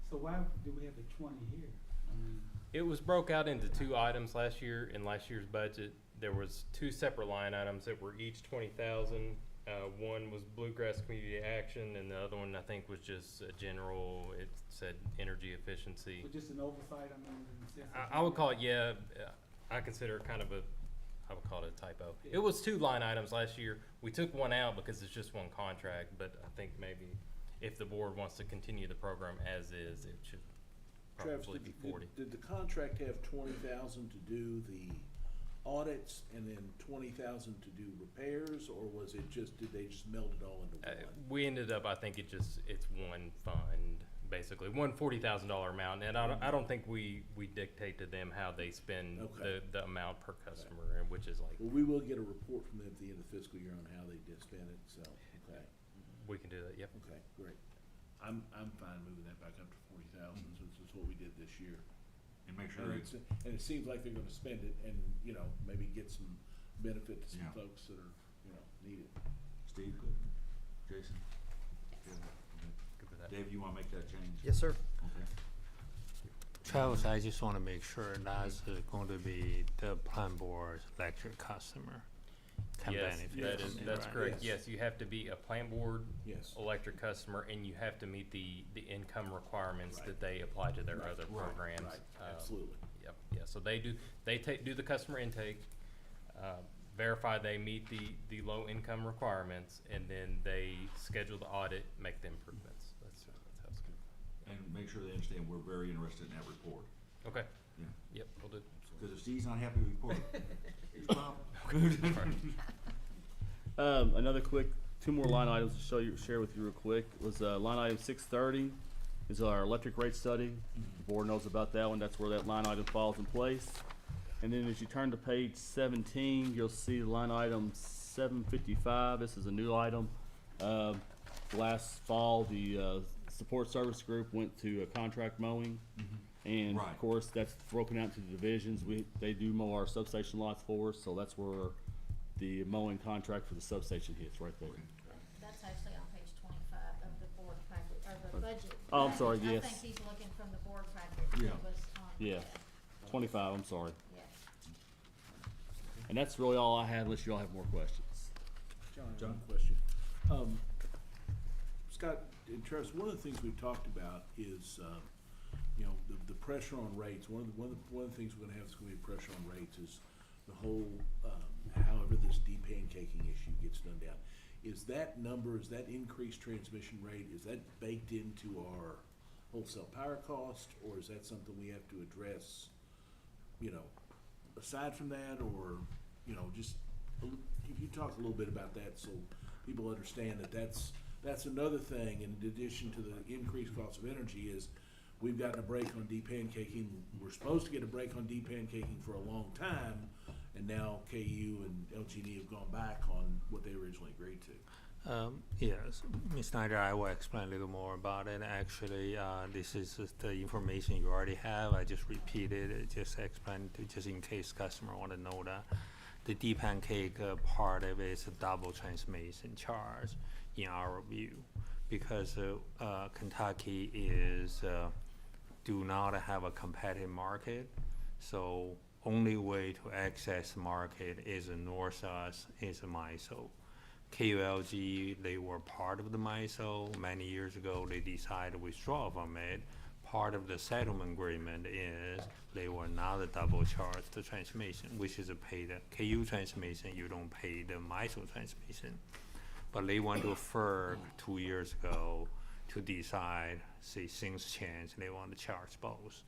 So why do we have the 20 here? I mean, It was broke out into two items last year. In last year's budget, there was two separate line items that were each 20,000. One was Bluegrass Community Action, and the other one I think was just a general. It said energy efficiency. so just an oversight, I mean, in the sense of. I would call it, yeah. I consider it kind of I would call it a typo. It was two line items last year. We took one out because it's just one contract, but I think maybe if the board wants to continue the program as is, it should Travis, probably be 40. did the contract have 20,000 to do the audits and then 20,000 to do repairs, or was it just, did they just meld it all into one? We ended up, I think it's one fund, basically, one $40,000 amount, and I don't think we dictate to them how they spend Okay. the amount per customer, and which is like, Well, we will get a report from them at the end of the fiscal year on how they did spend it, so, okay, we can do that, yep. okay, great. I'm fine moving that back up to 40,000, since it's what we did this year. And make sure And it's, it seems like they're gonna spend it and, maybe get some benefit to some Yeah. folks that are, need it. Steve, good. Jason? Good. Okay. Good with that. Dave, you wanna make that change? Yes, sir. Okay. Travis, I just want to make sure that's going to be the plan board electric customer can Yes, benefit from it, that's right? correct. Yes. Yes, you have to be a plant board Yes. electric customer, and you have to meet the income requirements that they apply to their other programs. Right, absolutely. Yep, yeah, so they do the customer intake, verify they meet the low income requirements, and then they schedule the audit, make the improvements. That's how it's going. And make make sure they understand we're very interested in that report. Okay. Yeah. Yep, we'll do. Because if Steve's not happy with the report, it's a problem. Another quick, two more line items to share with you real quick was line item 630 is our electric rate study. The board knows about that one. That's where that line item falls in place. And then as you turn to page 17, you'll see line item 755. This is a new item. Last fall, the support service group went to contract mowing. And Right. of course, that's broken out into the divisions. They do mow our substation lots for us, so that's where the mowing contract for the substation hits right there. That's actually on page 25 of the board packet, or the budget. Oh, I'm sorry, package. yes. I think he's looking from the board packet. Yeah. It was on. Yeah, 25, I'm sorry. Yeah. And that's really all I had, unless you all have more questions. John, one question. Scott and Travis, one of the things we've talked about is, you know, the pressure on rates. One of the things we're gonna have is gonna be pressure on rates is the whole, however this depancaking issue gets done down. Is that number, is that increased transmission rate, is that baked into our wholesale power cost, or is that something we have to address, you know, aside from that, or, you know, just, if you talk a little bit about that so people understand that that's another thing in addition to the increased cost of energy is we've gotten a break on depancaking. We're supposed to get a break on depancaking for a long time, and now KU and LG&E have gone back on what they originally agreed to. Yes, Ms. Snyder, I will explain a little more about it. Actually, this is just the information you already have. I just repeated it, just explained to, just in case customer want to know that. The depancake part of it is a double transmission charge in our view, because Kentucky is do not have a competitive market, so only way to access market is north-south is MISO. KULG, they were part of the MISO. Many years ago, they decided to withdraw from it. Part of the settlement agreement is they will not double charge the transmission, which is a paid KU transmission, you don't pay the MISO transmission. But they went to FERC 2 years ago to decide, see things change, they want to charge both.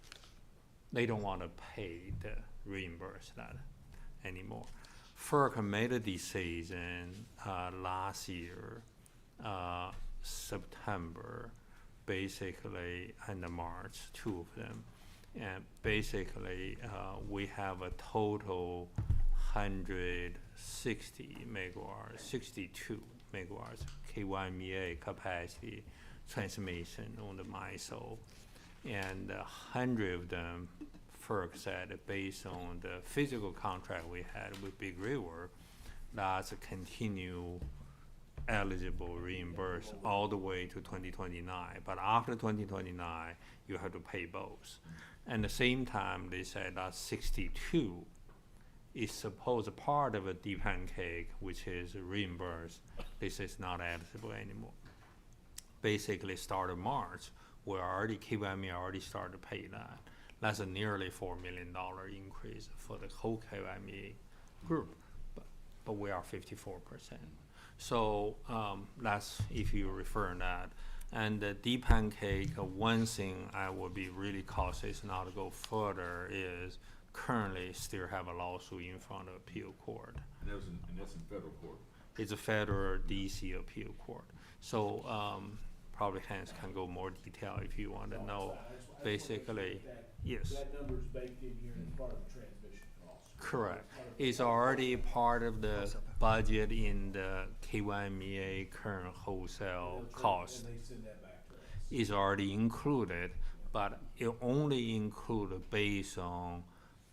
They don't want to pay the reimburse that anymore. FERC made a decision last year, September, basically, and March, 2 of them. And basically, we have a total 160 megawatts, 62 megawatts KYMEA capacity transmission on the MISO. And 100 of them, FERC said, based on the physical contract we had with Big River, that's a continue eligible reimburse all the way to 2029. But after 2029, you have to pay both. And at the same time, they said that 62 is supposed part of a depancake, which is reimbursed. This is not eligible anymore. Basically, start of March, KYME already started to pay that. That's a nearly $4 million increase for the whole KYME group, but we are 54%. So that's if you refer to that. And the depancake, one thing I would be really cautious not to go further is currently still have a lawsuit in front of appeal court. And that's in federal court. It's a federal DC appeal court. So probably Hans can go more detail if you want to know. Basically, yes. That number's baked in here as part of the transmission cost. Correct. It's already part of the budget in the KYMEA current wholesale cost. And they send that back to us. Is already included, but it only included based on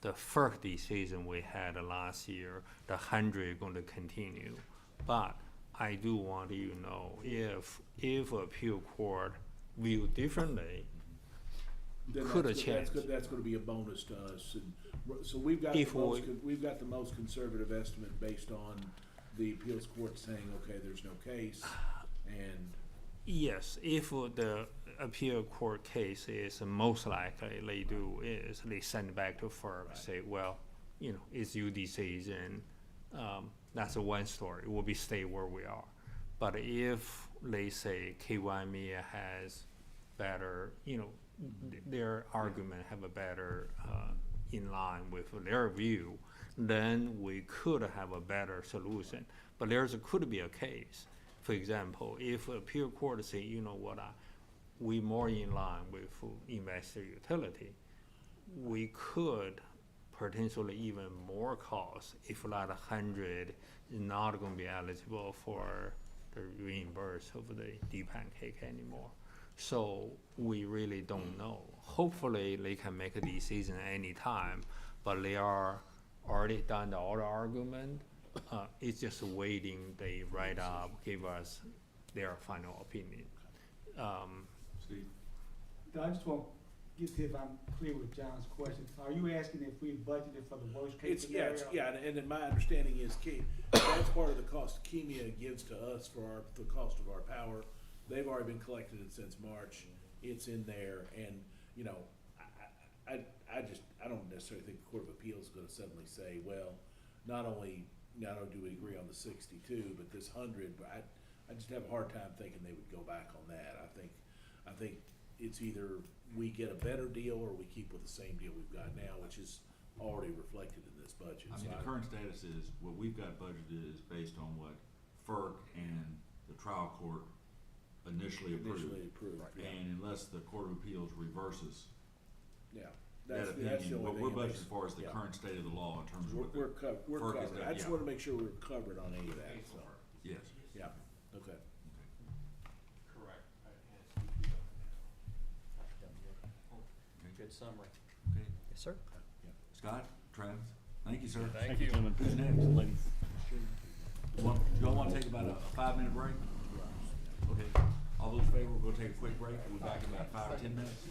the FERC decision we had last year. The 100 going to continue, but I do want you to know if appeal court view differently, Then could that's have good- changed. That's gonna be a bonus to us, and so we've got If we've got the most conservative estimate based on the appeals court saying, okay, there's no case, and Yes, if the appeal court case is most likely they do is they send it back to FERC, say, well, you know, it's your decision. That's a one story. We'll be stay where we are. But if they say KYME has better, their argument have a better, in line with their view, then we could have a better solution. But could be a case, for example, if appeal court say, you know what, we more in line with investor utility, we could potentially even more cost if that 100 is not going to be eligible for the reimburse of the D-pancake anymore. So we really don't know. Hopefully they can make a decision anytime, but they are already done all the argument. It's just waiting, they write up, give us their final opinion. Steve? I just want to see if I'm clear with John's question. Are you asking if we budgeted for the worst case scenario? And then my understanding is that's part of the cost KEMEA gives to us for the cost of our power. They've already been collected it since March. It's in there, and I don't necessarily think the Court of Appeals is going to suddenly say, well, not only do we agree on the 62, but this 100. But I just have a hard time thinking they would go back on that. I think it's either we get a better deal or we keep with the same deal we've got now, which is already reflected in this budget. I mean, the current status is, what we've got budgeted is based on what FERC and the trial court initially approved. Yeah. And unless the Court of Appeals reverses Yeah. that opinion, what we're budgeted for is the current state of the law in terms of what the We're FERC has covered. done. I just Yeah. want to make sure we're covered on any of that, so, Yes. yeah, okay. Correct. Good summary. Okay. Yes, sir. Scott, Travis, thank you, sir. Thank you. Gentlemen. Who's next, ladies? You all want to take about a 5-minute break? Okay. All those in favor, we'll take a quick break. We'll be back in about 5 or 10 minutes.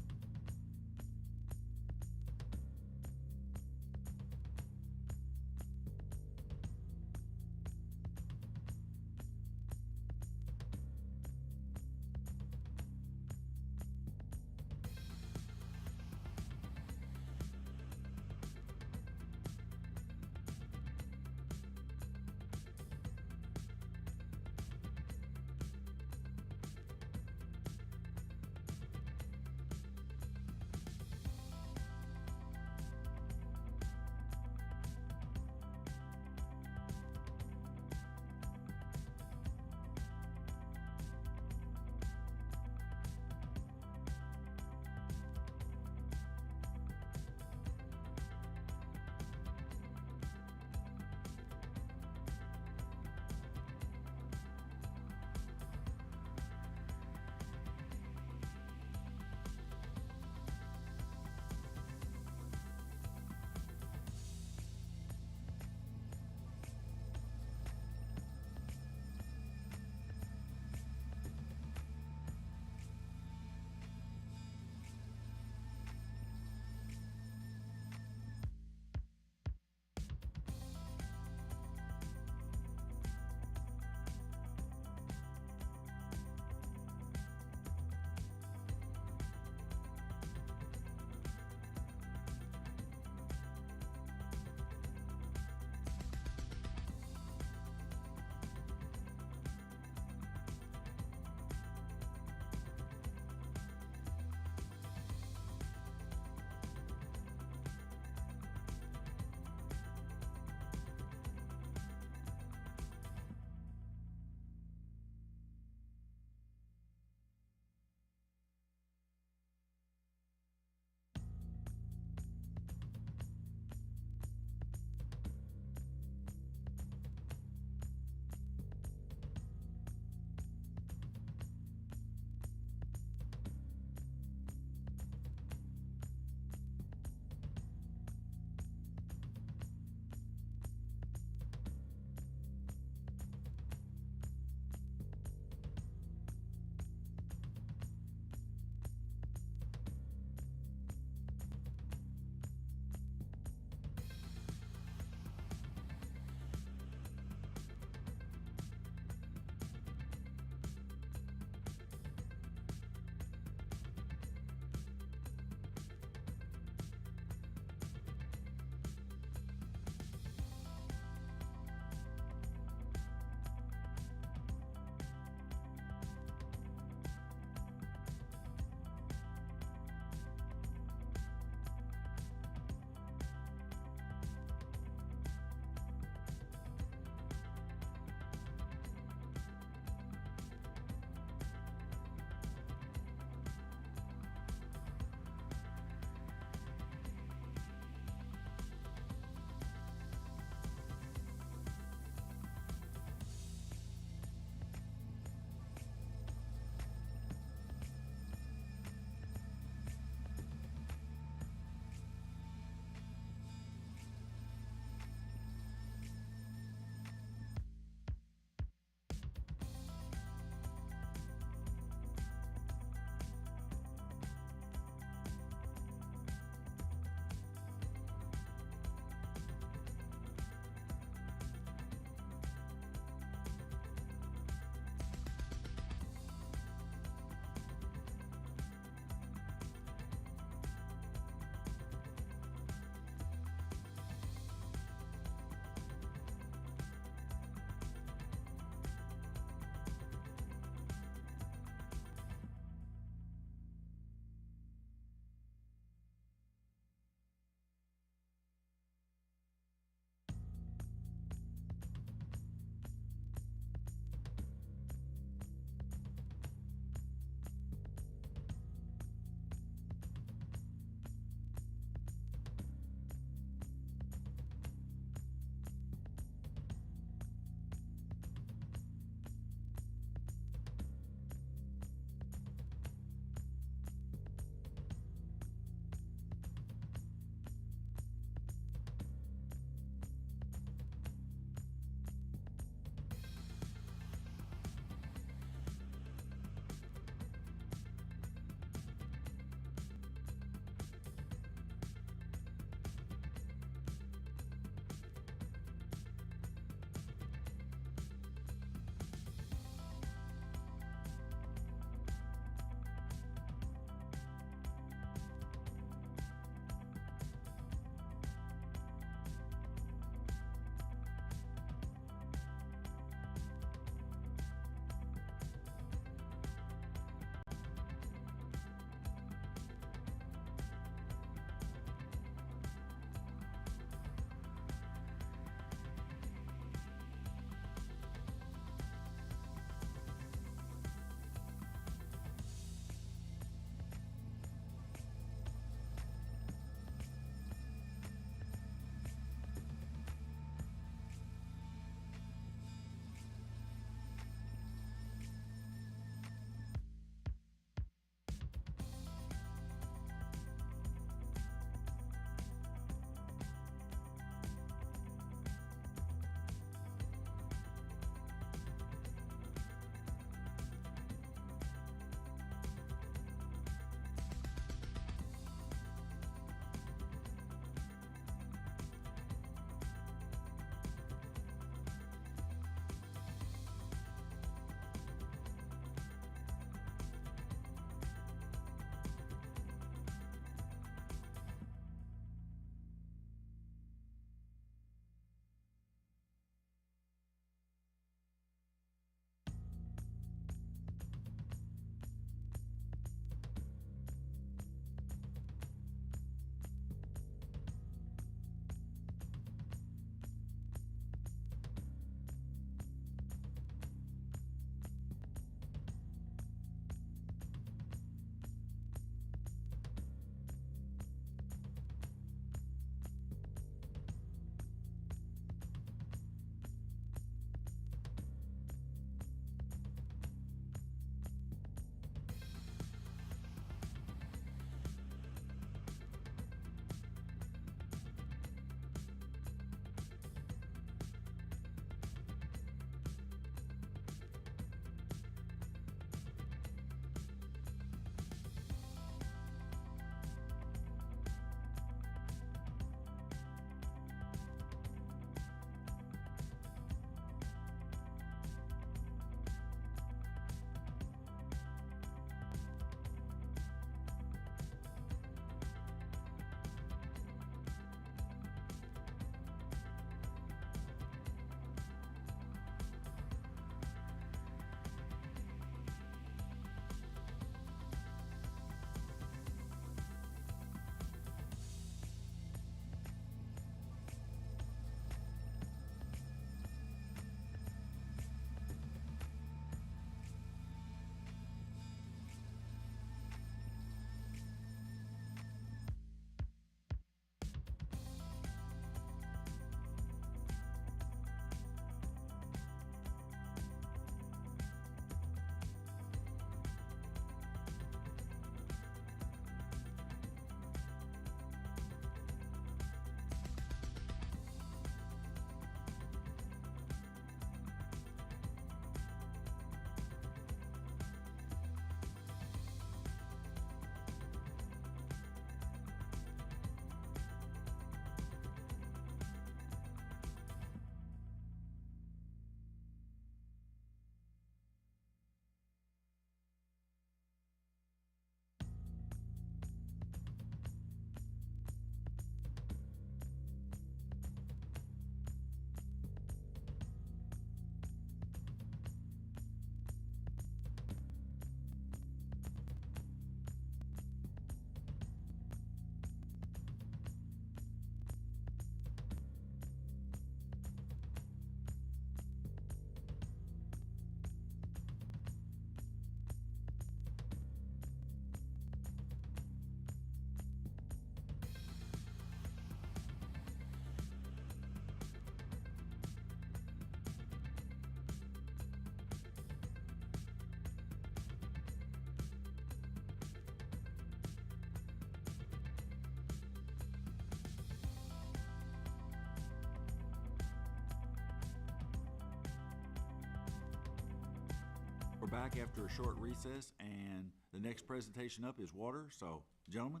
back after a short recess, and the next presentation up is water, so, gentlemen?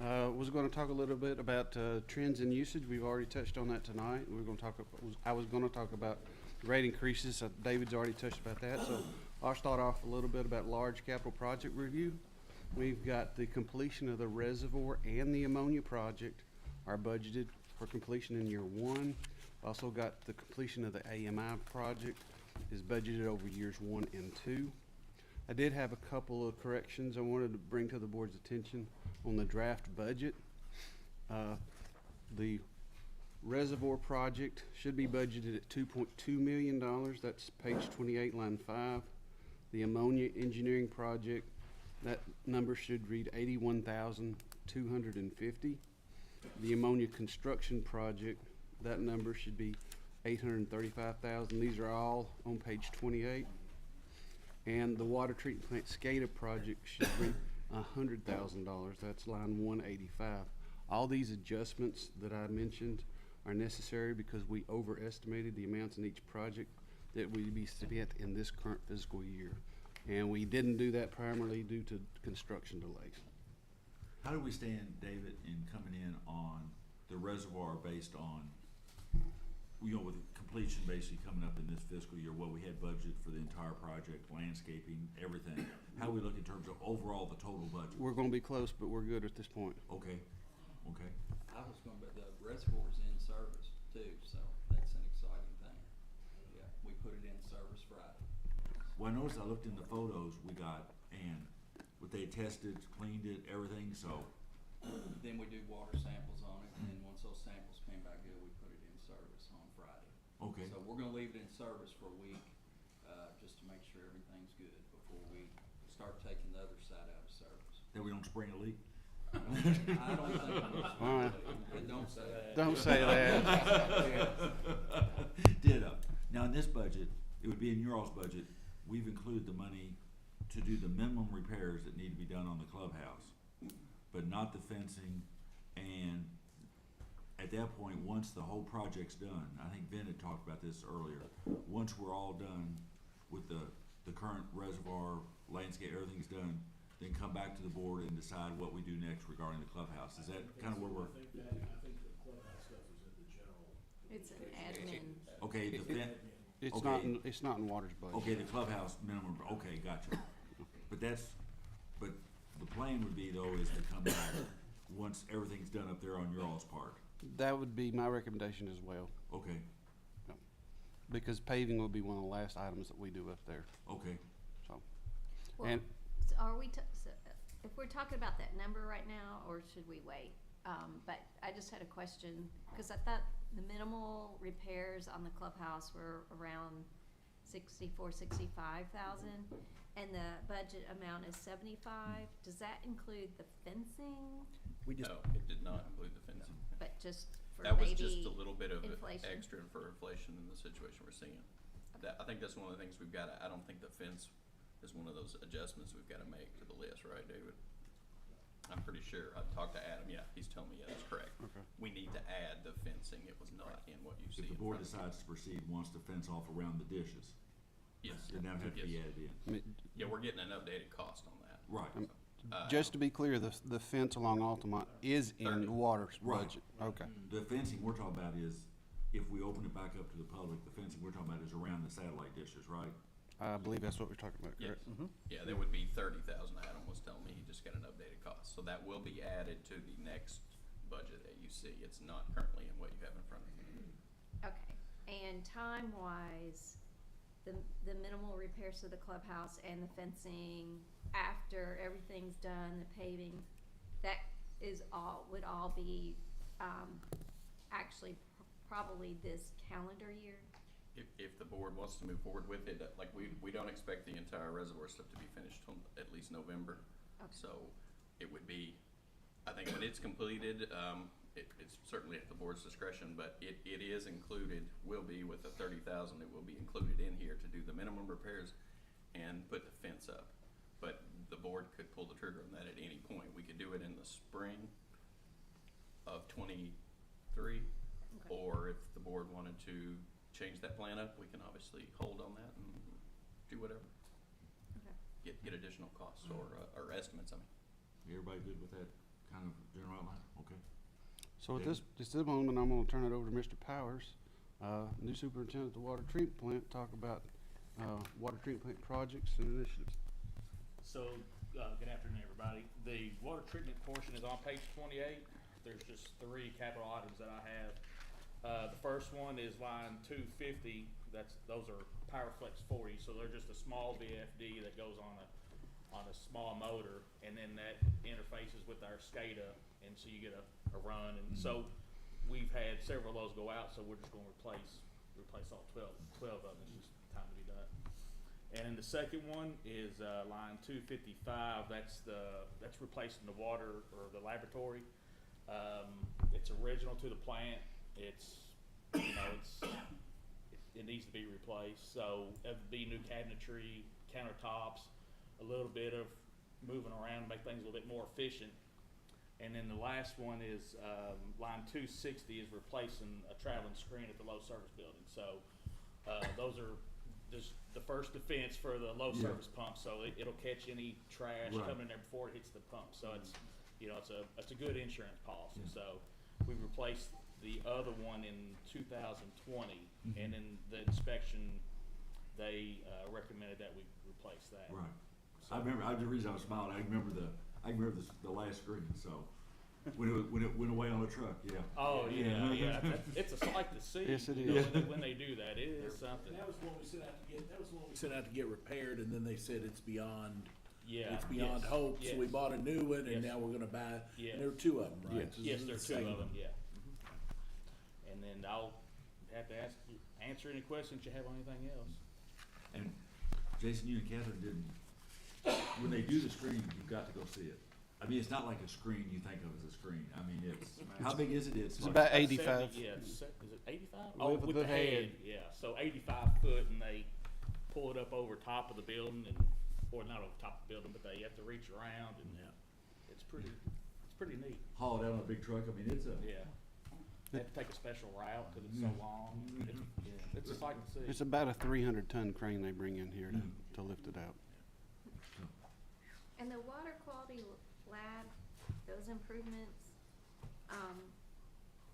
Was going to talk a little bit about trends in usage. We've already touched on that tonight. We're going to talk. I was going to talk about rate increases. David's already touched about that. So I'll start off a little bit about large capital project review. We've got the completion of the reservoir and the ammonia project are budgeted for completion in year one. Also got the completion of the AMI project is budgeted over years 1 and 2. I did have a couple of corrections I wanted to bring to the board's attention on the draft budget. The reservoir project should be budgeted at $2.2 million. That's page 28, line 5. The ammonia engineering project, that number should read $81,250. The ammonia construction project, that number should be $835,000. These are all on page 28. And the water treatment plant SCADA project should be $100,000. That's line 185. All these adjustments that I mentioned are necessary because we overestimated the amounts in each project that would be spent in this current fiscal year. And we didn't do that primarily due to construction delays. How do we stand, David, in coming in on the reservoir based on, with completion basically coming up in this fiscal year, what we had budgeted for the entire project, landscaping, everything? How do we look in terms of overall the total budget? We're going to be close, but we're good at this point. Okay, okay. I was going, but the reservoir's in service too, so that's an exciting thing. Yeah, we put it in service Friday. Well, I noticed I looked in the photos we got, and what they tested, cleaned it, everything, so. Then we do water samples on it, and then once those samples came back good, we put it in service on Friday. Okay. So we're gonna leave it in service for a week, just to make sure everything's good before we start taking the other side out of service. That we don't spring a leak? I don't think we'll All right. but don't say that. Don't say that. Ditto. Now, in this budget, it would be in your all's budget, we've included the money to do the minimum repairs that need to be done on the clubhouse, but not the fencing. And at that point, once the whole project's done, I think Vin had talked about this earlier, once we're all done with the current reservoir, landscape, everything's done, then come back to the board and decide what we do next regarding the clubhouse. Is that kind of where we're? I think the clubhouse stuff is in the general. It's an admin. Okay, It's okay. it's not in water's budget. Okay, the clubhouse minimum, okay, gotcha. But the plan would be though is to come back once everything's done up there on your all's part. That would be my recommendation as well, Okay, because paving will be one of the last items that we do up there, okay. so. Well, And so are we, so if we're talking about that number right now, or should we wait? But I just had a question, because I thought the minimal repairs on the clubhouse were around 65,000, and the budget amount is 75. Does that include the fencing? No, it did not include the fencing. But just for That was maybe just a little bit of inflation? extra for inflation in the situation we're seeing. I think that's one of the things we've gotta, I don't think the fence is one of those adjustments we've gotta make to the list, right, David? I'm pretty sure. I talked to Adam, yeah, he's telling me, yeah, that's correct. Okay. We need to add the fencing, it was not in what you see. If the in board front of you. decides to proceed, wants to fence off around the dishes, Yes. then that would have to be Yes. added in. I mean, Yeah, we're getting an updated cost on that. Right. just to be clear, the fence along Altamont is in the water's Right. budget. Okay. The fencing we're talking about is, if we open it back up to the public, the fencing we're talking about is around the satellite dishes, right? I believe that's what we're talking about, Yes. correct? Yeah, there would be 30,000, Adam was telling me, he just got an updated cost, so that will be added to the next budget that you see, it's not currently in what you have in front of you. Okay, and time-wise, the minimal repairs to the clubhouse and the fencing, after everything's done, the paving, that is would all be, actually probably this calendar year? If the board wants to move forward with it, like, we don't expect the entire reservoir stuff to be finished till at least November. Okay. So, it would be, I think when it's completed, it's certainly at the board's discretion, but it is included, will be with the 30,000, it will be included in here to do the minimum repairs and put the fence up. But the board could pull the trigger on that at any point. We could do it in the spring of 23, Okay. or if the board wanted to change that plan up, we can obviously hold on that and do whatever. Okay. Get additional costs or estimates, I mean. Everybody good with that kind of general outline? Okay. So at this moment, I'm gonna turn it over to Mr. Powers, new superintendent of the water treatment plant, talk about, water treatment plant projects and initiatives. So, good afternoon, everybody. The water treatment portion is on page 28. There's just 3 capital items that I have. The first one is line 250. Those are PowerFlex 40, so they're just a small VFD that goes on a small motor, and then that interfaces with our SCADA, and so you get a run. And so we've had several of those go out, so we're just going to replace all 12 of them. It's just time to be done. And then the second one is line 255. That's replacing the water or the laboratory. It's original to the plant. It needs to be replaced. So it'd be new cabinetry, countertops, a little bit of moving around to make things a little bit more efficient. And then the last one is line 260 is replacing a traveling screen at the low service building. So those are just the first defense for the low service pump. So it'll catch any trash coming in there before it hits the pump. So it's a good insurance policy. So we replaced the other one in 2020, and in the inspection, they recommended that we replace that. Right. So, I remember, the reason I was smiling, I remember the last screen, so, when it went away on the truck, yeah. Oh, yeah. It's a sight to see. Yes, it you know, is. when they do that, it is something. That was the one we sent out to get repaired, and then they said it's beyond. Yeah. It's beyond yes, hope, yes. so we bought a new one, and Yes. now we're gonna buy, Yeah. and there were 2 of them, right? Yes. So Yes, this there are is 2 the of same them, one. yeah. And then I'll have to answer any questions you have on anything else. And Jason, you and Catherine didn't, when they do the screen, you've got to go see it. I mean, it's not like a screen you think of as a screen. I mean, how big is it? It's like- about 85. 70, yeah, is it 85? With the head. Yeah, so 85 foot, and they pull it up over top of the building, or not over top of the building, but they have to reach around, and it's pretty neat. Haul it out on a big truck, I mean, it's a. Yeah. They have to take a special route because it's so long. It's a sight to see. It's about a 300-ton crane they bring in here to lift it out. And the water quality lab, those improvements,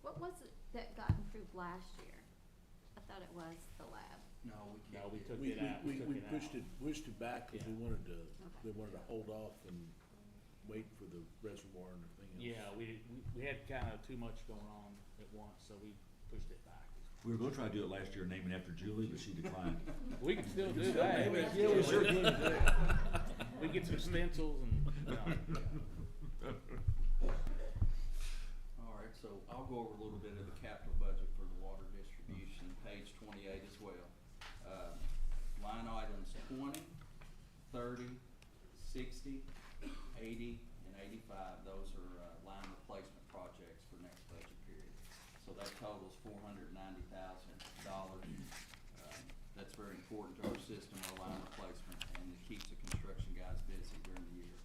what was it that got improved last year? I thought it was the lab. No, We took We it out. we took pushed out. it back, because Yeah. we wanted to hold off and wait for the reservoir and everything else. Yeah, we had kind of too much going on at once, so we pushed it back. We were gonna try to do it last year, name it after Julie, but she declined. We can still do that. Yeah, we sure can. We get some stencils and, All right, so I'll go over a little bit of the capital budget for the water distribution, page 28 as well. Line items 20, 30, 60, 80, and 85, those are line replacement projects for next budget period. So that totals $490,000. That's very important to our system, our line replacement, and it keeps the construction guys busy during the year.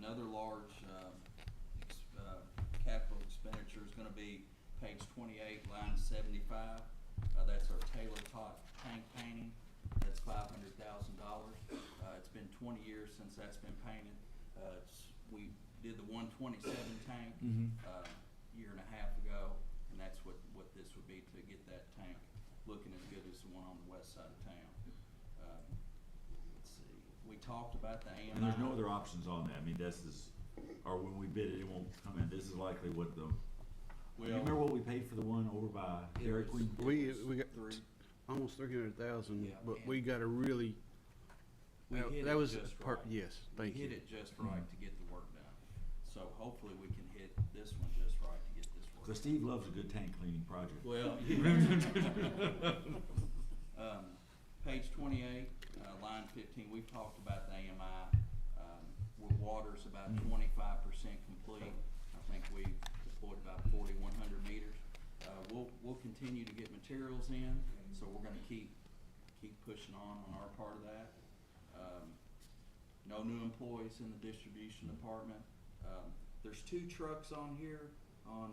Another large capital expenditure is gonna be page 28, line 75. That's our Taylor Tot tank painting. That's $500,000. It's been 20 years since that's been painted. We did the 127 tank year and a half ago, and that's what this would be to get that tank looking as good as the one on the west side of town. Let's see, we talked about the AMI. And there's no other options on that, I mean, this is, or when we bid it, it won't come in, this is likely what the, you remember what we paid for the one over by Dairy Queen? We got almost 300,000, Yeah, but and we got a really, We hit that it was just part, right. yes, thank We you. hit it just right to get the work done. So hopefully we can hit this one just right to get this work. Cause Steve loves a good tank cleaning project. Well, page 28, line 15, we've talked about the AMI. Where water's about 25% complete. I think we've deployed about 4,100 meters. We'll continue to get materials in, so we're gonna keep pushing on our part of that. No new employees in the distribution department. There's 2 trucks on here on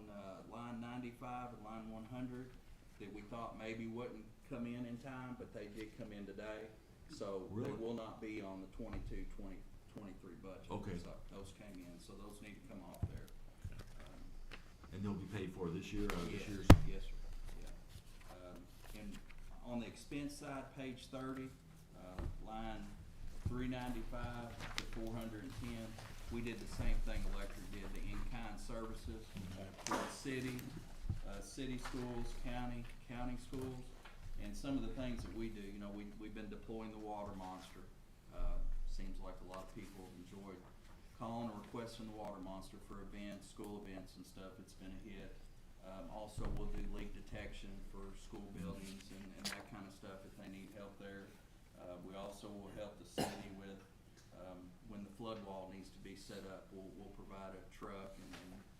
line 95 and line 100. that we thought maybe wouldn't come in time, but they did come in today. So they Really? will not be on the 22-23 budget. Okay. So those came in, so those need to come off there. And they'll be paid for this year, this Yes, year's? yes, sir, yeah. And on the expense side, page 30, line 395 to 410, we did the same thing electric did, the in-kind services for the city, city schools, county schools, and some of the things that we do, you know, we've been deploying the water monster. Seems like a lot of people enjoyed calling or requesting the water monster for events, school events and stuff. It's been a hit. Also, we'll do leak detection for school buildings and that kind of stuff if they need help there. We also will help the city with, when the flood wall needs to be set up, we'll provide a truck and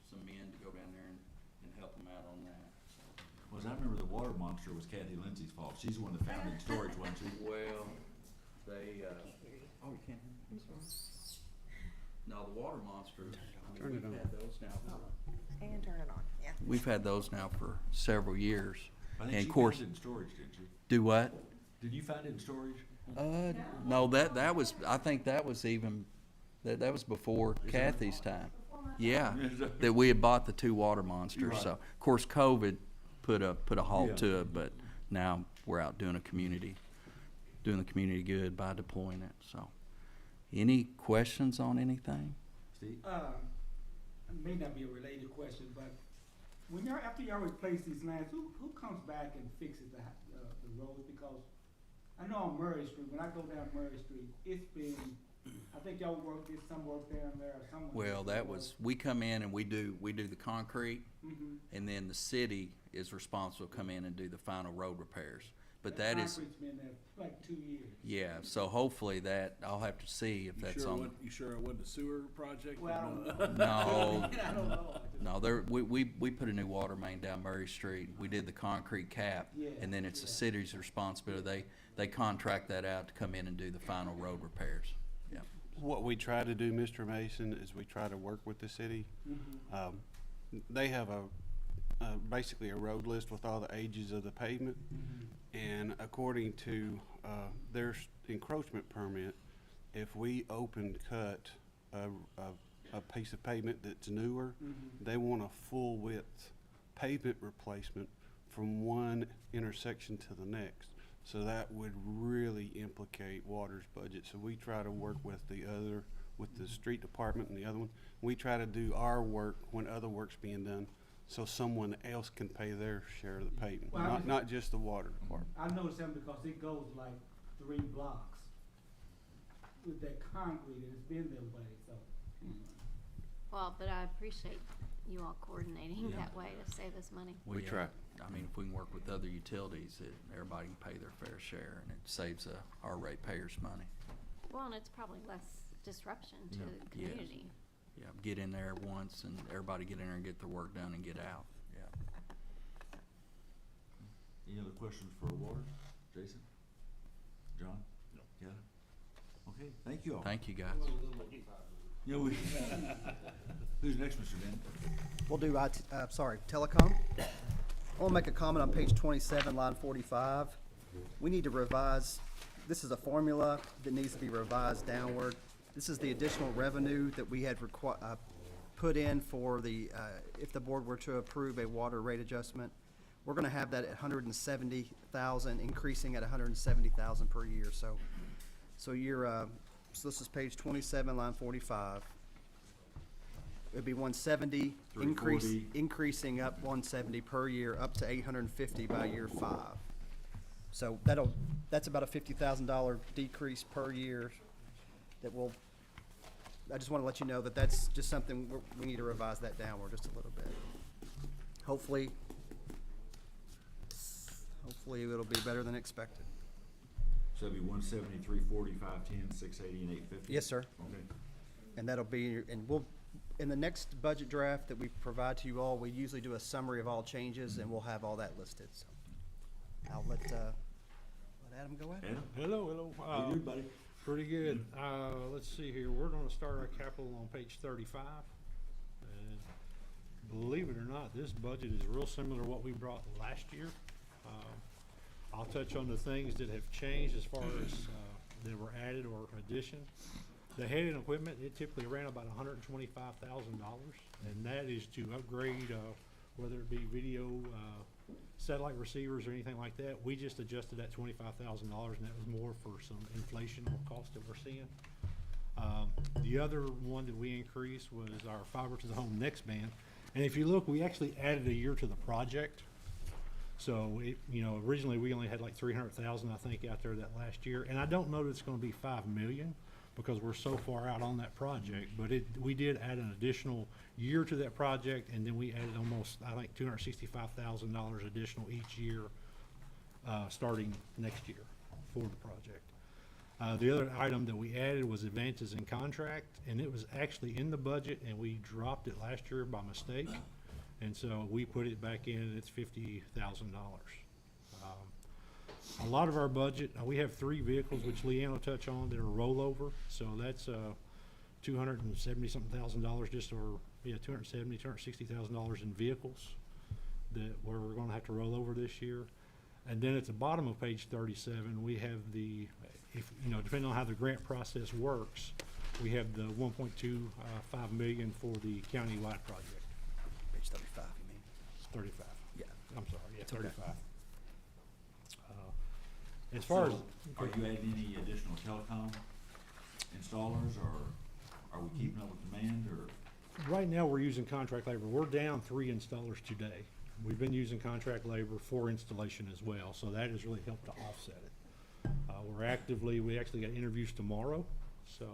some men to go down there and help them out on that. So, Well, I remember the water monster was Kathy Lindsay's fault. She's the one that found it in storage, wasn't she? well, they, oh, you can't hear me? I'm sorry. No, the water monster, I mean, we've had those now for, And turn it on, yeah. we've had those now for several years. I And think of she course, found it in storage, didn't she? do what? Did you find it in storage? No, that was, I think that was even, that was before Kathy's time. Yeah, that we had bought the 2 water monsters, so, of course, COVID put a halt to it, but now we're out doing the community good by deploying it, so. Any questions on anything? Steve? It may not be a related question, but when after y'all replace these lines, who comes back and fixes the roads? Because I know on Murray Street, when I go down Murray Street, it's been, I think y'all did some work down there or somewhere. Well, that was, we come in and we do the concrete, Mhm. and then the city is responsible to come in and do the final road repairs. But that is, Concrete's been there for like 2 years. yeah, so hopefully that, I'll have to see if that's on. You sure it wasn't a sewer project? Well, I don't know. No, I don't know. no, we put a new water main down Murray Street. We did the concrete cap, Yeah, and then it's the yeah. city's responsibility. They contract that out to come in and do the final road repairs. Yeah. What we try to do, Mr. Mason, is we try to work with the city. Mhm. They have basically a road list with all the ages of the pavement. Mhm. And according to their encroachment permit, if we open cut a piece of pavement that's newer, Mhm. they want a full width pavement replacement from one intersection to the next. So that would really implicate water's budget. So we try to work with with the street department and the other one. We try to do our work when other work's being done, so someone else can pay their share of the pavement, Well, I just- not just the water department. I noticed them because it goes like 3 blocks with that concrete, and it's been that way, so. Well, but I appreciate you all coordinating Yeah. that way to save us money. We try. I mean, if we can work with other utilities, everybody can pay their fair share, and it saves our ratepayers money. Well, and it's probably less disruption to Yeah. the Yes. community. Yeah, get in there once, and everybody get in there and get their work done and get out, yeah. Any other questions for water? Jason? John? No. Kevin? Okay, thank you all. Thank you, guys. Yeah, we, who's next, Mr. Ben? We'll do telecom. I want to make a comment on page 27, line 45. We need to revise, this is a formula that needs to be revised downward. This is the additional revenue that we had put in for if the board were to approve a water rate adjustment. We're going to have that at 170,000, increasing at 170,000 per year. So this is page 27, line 45. It'd be 170, 340. increasing up 170 per year, up to 850 by year 5. So that's about a $50,000 decrease per year that I just want to let you know that that's just something we need to revise that downward just a little bit. Hopefully it'll be better than expected. So it'd be 170, 340, 510, 680, and 850? Yes, sir. Okay. And that'll be, in the next budget draft that we provide to you all, we usually do a summary of all changes, and we'll have all that listed, so. I'll let Adam go at it. Adam? Hello. How you doing, buddy? Pretty good. Let's see here. We're gonna start our capital on page 35. And believe it or not, this budget is real similar to what we brought last year. I'll touch on the things that have changed as far as, that were added or addition. The head and equipment, it typically ran about $125,000, and that is to upgrade, whether it be video, satellite receivers or anything like that. We just adjusted that $25,000, and that was more for some inflationary cost that we're seeing. The other one that we increased was our fiber to the home next band. And if you look, we actually added a year to the project. So it, you know, originally we only had like 300,000, I think, out there that last year. And I don't know that it's gonna be 5 million because we're so far out on that project. But we did add an additional year to that project, and then we added almost, I think, $265,000 additional each year, starting next year for the project. The other item that we added was advances in contract, and it was actually in the budget, and we dropped it last year by mistake. And so we put it back in, and it's $50,000. A lot of our budget, we have 3 vehicles, which Leanne will touch on, that are rollover. So that's $270-something thousand, just, or, yeah, $260,000 in vehicles that we're gonna have to roll over this year. And then at the bottom of page 37, we have the, if, you know, depending on how the grant process works, we have the 1.25 million for the countywide project. Page 35, you mean? 35. Yeah. I'm sorry, yeah, It's okay. 35. As far as. So, are you adding any additional telecom installers, or are we keeping up with demand, or? Right now, we're using contract labor. We're down 3 installers today. We've been using contract labor for installation as well, so that has really helped to offset it. We actually got interviews tomorrow, so,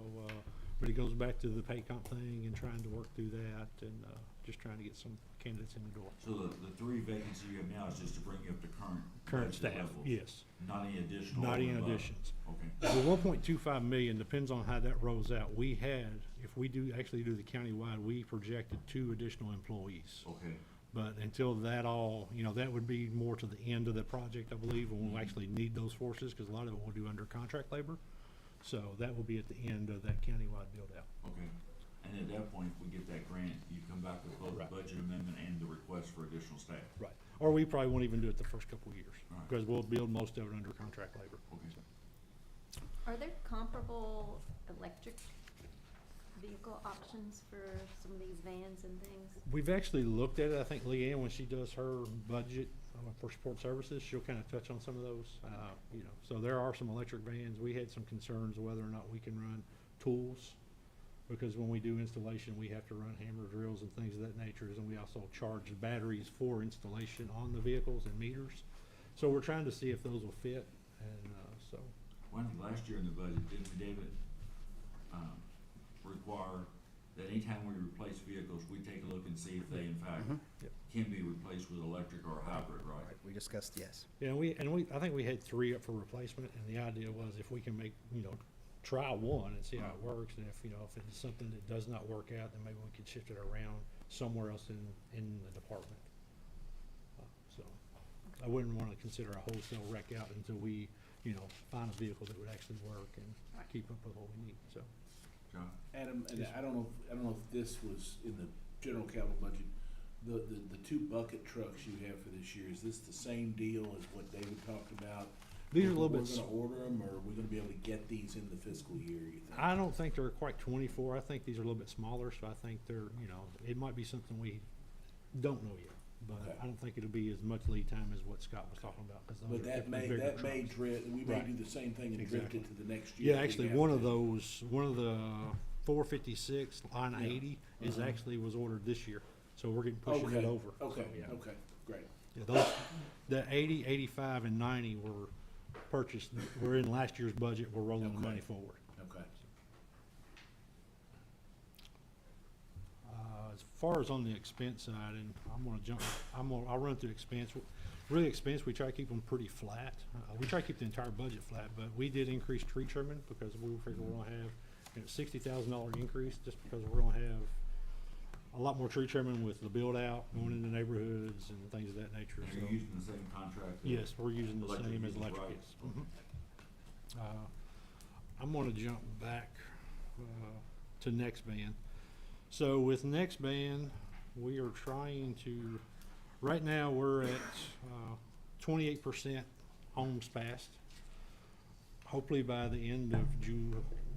but it goes back to the pay comp thing and trying to work through that, and just trying to get some candidates in the door. So the 3 vacancies you have now is just to bring you up to current budget Staff, levels? yes. Not any additional? Not any over and above? additions. Okay. The 1.25 million depends on how that rolls out. We had, if we actually do the countywide, we projected 2 additional employees. Okay. But until that all, you know, that would be more to the end of the project, I believe, when we'll actually need those forces, because a lot of it we'll do under contract labor. So that will be at the end of that countywide build-out. Okay. And at that point, if we get that grant, you come back with both the Right. budget amendment and the request for additional staff? Right. Or we probably won't even do it the first couple of years, All right. because we'll build most of it under contract labor. Okay. Are there comparable electric vehicle options for some of these vans and things? We've actually looked at it. I think Leanne, when she does her budget for support services, she'll kind of touch on some of those. You know, so there are some electric vans. We had some concerns whether or not we can run tools, because when we do installation, we have to run hammer drills and things of that nature, and we also charge batteries for installation on the vehicles and meters. So we're trying to see if those will fit, and so. Well, I think last year in the budget, didn't we, David, require that anytime we replace vehicles, we take a look and see if they in fact Yep. can be replaced with electric or hybrid, right? Right, we discussed, yes. Yeah, I think we had 3 up for replacement, and the idea was if we can make, you know, try one and see how it works, and if, you know, if it's something that does not work out, then maybe we could shift it around somewhere else in the department. So, I wouldn't wanna consider a wholesale wreck out until we, you know, find a vehicle that would actually work and keep up with what we need, so. John? Adam, and I don't know if this was in the general capital budget, the 2 bucket trucks you have for this year, is this the same deal as what David talked about? These are a little bit. We're gonna order them, or are we gonna be able to get these in the fiscal year, you think? I don't think they're quite 24. I think these are a little bit smaller, so I think they're, you know, it might be something we don't know yet. But Okay. I don't think it'll be as much lead time as what Scott was talking about. 'Cause those But are that typically may, bigger that may trucks. drift, we may Right. do the same thing and drift Exactly. it to the next year. Yeah, if we actually, have one of to. those, one of the 456 line Yeah. 80 is Uh-huh. actually was ordered this year. So we're getting pushing it Okay, over. okay, So, yeah. okay, great. Yeah, those, the 80, 85, and 90 were purchased, were in last year's budget. We're rolling the Okay. money forward. Okay. As far as on the expense side, and I'll run through expense. Really expense, we try to keep them pretty flat. We try to keep the entire budget flat, but we did increase tree trimming because we figured we're gonna have, you know, $60,000 increase just because we're gonna have a lot more tree trimming with the build out, going into neighborhoods and things of that nature. And So- you're using the same contract? that Yes, we're using the electric same as uses, electric, right? yes. I'm gonna jump back to next band. So with next band, we are trying to, right now, we're at 28% homes passed. Hopefully by the end of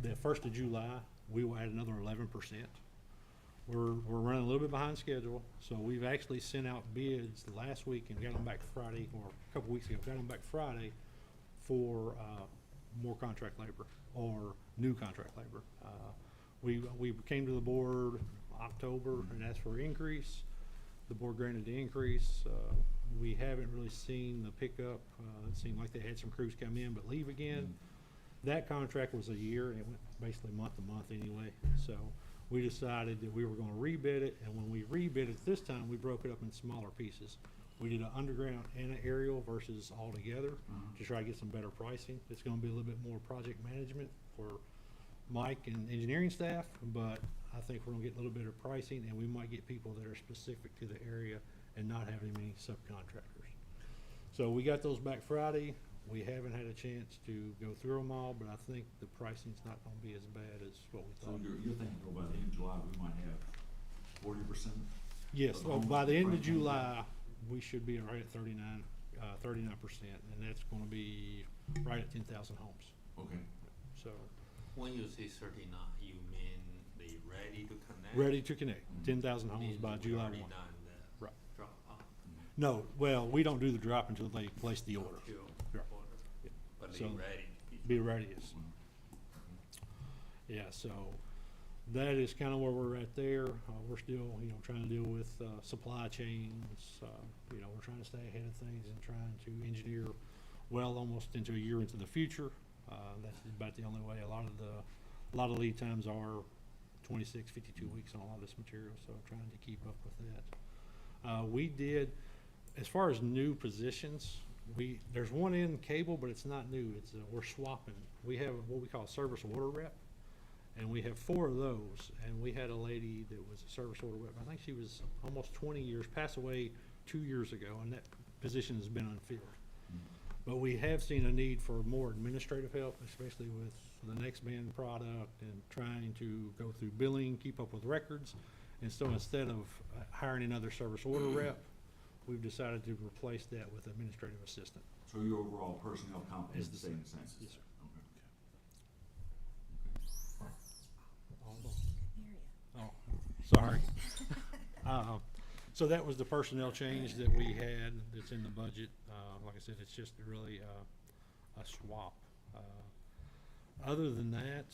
the 1st of July, we will add another 11%. We're running a little bit behind schedule, so we've actually sent out bids last week and got them back Friday, or a couple weeks ago, got them back Friday for more contract labor or new contract labor. We came to the board October and asked for an increase. The board granted the increase. We haven't really seen the pickup. It seemed like they had some crews come in but leave again. That contract was a year, and it went basically month to month anyway. So we decided that we were gonna rebid it, and when we rebid it this time, we broke it up in smaller pieces. We did an underground and an aerial versus all together to try to get some better pricing. It's gonna be a little bit more project management for Mike and engineering staff, but I think we're gonna get a little bit of pricing, and we might get people that are specific to the area and not have any many subcontractors. So we got those back Friday. We haven't had a chance to go through them all, but I think the pricing's not gonna be as bad as what we So thought. you're thinking, by the end of July, we might have 40%? Yes, well, by the end of July, we should be right at 39%, and that's gonna be right at 10,000 homes. Okay. So, When you say 39, you mean they ready to connect? ready to connect, 10,000 homes by Means we July already 1. done the Right. drop off. No, well, we don't do the drop until they place the order. Pure Right. order. But they So, ready. Be ready, yes. Yeah, so that is kind of where we're at there. We're still, trying to deal with supply chains. We're trying to stay ahead of things and trying to engineer well almost into a year into the future. That's about the only way. A lot of lead times are 26, 52 weeks on a lot of this material, so trying to keep up with that. We did, as far as new positions, there's one in cable, but it's not new. It's we're swapping. We have what we call a service order rep, and we have 4 of those. And we had a lady that was a service order rep. I think she was almost 20 years, passed away 2 years ago, and that position has been unfilled. But we have seen a need for more administrative help, especially with the next band product and trying to go through billing, keep up with records. And so instead of hiring another service order rep, we've decided to replace that with administrative assistant. So your overall personnel count is Is the the same? same. Yes, sir. Oh, sorry. So that was the personnel change that we had that's in the budget. Like I said, it's just really a swap. Other than that,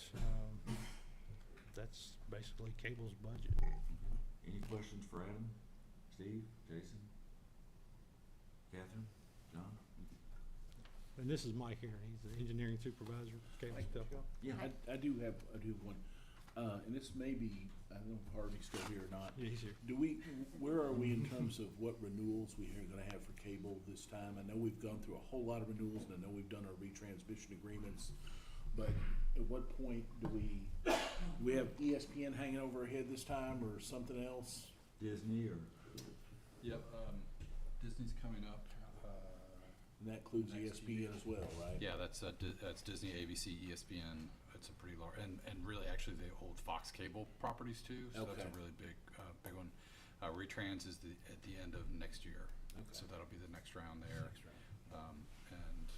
that's basically cable's budget. Any questions for Adam, Steve, Jason, Catherine, John? And this is Mike here. He's the engineering supervisor, cable stuff. Yeah. I do have one, and this may be, I don't know if Harvey's still here or not. Yeah, he's here. Where are we in terms of what renewals we are gonna have for cable this time? I know we've gone through a whole lot of renewals, and I know we've done our retransmission agreements, but at what point do we have ESPN hanging over our head this time, or something else? Disney or? Yep, Disney's coming up. And that includes Next ESPN as well, right? Yeah, that's Disney, ABC, ESPN. It's a pretty large, and really actually they hold Fox cable properties too, so that's a Okay. really big one. Retrans is at the end of next year, so that'll be the next round there. And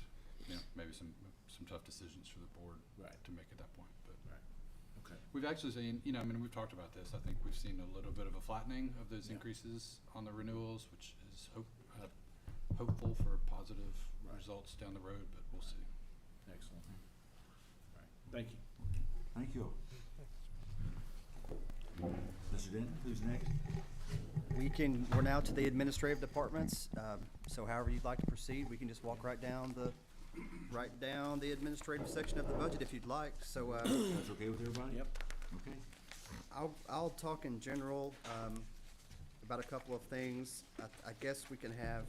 maybe some tough decisions for the board to make at that point, but. Okay. We've actually seen, we've talked about this. I think we've seen a little bit of a flattening of those increases on the renewals, which is hopeful for positive results down the road, but we'll see. Excellent. All right, thank you. Thank you. Mr. Denton, who's next? We're now to the administrative departments, so however you'd like to proceed, we can just walk right down the administrative section of the budget if you'd like, so. That's okay with everybody? Yep. Okay. I'll talk in general, about a couple of things. I guess we can have,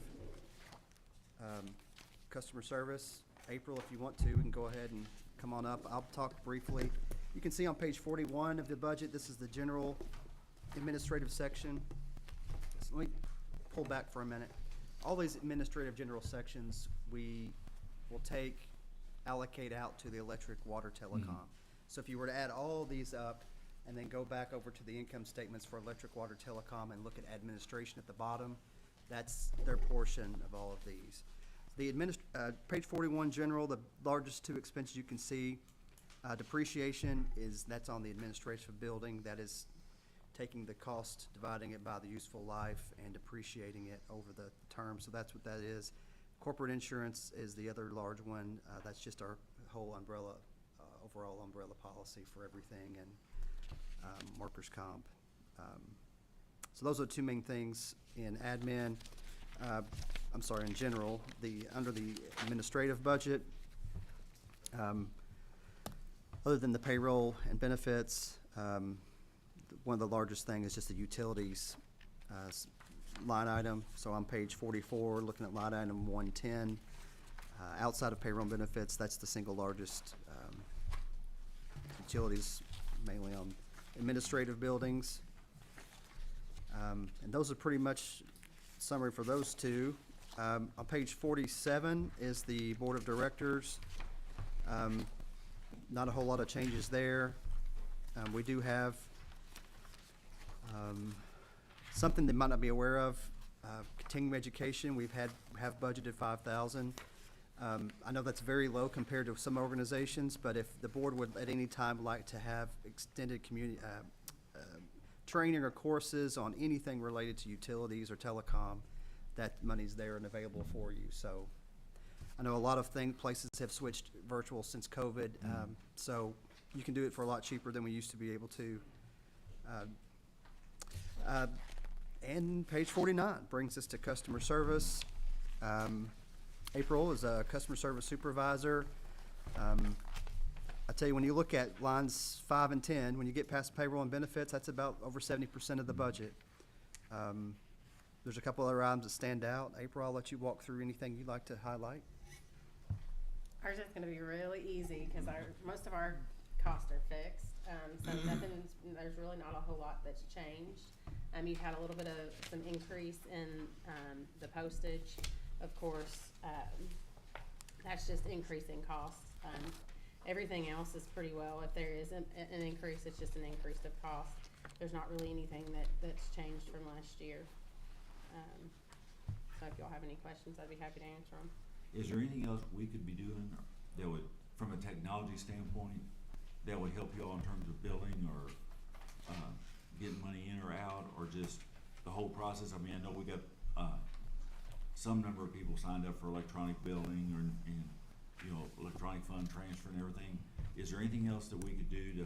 customer service. April, if you want to, we can go ahead and come on up. I'll talk briefly. You can see on page 41 of the budget, this is the general administrative section. So let me pull back for a minute. All these administrative general sections, we will allocate out to the electric, water, telecom. So if you were to add all these up and then go back over to the income statements for electric, water, telecom and look at administration at the bottom, that's their portion of all of these. Page 41, general, the largest two expenses you can see. Depreciation that's on the administrative building. That is taking the cost, dividing it by the useful life, and depreciating it over the term. So that's what that is. Corporate insurance is the other large one. That's just our whole umbrella, overall umbrella policy for everything, and workers' comp. So those are the two main things in admin. In general, under the administrative budget, other than the payroll and benefits, one of the largest thing is just the utilities line item. So on page 44, looking at line item 110, outside of payroll and benefits, that's the single largest utilities, mainly on administrative buildings. And those are pretty much summary for those two. On page 47 is the Board of Directors. Not a whole lot of changes there. We do have something they might not be aware of. Continuing education, have budgeted $5,000. I know that's very low compared to some organizations, but if the board would at any time like to have extended community training or courses on anything related to utilities or telecom, that money's there and available for you. So I know a lot of places have switched virtual since COVID, so you can do it for a lot cheaper than we used to be able to. And page 49 brings us to customer service. April is a customer service supervisor. I tell you, when you look at lines 5 and 10, when you get past payroll and benefits, that's about over 70% of the budget. There's a couple other items that stand out. April, I'll let you walk through anything you'd like to highlight. Ours is gonna be really easy, because most of our costs are fixed, so there's really not a whole lot that's changed. You've had a little bit of some increase in, the postage, of course, that's just increasing costs. Everything else is pretty well. If there is an increase, it's just an increase of cost. There's not really anything that's changed from last year. So if y'all have any questions, I'd be happy to answer them. Is there anything else we could be doing that would, from a technology standpoint, that would help y'all in terms of billing or getting money in or out, or just the whole process? I mean, I know we got some number of people signed up for electronic billing and electronic fund transfer and everything. Is there anything else that we could do to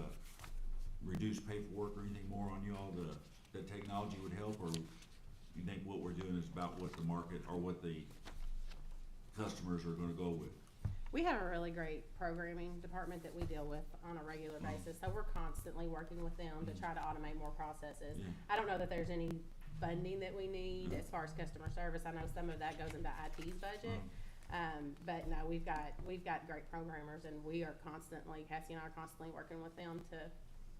reduce paperwork or anything more on y'all that technology would help, or you think what we're doing is about what the market or what the customers are gonna go with? We have a really great programming department that we deal with on a regular basis, so we're constantly working with them to try to automate more processes. Yeah. I don't know that there's any funding that we need as far as customer service. I know some of that goes into IT's budget. But no, we've got great programmers, and we are constantly, Cassie and I are constantly working with them to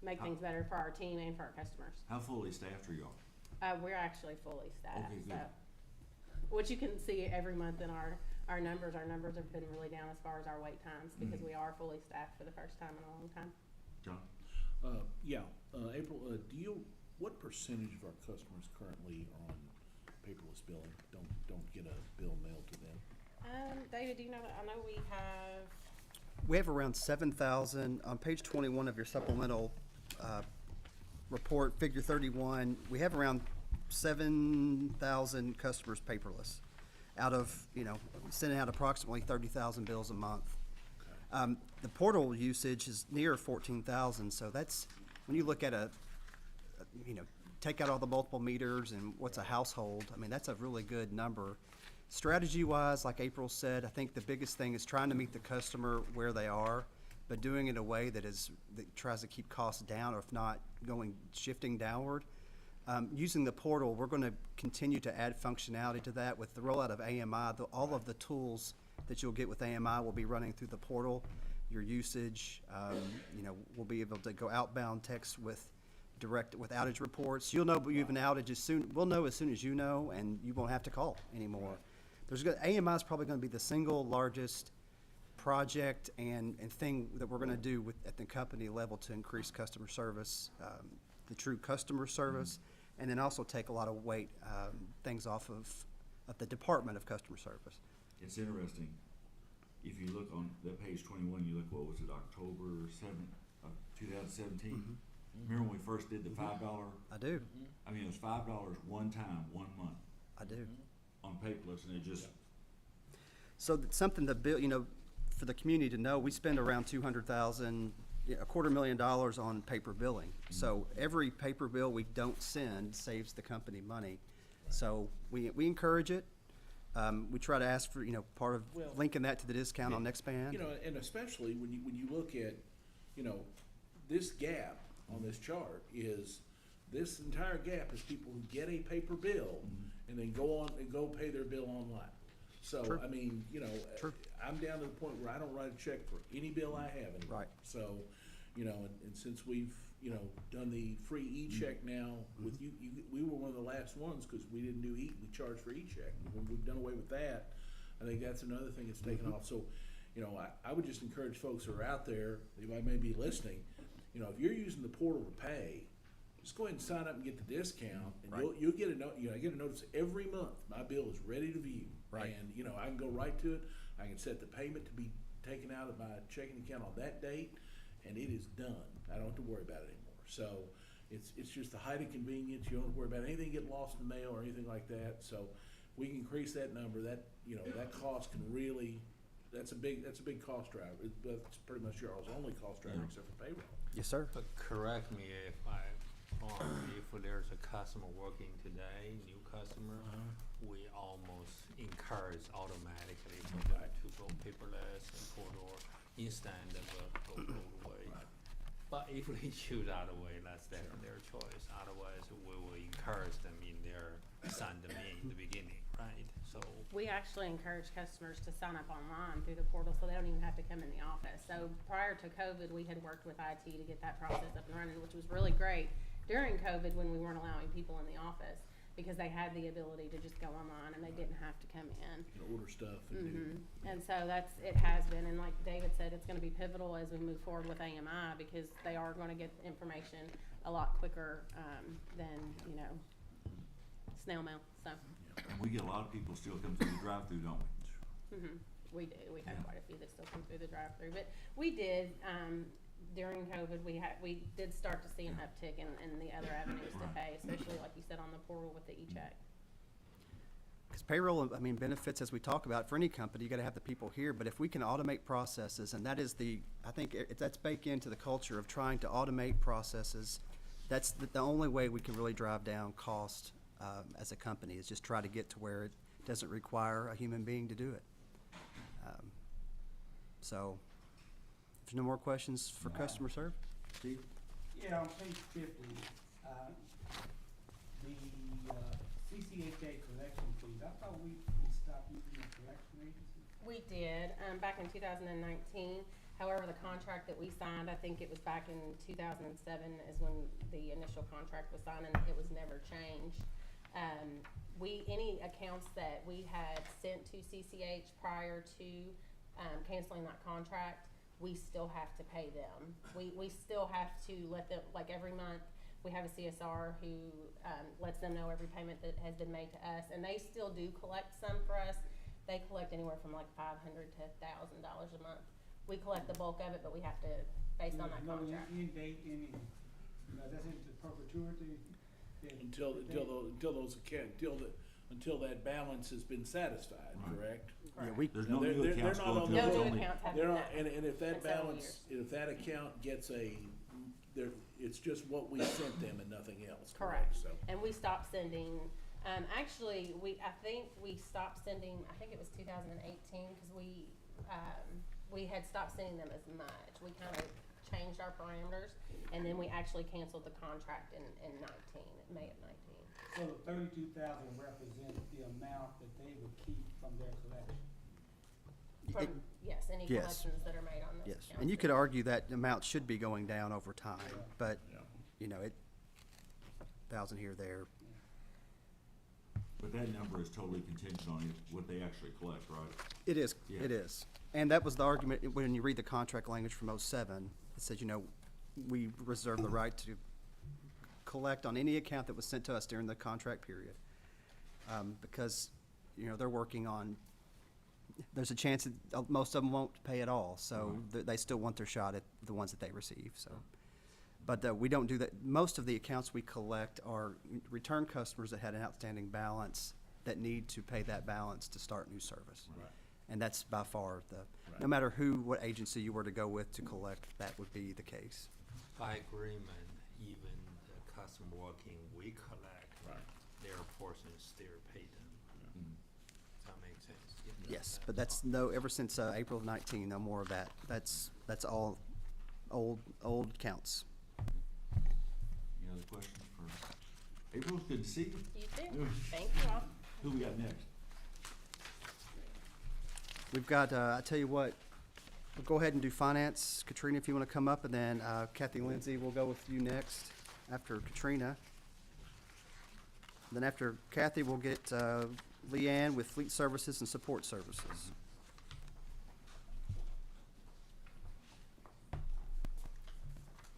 make things better for our team and for our customers. How fully staffed are y'all? We're actually fully staffed. Okay, good. So, what you can see every month in our numbers have been really down as far as our wait times, because we are fully staffed for the first time in a long time. John? April, what percentage of our customers currently are on paperless billing, don't get a bill mailed to them? David, do you know that? I know We have around 7,000. On page 21 of your supplemental report, figure 31, we have around 7,000 customers paperless out of, sending out approximately 30,000 bills a month. The portal usage is near 14,000, so that's, when you look at take out all the multiple meters and what's a household, I mean, that's a really good number. Strategy-wise, like April said, I think the biggest thing is trying to meet the customer where they are, but doing it in a way that tries to keep costs down, or if not, shifting downward. Using the portal, we're going to continue to add functionality to that. With the rollout of AMI, all of the tools that you'll get with AMI will be running through the portal. Your usage, we'll be able to go outbound text with outage reports. You'll know you have an outage we'll know as soon as you know, and you won't have to call anymore. AMI is probably going to be the single largest project and thing that we're going to do at the company level to increase customer service, the true customer service, and then also take a lot of things off of the Department of Customer Service. It's interesting, if you look on that page 21, you look, what was it, October 7th, 2017? Remember when we first did the $5? I do, I mean, it was $5 one time, 1 month I do. on paperless, and it just, So that's something the bill, for the community to know, we spend around 200,000, $250,000 on paper billing. So every paper bill we don't send saves the company money. So we encourage it. We try to ask for, part of Well- linking that to the discount on Nextband. You know, and especially when you look at, this gap on this chart is, this entire gap is people who get a paper bill and then go pay their bill online. So, True. I mean, True. I'm down to the point where I don't write a check for any bill I have anymore. Right. So, and since we've, done the free e-check now with you, we were one of the last ones, cause we didn't do we charged for e-check. When we've done away with that, I think that's another thing that's taken off. So, I would just encourage folks who are out there, they may be listening, if you're using the portal to pay, just go ahead and sign up and get the discount, and Right. you'll get I get a notice every month, my bill is ready to view. Right. And, I can go right to it, I can set the payment to be taken out of my checking account on that date, and it is done. I don't have to worry about it anymore. So, it's just the height of convenience, you don't have to worry about anything getting lost in the mail or anything like that, so we can increase that number, that, that cost can really, that's a big cost driver. That's pretty much Charles' only cost driver Yeah. except for payroll. Yes, sir. But correct me if I'm wrong, if there's a customer working today, new customer, we almost encourage automatically for them to go paperless and portal instead of go the way. But if they choose other way, that's their choice. Otherwise, we will encourage them in their sign them in the beginning, right? So We actually encourage customers to sign up online through the portal, so they don't even have to come in the office. So prior to COVID, we had worked with IT to get that process up and running, which was really great during COVID when we weren't allowing people in the office, because they had the ability to just go online and they didn't have to come in. Order stuff and do. And so it has been, and like David said, it's gonna be pivotal as we move forward with AMI, because they are gonna get information a lot quicker, than, snail mail, so. and we get a lot of people still come through the drive-through, don't we? We do, we have Yeah. quite a few that still come through the drive-through, but we did, during COVID, we did start to see an uptick in the other avenues to pay, especially like you said, on the portal with the e-check. Because payroll, benefits, as we talk about, for any company, you gotta have the people here, but if we can automate processes, and that is I think that's baked into the culture of trying to automate processes, that's the only way we can really drive down cost, as a company, is just try to get to where it doesn't require a human being to do it. So, if there's no more questions for customer service? Steve? Yeah, on page 50, the CCHA collection fees, I thought we stopped using the collection agency. We did, back in 2019. However, the contract that we signed, I think it was back in 2007 is when the initial contract was signed, and it was never changed. Any accounts that we had sent to CCH prior to canceling that contract, we still have to pay them. We still have to let them, like every month, we have a CSR who lets them know every payment that has been made to us, and they still do collect some for us. They collect anywhere from like $500 to $1,000 a month. We collect the bulk of it, but we have to, based on that contract. No end date, that's into perpetuity. Until that balance has been satisfied, correct? Yeah, There's no new They're accounts not going on through. the- It's No new only- accounts have They're been on, met and if that in several balance, years. if that account gets it's just what we sent them and nothing else, Correct. correct? So, And we stopped sending, actually, I think we stopped sending, I think it was 2018, because we had stopped sending them as much. We kind of changed our parameters, and then we actually canceled the contract in 19, May of 19. So the 32,000 represents the amount that they would keep from their collection. From, yes, any Yes. collections that are made on those Yes, accounts. and you could argue that amount should be going down over time, but, it, 1,000 here, there. But that number is totally contingent on what they actually collect, right? It is, Yeah. it is. And that was the argument, when you read the contract language from '07, it says, we reserve the right to collect on any account that was sent to us during the contract period. Because, they're working on there's a chance that most of them won't pay at all, so they still want their shot at the ones that they receive, so. But we don't do that. Most of the accounts we collect are return customers that had an outstanding balance that need to pay that balance to start new service. Right. And that's by far no Right. matter what agency you were to go with to collect, that would be the case. By agreement, even the customer working, we collect, Right. their portion is still paid them. Does that make sense? Yeah. Yes, but that's ever since April of 19, no more of that. That's all old counts. Any other questions for April? Good to see you. You too. Thank you all. Who we got next? We've got, I tell you what, we'll go ahead and do finance. Katrina, if you want to come up, and then Kathy Lindsay will go with you next after Katrina. Then after Kathy, we'll get Leanne with fleet services and support services.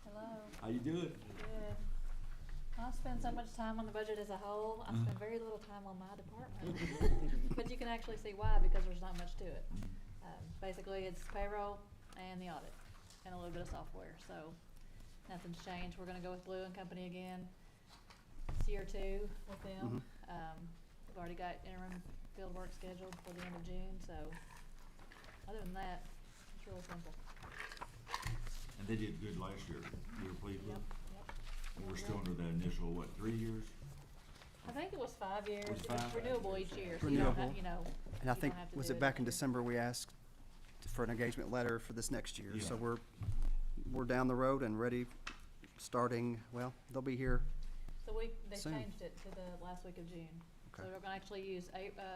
Hello. How you doing? Good. I spend so much time on the budget as a whole. I spend very little time on my department. But you can actually see why, because there's not much to it. Basically, it's payroll and the audit, and a little bit of software, so nothing's changed. We're gonna go with Blue and Company again. It's year 2 with them. We've already got interim field work scheduled for the end of June, so other than that, it's real simple. And they did good last year. You were pleased with Yep, them? yep. And we're still under that initial, 3 years? I think it was 5 years. Was it It's 5? renewable each year, so you don't have, Renewable. And you I think, don't have to was do it back in every year. December we asked for an engagement letter for this next year? So Yeah. we're down the road and ready, starting, well, they'll be here. They soon. changed it to the last week of June. So Okay. we're gonna actually use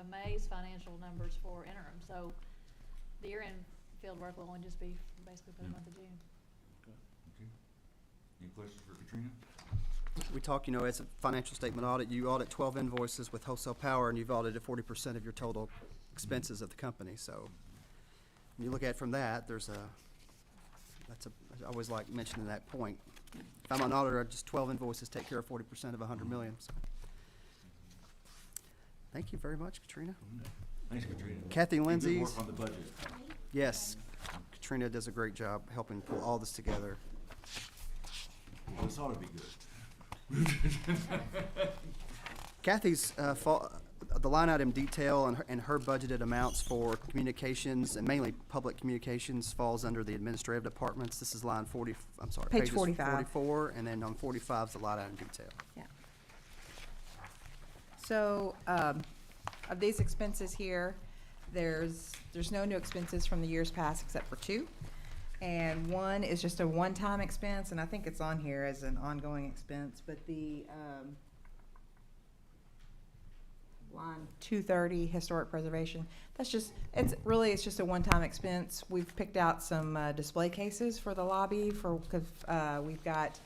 May's financial numbers for interim, so the year-end field work will only just be basically for the month of June. Okay. Any questions for Katrina? We talk, as a financial statement audit, you audit 12 invoices with wholesale power, and you've audited 40% of your total expenses of the company, so when you look at it from that, I always like mentioning that point. If I'm an auditor, just 12 invoices take care of 40% of 100 million, so. Thank you very much, Katrina. Thanks, Katrina. Kathy Good Lindsay. work on the budget. Yes, Katrina does a great job helping pull all this together. Well, this ought to be good. Kathy's, the line item detail and her budgeted amounts for communications, and mainly public communications, falls under the administrative departments. This is line Page pages 45. 44, and then on 45 is the line item detail. Yeah. So, of these expenses here, there's no new expenses from the years past except for 2. And one is just a one-time expense, and I think it's on here as an ongoing expense, but the, line 230, historic preservation, it's just a one-time expense. We've picked out some, display cases for the lobby because we've got,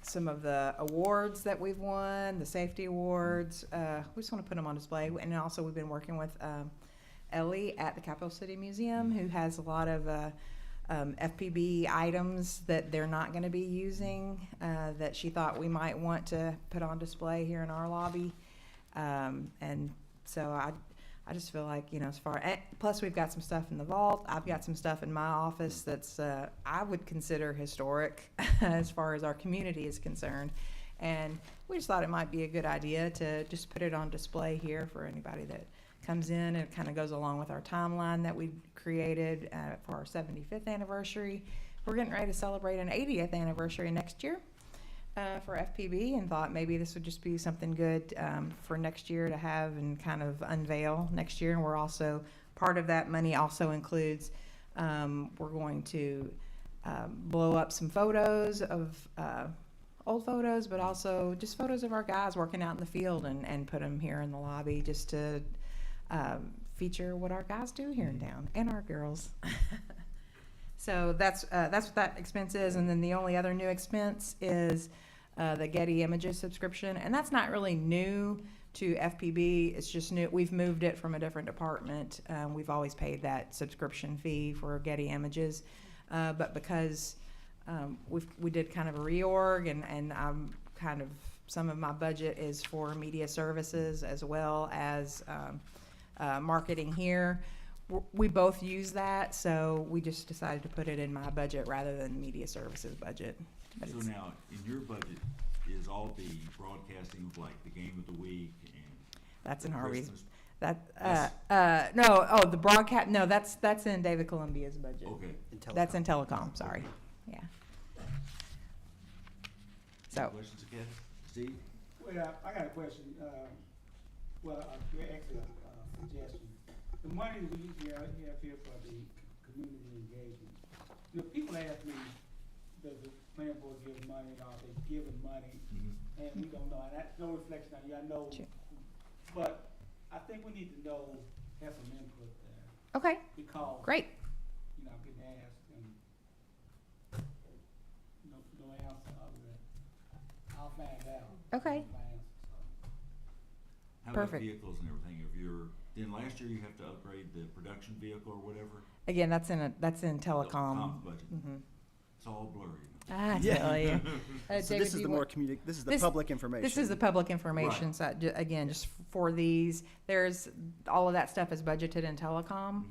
some of the awards that we've won, the safety awards, we just wanna put them on display. And also we've been working with, Ellie at the Capital City Museum, who has a lot of, FPB items that they're not gonna be using, that she thought we might want to put on display here in our lobby. And so I just feel like, plus we've got some stuff in the vault. I've got some stuff in my office that's, I would consider historic as far as our community is concerned. And we just thought it might be a good idea to just put it on display here for anybody that comes in, and it kind of goes along with our timeline that we created for our 75th anniversary. We're getting ready to celebrate an 80th anniversary next year for FPB, and thought maybe this would just be something good for next year to have and kind of unveil next year. And we're also, part of that money also includes, we're going to blow up some photos of old photos, but also just photos of our guys working out in the field, and put them here in the lobby just to feature what our guys do here in town, and our girls. So that's what that expense is. And then the only other new expense is the Getty Images subscription, and that's not really new to FPB. It's just new. We've moved it from a different department. We've always paid that subscription fee for Getty Images, but because we did kind of a reorg, and I'm some of my budget is for media services as well as marketing here. We both use that, so we just decided to put it in my budget rather than media services budget. But So it's- now, in your budget, is all the broadcasting of like the game of the week and That's the in Harvey's. Christmas- No, oh, the broadcast, no, that's in David Columbia's budget. Okay. That's in telecom, sorry, yeah. So, Questions again? Steve? Well, I got a question, actually a suggestion. The money we have here for the community engagement, you know, people ask me, does the planning board give money, and are they giving money? And we don't know, and that's no reflection on you, I know, Sure. but I think we need to know, have some input there. okay, Because, great. you know, I'm getting asked, and no answer other than, I'll find out. Okay. No answer, so. How about Perfect. vehicles and everything? Then last year you have to upgrade the production vehicle or whatever? Again, that's in telecom. Comp budget. Mhm. It's all blurry. I Yeah. tell you. So David, this do is you the want- more this is the This- public information. This is the public information Right. side, again, just for these, all of that stuff is budgeted in telecom,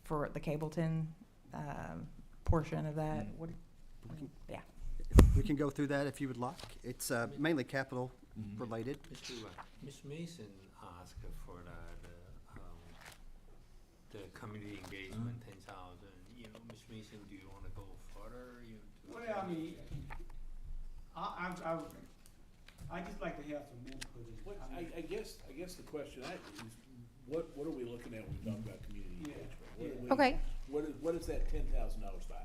for the Cableton, portion of that. What- Yeah, We can go through that if you would like. It's mainly capital related. Ms. Mason asked for the community engagement, 10,000. You know, Ms. Mason, do you want to go further? Well, I mean, I just like to have some input. What, I guess the question is, what are we looking at when we talk about community engagement? What are we- Okay. What is that $10,000 buy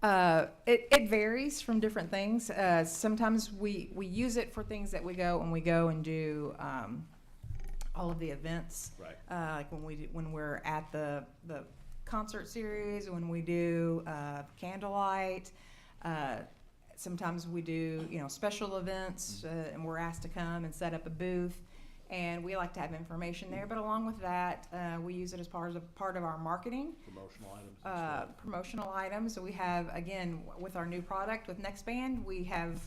us? It varies from different things. Sometimes we use it for things that we go and do, all of the events. Right. Like when we're at the concert series, when we do, candlelight, sometimes we do, special events, and we're asked to come and set up a booth. And we like to have information there, but along with that, we use it as part of our marketing. Promotional items and stuff. Promotional items. So we have, again, with our new product with NextBand, we have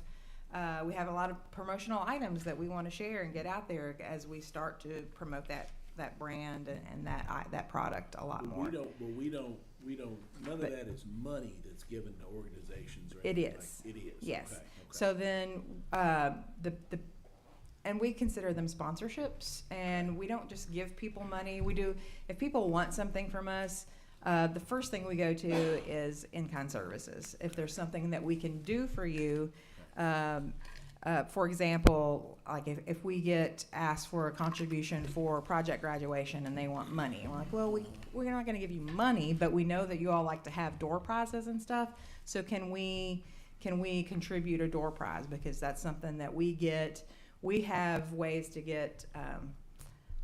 a lot of promotional items that we want to share and get out there as we start to promote that brand and that product a lot more. We don't, none of that is money that's given to organizations or It anything is. like- It is. Yes. Okay. So then, and we consider them sponsorships, and we don't just give people money. We do, if people want something from us, the first thing we go to is in-kind services. If there's something that we can do for you, for example, like if we get asked for a contribution for project graduation and they want money, and we're like, well, we're not gonna give you money, but we know that you all like to have door prizes and stuff, so can we contribute a door prize? Because that's something that we get. We have ways to get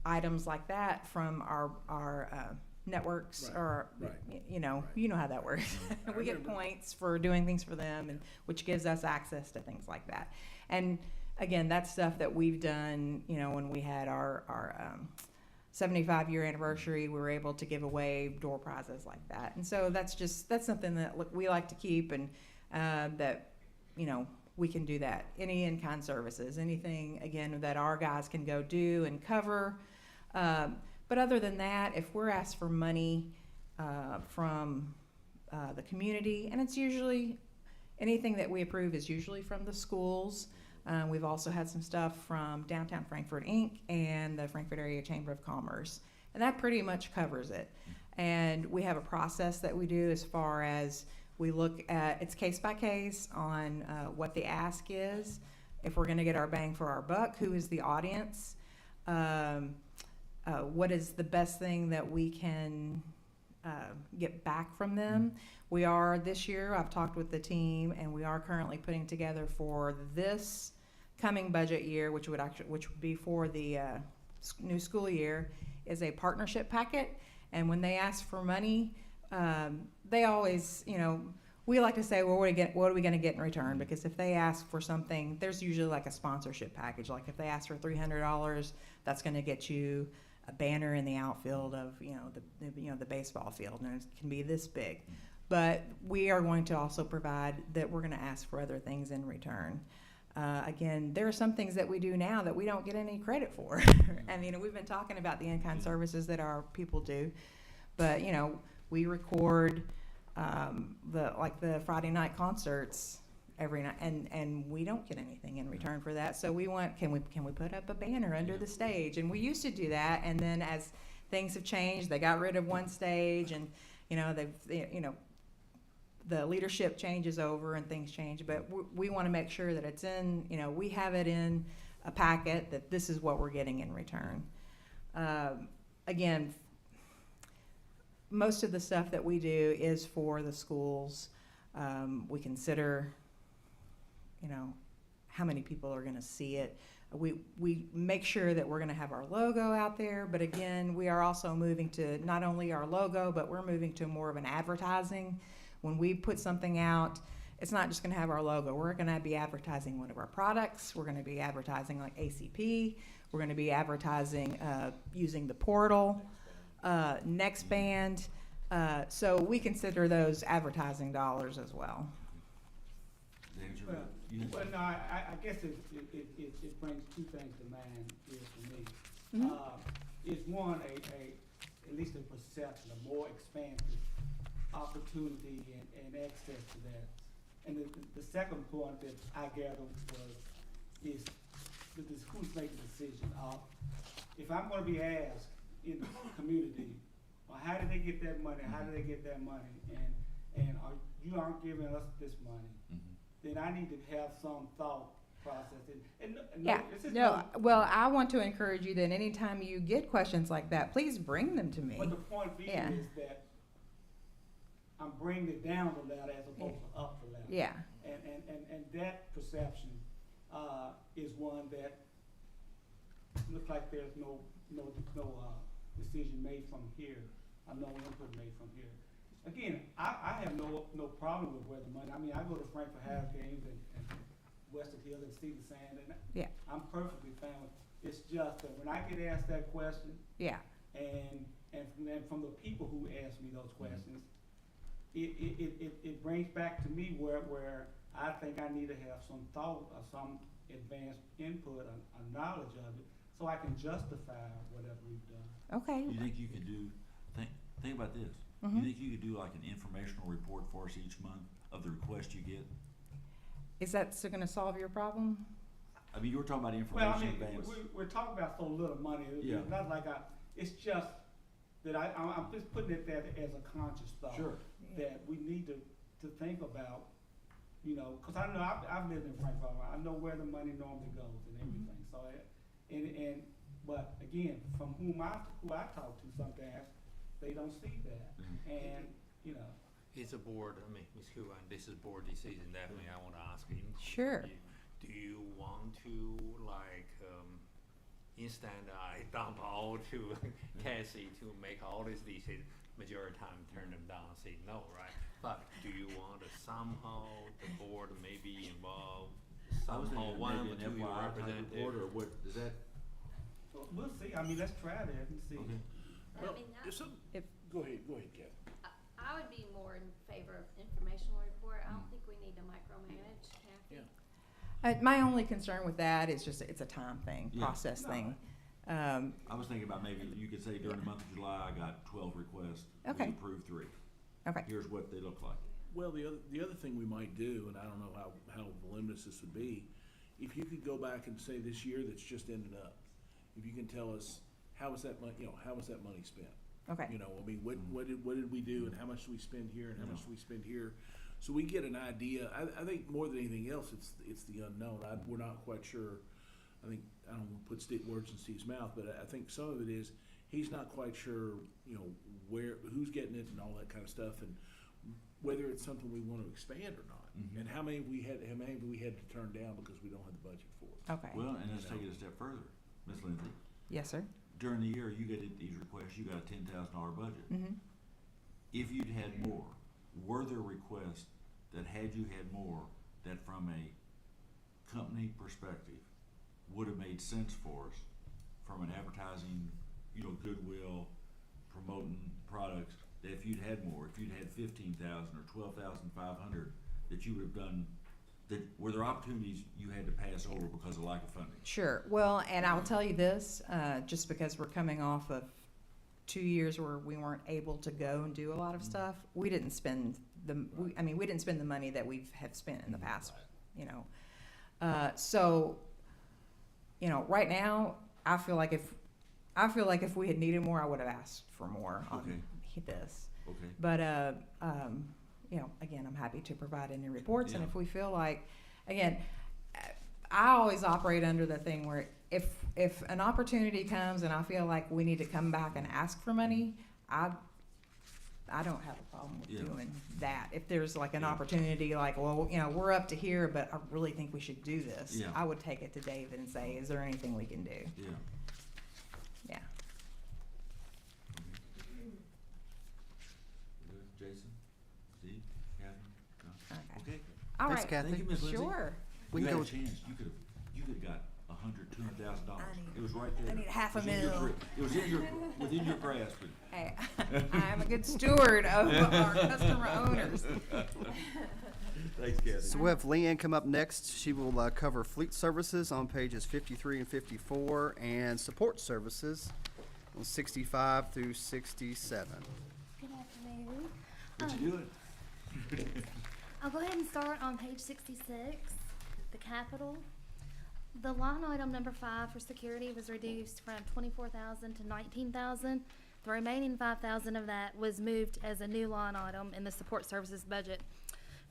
items like that from our networks, Right, or right. you know how that works. We get points for doing things for them, and which gives us access to things like that. And again, that's stuff that we've done. When we had our 75-year anniversary, we were able to give away door prizes like that. And so that's something that we like to keep, and that we can do that. Any in-kind services, anything, again, that our guys can go do and cover. But other than that, if we're asked for money from the community, and it's usually, anything that we approve is usually from the schools. We've also had some stuff from Downtown Frankfurt, Inc. and the Frankfurt Area Chamber of Commerce. And that pretty much covers it. And we have a process that we do as far as we look at, it's case by case on what the ask is, if we're gonna get our bang for our buck, who is the audience, what is the best thing that we can get back from them. We are, this year, I've talked with the team, and we are currently putting together for this coming budget year, which would be for the new school year, is a partnership packet. And when they ask for money, they always, we like to say, well, what are we going to get in return? Because if they ask for something, there's usually like a sponsorship package. Like if they ask for $300, that's going to get you a banner in the outfield of the baseball field, and it can be this big. But we are going to also provide that we're going to ask for other things in return. Again, there are some things that we do now that we don't get any credit for. I mean, we've been talking about the in-kind services that our people do, but, you know, we record the Friday night concerts every night, and we don't get anything in return for that. So we want, can we put up a banner under the stage? And we used to do that, and then as things have changed, they got rid of one stage, and, you know, the leadership changes over and things change, but we want to make sure that it's in, you know, we have it in a packet that this is what we're getting in return. Again, most of the stuff that we do is for the schools. We consider, you know, how many people are going to see it. We make sure that we're going to have our logo out there, but again, we are also moving to not only our logo, but we're moving to more of an advertising. When we put something out, it's not just going to have our logo. We're going to be advertising one of our products. We're going to be advertising like ACP. We're going to be advertising using the portal, Nextband. So we consider those advertising dollars as well. Well, no, I guess it brings two things to mind here for me. Is one, at least a perception, a more expansive opportunity and access to that. And the second point that I gathered is that the schools make a decision. If I'm going to be asked in the community, well, how did they get that money? How did they get that money? And you aren't giving us this money, then I need to have some thought process. Well, I want to encourage you that anytime you get questions like that, please bring them to me. But the point being is that I'm bringing it down the ladder as opposed to up the ladder. Yeah. And that perception is one that looks like there's no decision made from here, no input made from here. Again, I have no problem with where the money. I mean, I go to Frankfurt House games and Western Hill and see the sand, and I'm perfectly fine with it. It's just that when I get asked that question, and from the people who ask me those questions, it brings back to me where I think I need to have some thought or some advanced input or knowledge of it so I can justify whatever we've done. Okay. You think you could do, think about this. You think you could do like an informational report for us each month of the requests you get? Is that still going to solve your problem? I mean, you were talking about information Well, I mean, advance. we're talking about so little money. It's not like it's just that I'm just putting it there as a conscious thought. Sure. That we need to think about, you know, because I know I've lived in Frankfurt. I know where the money normally goes and everything. So, but again, from who I talk to sometimes, they don't see that. And, you know. It's a board, I mean, Ms. Kuban, this is board decision, definitely I want to ask you. Sure. Do you want to, like, instant dump all to Cassie to make all these decisions? Majority of the time turn them down, say no, right? But do you want to somehow, the board may be involved, somehow one or two representatives? Or what, is that? So we'll see. I mean, let's try that and see. Okay. Well, I mean, go ahead, Kat. I would be more in favor of informational report. I don't think we need to micromanage, Kathy. My only concern with that is just it's a time thing, process thing. I was thinking about maybe you could say during the month of July, I got 12 requests. Okay. We approved 3. Okay. Here's what they look like. Well, the other thing we might do, and I don't know how voluminous this would be, if you could go back and say this year that's just ended up, if you can tell us how was that money, how was that money spent? Okay. You know, I mean, what did we do, and how much do we spend here, and how much do we spend here? So we get an idea. I think more than anything else, it's the unknown. We're not quite sure. I think I don't want to put words in Steve's mouth, but I think some of it is he's not quite sure. You know, who's getting it and all that kind of stuff, and whether it's something we want to expand or not, and how many we had to turn down because we don't have the budget for it. Okay. Well, and let's take it a step further, Ms. Lindsay. Yes, sir. During the year, you get these requests. You got a $10,000 budget. If you'd had more, were there requests that had you had more that, from a company perspective, would have made sense for us from an advertising, goodwill, promoting products? That if you'd had more, if you'd had 15,000 or 12,500, that you would have done were there opportunities you had to pass over because of lack of funding? Sure. Well, and I'll tell you this, just because we're coming off of 2 years where we weren't able to go and do a lot of stuff, we didn't spend we didn't spend the money that we have spent in the past, you know. So, you know, right now, I feel like if we had needed more, I would have asked for more on this. Okay. But, you know, again, I'm happy to provide any reports, and Yeah. if we feel like, again, I always operate under the thing where if an opportunity comes and I feel like we need to come back and ask for money, I don't have a problem with doing that. If there's like an opportunity, like, well, you know, we're up to here, but I really think we should do this. Yeah. I would take it to David and say, is there anything we can do? Yeah. Yeah. Good. Jason? Steve? Catherine? No? Okay. Okay. All Thanks, right. Kathy. Thank you, Ms. Lindsay. Sure. We You can had go- a chance. You could have got $100,000, $200,000. It was right there. I need half a It was in your mil. gri- It was within your grasp. Hey, I am a good steward of our customer owners. Thanks, Kathy. So we have Leanne come up next. She will cover fleet services on pages 53 and 54 and support services on 65 through 67. Good afternoon. What you doing? I'll go ahead and start on page 66, the capital. The line item number 5 for security was reduced from 24,000 to 19,000. The remaining 5,000 of that was moved as a new line item in the support services budget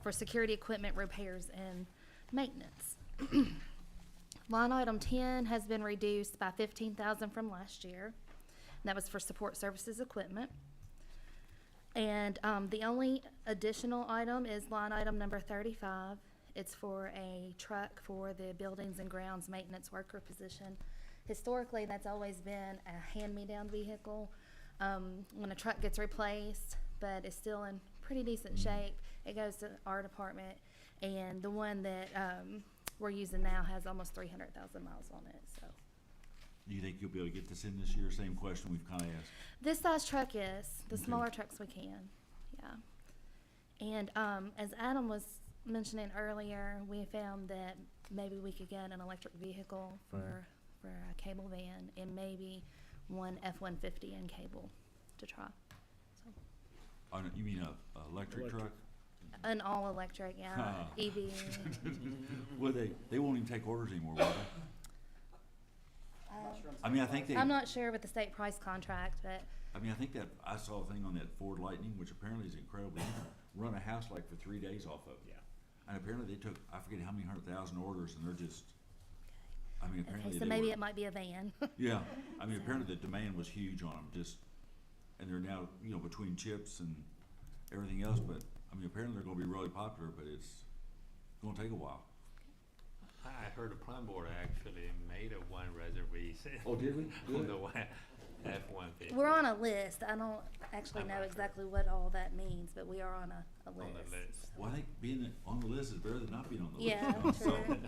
for security equipment repairs and maintenance. Line item 10 has been reduced by 15,000 from last year. That was for support services equipment. And the only additional item is line item number 35. It's for a truck for the buildings and grounds maintenance worker position. Historically, that's always been a hand-me-down vehicle. When a truck gets replaced, but it's still in pretty decent shape, it goes to our department. And the one that we're using now has almost 300,000 miles on it, so. Do you think you'll be able to get this in this year? Same question we've kind of asked. This size truck, yes. The Okay. smaller trucks we can, yeah. And as Adam was mentioning earlier, we found that maybe we could get an electric vehicle for a cable van and maybe one F-150 in cable to try. So, You mean a electric truck? an all-electric, yeah, EV. Well, they won't even take orders anymore, will they? I mean, I think they. I'm not sure with the state price contract, but I mean, I think that I saw a thing on that Ford Lightning, which apparently is incredible. You can run a house like for 3 days off of it. Yeah. And apparently they took, I forget how many 100,000 orders, and they're just, I mean, apparently okay, so they maybe were- it might be a van. Yeah, I mean, apparently the demand was huge on them, and they're now, between chips and everything else, but, I mean, apparently they're gonna be really popular, but it's gonna take a while. I heard the plan board actually made a one reservation. Oh, did we? On Good. the one F-150. We're on a list. I don't actually I'm know not exactly what all that means, but we are on a On list. the list. Well, I think being on the list is better than not being on the list. Yeah, So- true.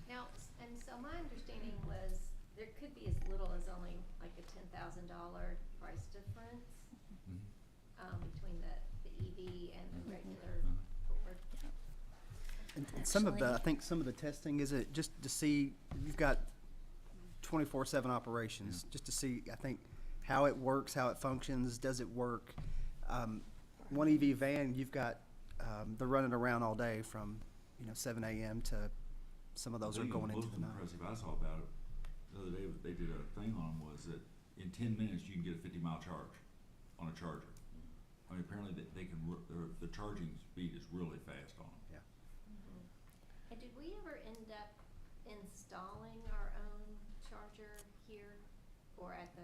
Now, and so my understanding was there could be as little as only like a $10,000 price difference between the EV and the regular Ford. And some of the, I Actually- think some of the testing is it just to see, you've got 24/7 operations, just to see, I think, how it works, how it functions, does it work? One EV van, you've got, they're running around all day from, 7 a.m. to some of those are The thing going that into most the night. impressive I saw about it the other day, they did a thing on them, was that in 10 minutes you can get a 50-mile charge on a charger. I mean, apparently they can, the charging speed is really fast on them. And did we ever end up installing our own charger here or at the?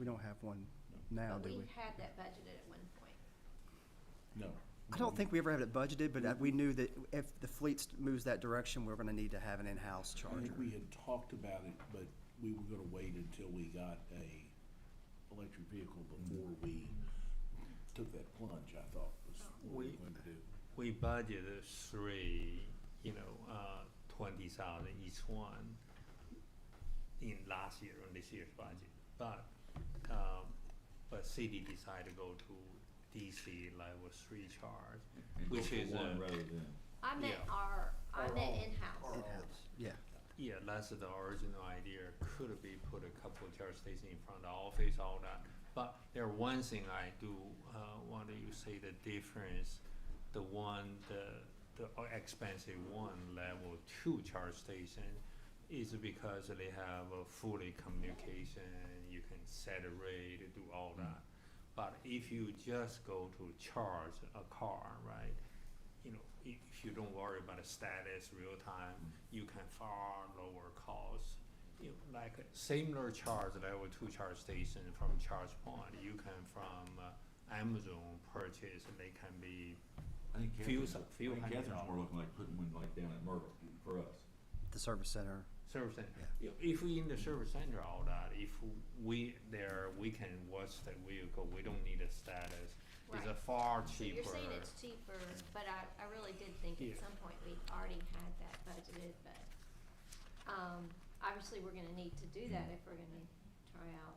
We don't have one now, But do we? we had that budgeted at one point. No. I don't think we ever had it budgeted, but we knew that if the fleet moves that direction, we're gonna need to have an in-house I charger. think we had talked about it, but we were gonna wait until we got a electric vehicle before we took that plunge, I thought was what we were going to do. We budgeted three, 20,000 each one in last year, on this year's budget. But city decided to go to DC level 3 charge, And go which for is one rather than. I meant Yeah. our I meant in-house. In-house, yeah. Yeah, that's the original idea. Could be put a couple of charge stations in front of the office, all that. But there one thing I do want you say the difference. The expensive one, level 2 charge station, is because they have a fully communication. You can set a rate, do all that. But if you just go to charge a car, right? You know, if you don't worry about the status real time, you can far lower cost. You know, like a similar charge level 2 charge station from charge point, you can from Amazon purchase, and they can be I think few Catherine's hundred more dollars. looking like putting one like down at Myrtle for us. The service center. Service center. Yeah. You know, if we in the service center, all that, if we there, we can watch the vehicle. We don't need a status. It's a Right. far So cheaper. you're saying it's cheaper, but I really did think Yeah. at some point we already had that budgeted, but, obviously we're gonna need to do that if we're gonna try out.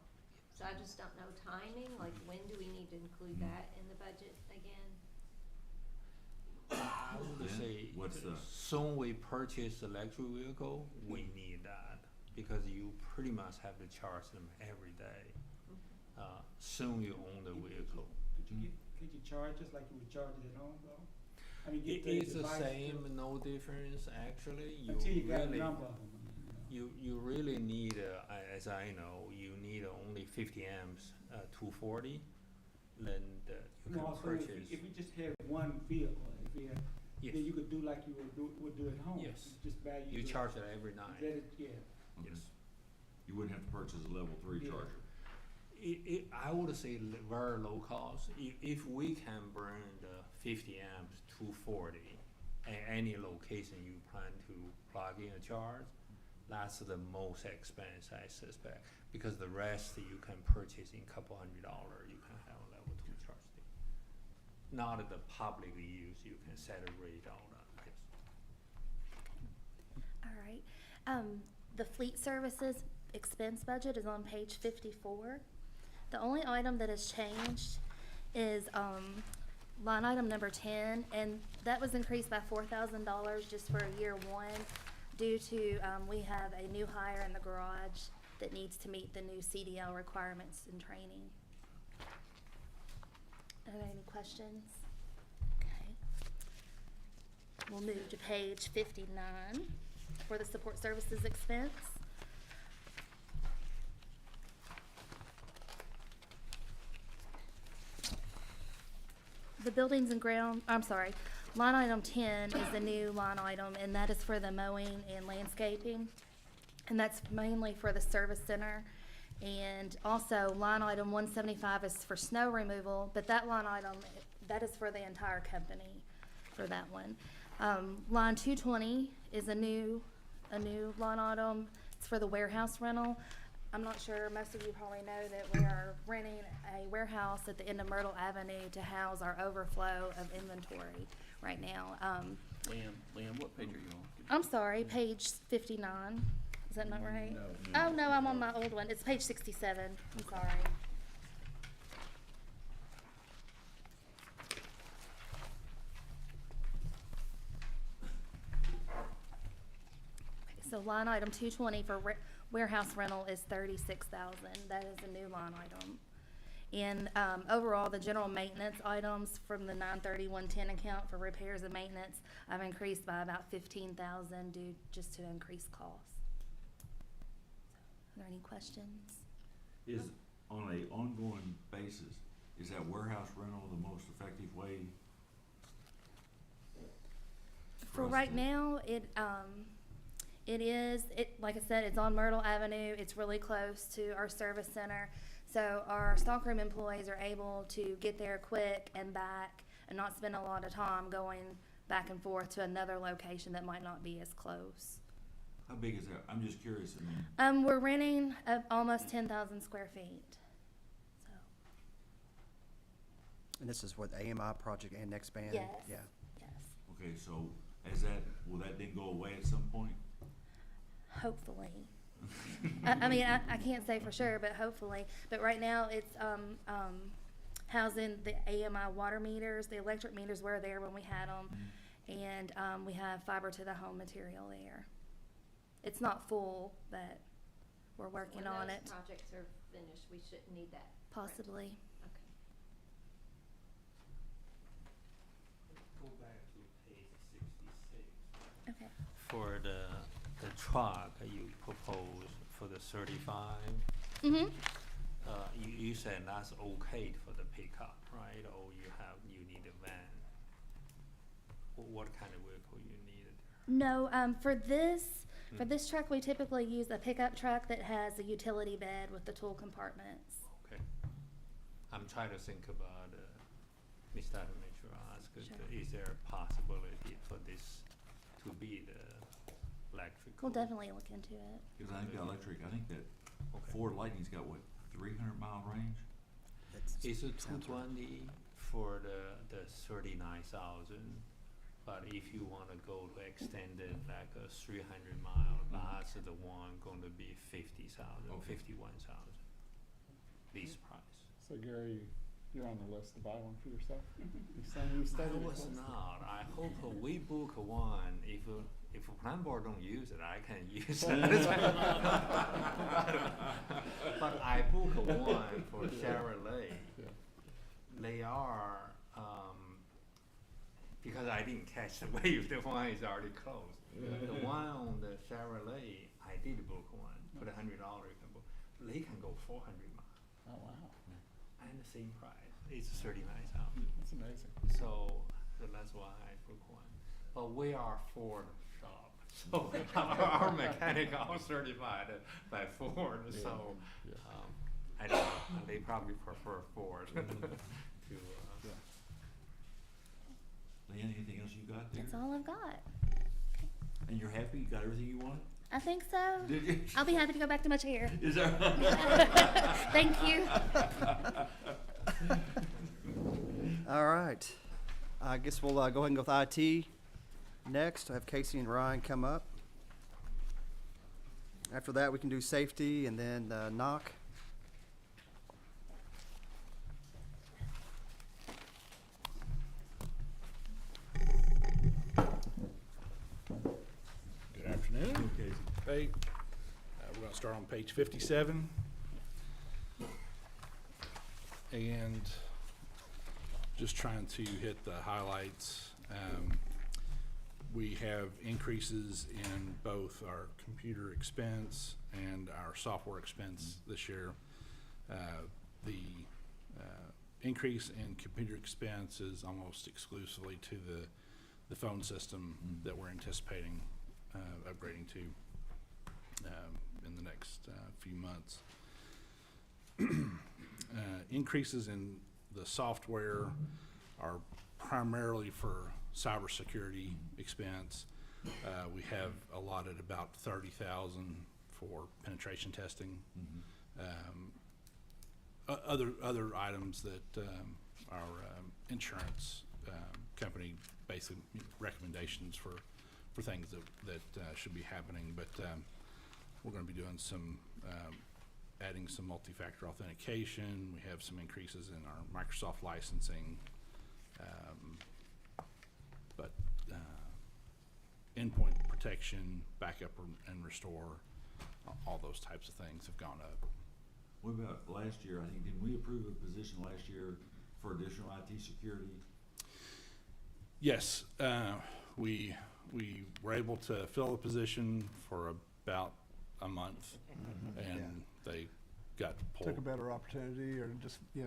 So I just don't know timing, like when do we need to include that in the budget again? I would Yeah. say What's the- soon we purchase electric vehicle, we need that because you pretty much have to charge them every day. Soon you own the vehicle. Could you charge us like you would charge it at home though? I mean, get It's the device same, no difference actually. Until you got a really, number of them. you really need, as I know, you need only 50 amps, 240. Then you No, can so purchase. if we just had one vehicle, Yes. then you could do like you would do at home. Yes. Just value. You charge it every night. Yeah. Okay. Yes. You wouldn't have to purchase a level 3 Yeah. charger. I would say very low cost. If we can bring the 50 amps 240 at any location you plan to plug in a charge, that's the most expensive, I suspect. Because the rest you can purchase in a couple $100, you can have a level 2 charge station. Not at the public use, you can set a rate on that. Yes. All right. The fleet services expense budget is on page 54. The only item that has changed is line item number 10, and that was increased by $4,000 just for year one due to we have a new hire in the garage that needs to meet the new CDL requirements and training. Are there any questions? Okay. We'll move to page 59 for the support services expense. The buildings and ground, line item 10 is the new line item, and that is for the mowing and landscaping. And that's mainly for the service center. And also, line item 175 is for snow removal, but that line item, that is for the entire company for that one. Line 220 is a new line item. It's for the warehouse rental. I'm not sure, most of you probably know that we are renting a warehouse at the end of Myrtle Avenue to house our overflow of inventory right now. Liam, what page are you on? I'm sorry, page 59. Is that not right? Oh, no, I'm on my old one. It's page 67. I'm sorry. Okay, so line item 220 for warehouse rental is 36,000. That is a new line item. And overall, the general maintenance items from the 93110 account for repairs and maintenance, I've increased by about 15,000 due just to increased costs. Are there any questions? Is, on a ongoing basis, is that warehouse rental the most effective way? For us right to- now, it is, like I said, it's on Myrtle Avenue. It's really close to our service center. So our stockroom employees are able to get there quick and back and not spend a lot of time going back and forth to another location that might not be as close. How big is that? I'm just curious, I mean. We're renting almost 10,000 square feet. So, And this is what the AMI project and Nextband? yes. Yeah. Yes. Okay, so will that then go away at some point? Hopefully. I mean, I can't say for sure, but hopefully. But right now, it's housing the AMI water meters. The electric meters were there when we had them. And, we have fiber to the home material there. It's not full, but we're working on it, When those projects are finished, we shouldn't need that. correct? possibly. Okay. Go back to page 66. Okay. For the truck you propose for the 35, Mm-hmm. you said that's okay for the pickup, right? Or you need a van? What kind of vehicle you needed? No, for this truck, we typically use a pickup truck that has a utility bed with the tool compartments. Okay. I'm trying to think about, Mr. Manager asked, Sure. is there a possibility for this to be the electrical? We'll definitely look into it. Cause I think the electric, I think that Okay. Ford Lightning's got what, 300-mile range? Is it 220 for the 39,000? But if you wanna go to extend it like a 300-mile, that's the one gonna be 50,000, Okay. 51,000. Lease price. So Gary, you're on the list to buy one for yourself? You saying you studied I it was close? not. I hope we book one. If a plan board don't use it, I can use it. But I book one for Chevrolet. Yeah. They are, because I didn't catch the wave, the one is already closed. The one on the Chevrolet, I did book one for the $100 you can book. They can go 400 miles Oh, wow. and the same price. It's 39,000. That's amazing. So that's why I book one. But we are Ford shop, so our mechanic are certified by Ford, Yeah, so, yeah. I don't know, they probably prefer Ford to, Yeah. Leanne, anything else you got there? That's all I've got. And you're happy, you got everything you wanted? I think so. Did you? I'll be happy to go back to my chair. Is there? Thank you. All right. I guess we'll go ahead and go with IT next. I have Casey and Ryan come up. After that, we can do safety and then knock. Good afternoon. Okay. Hey, we're gonna start on page 57. And just trying to hit the highlights. We have increases in both our computer expense and our software expense this year. The increase in computer expense is almost exclusively to the phone system that we're anticipating upgrading to in the next few months. Increases in the software are primarily for cybersecurity expense. We have allotted about 30,000 for penetration testing. Other items that our insurance company basically recommendations for things that should be happening, but we're going to be doing some adding some multi-factor authentication. We have some increases in our Microsoft licensing, but endpoint protection, backup and restore, all those types of things have gone up. What about last year? I think, didn't we approve a position last year for additional IT security? Yes, we were able to fill a position for about a month, and they got pulled. Took a better opportunity or just, Yeah.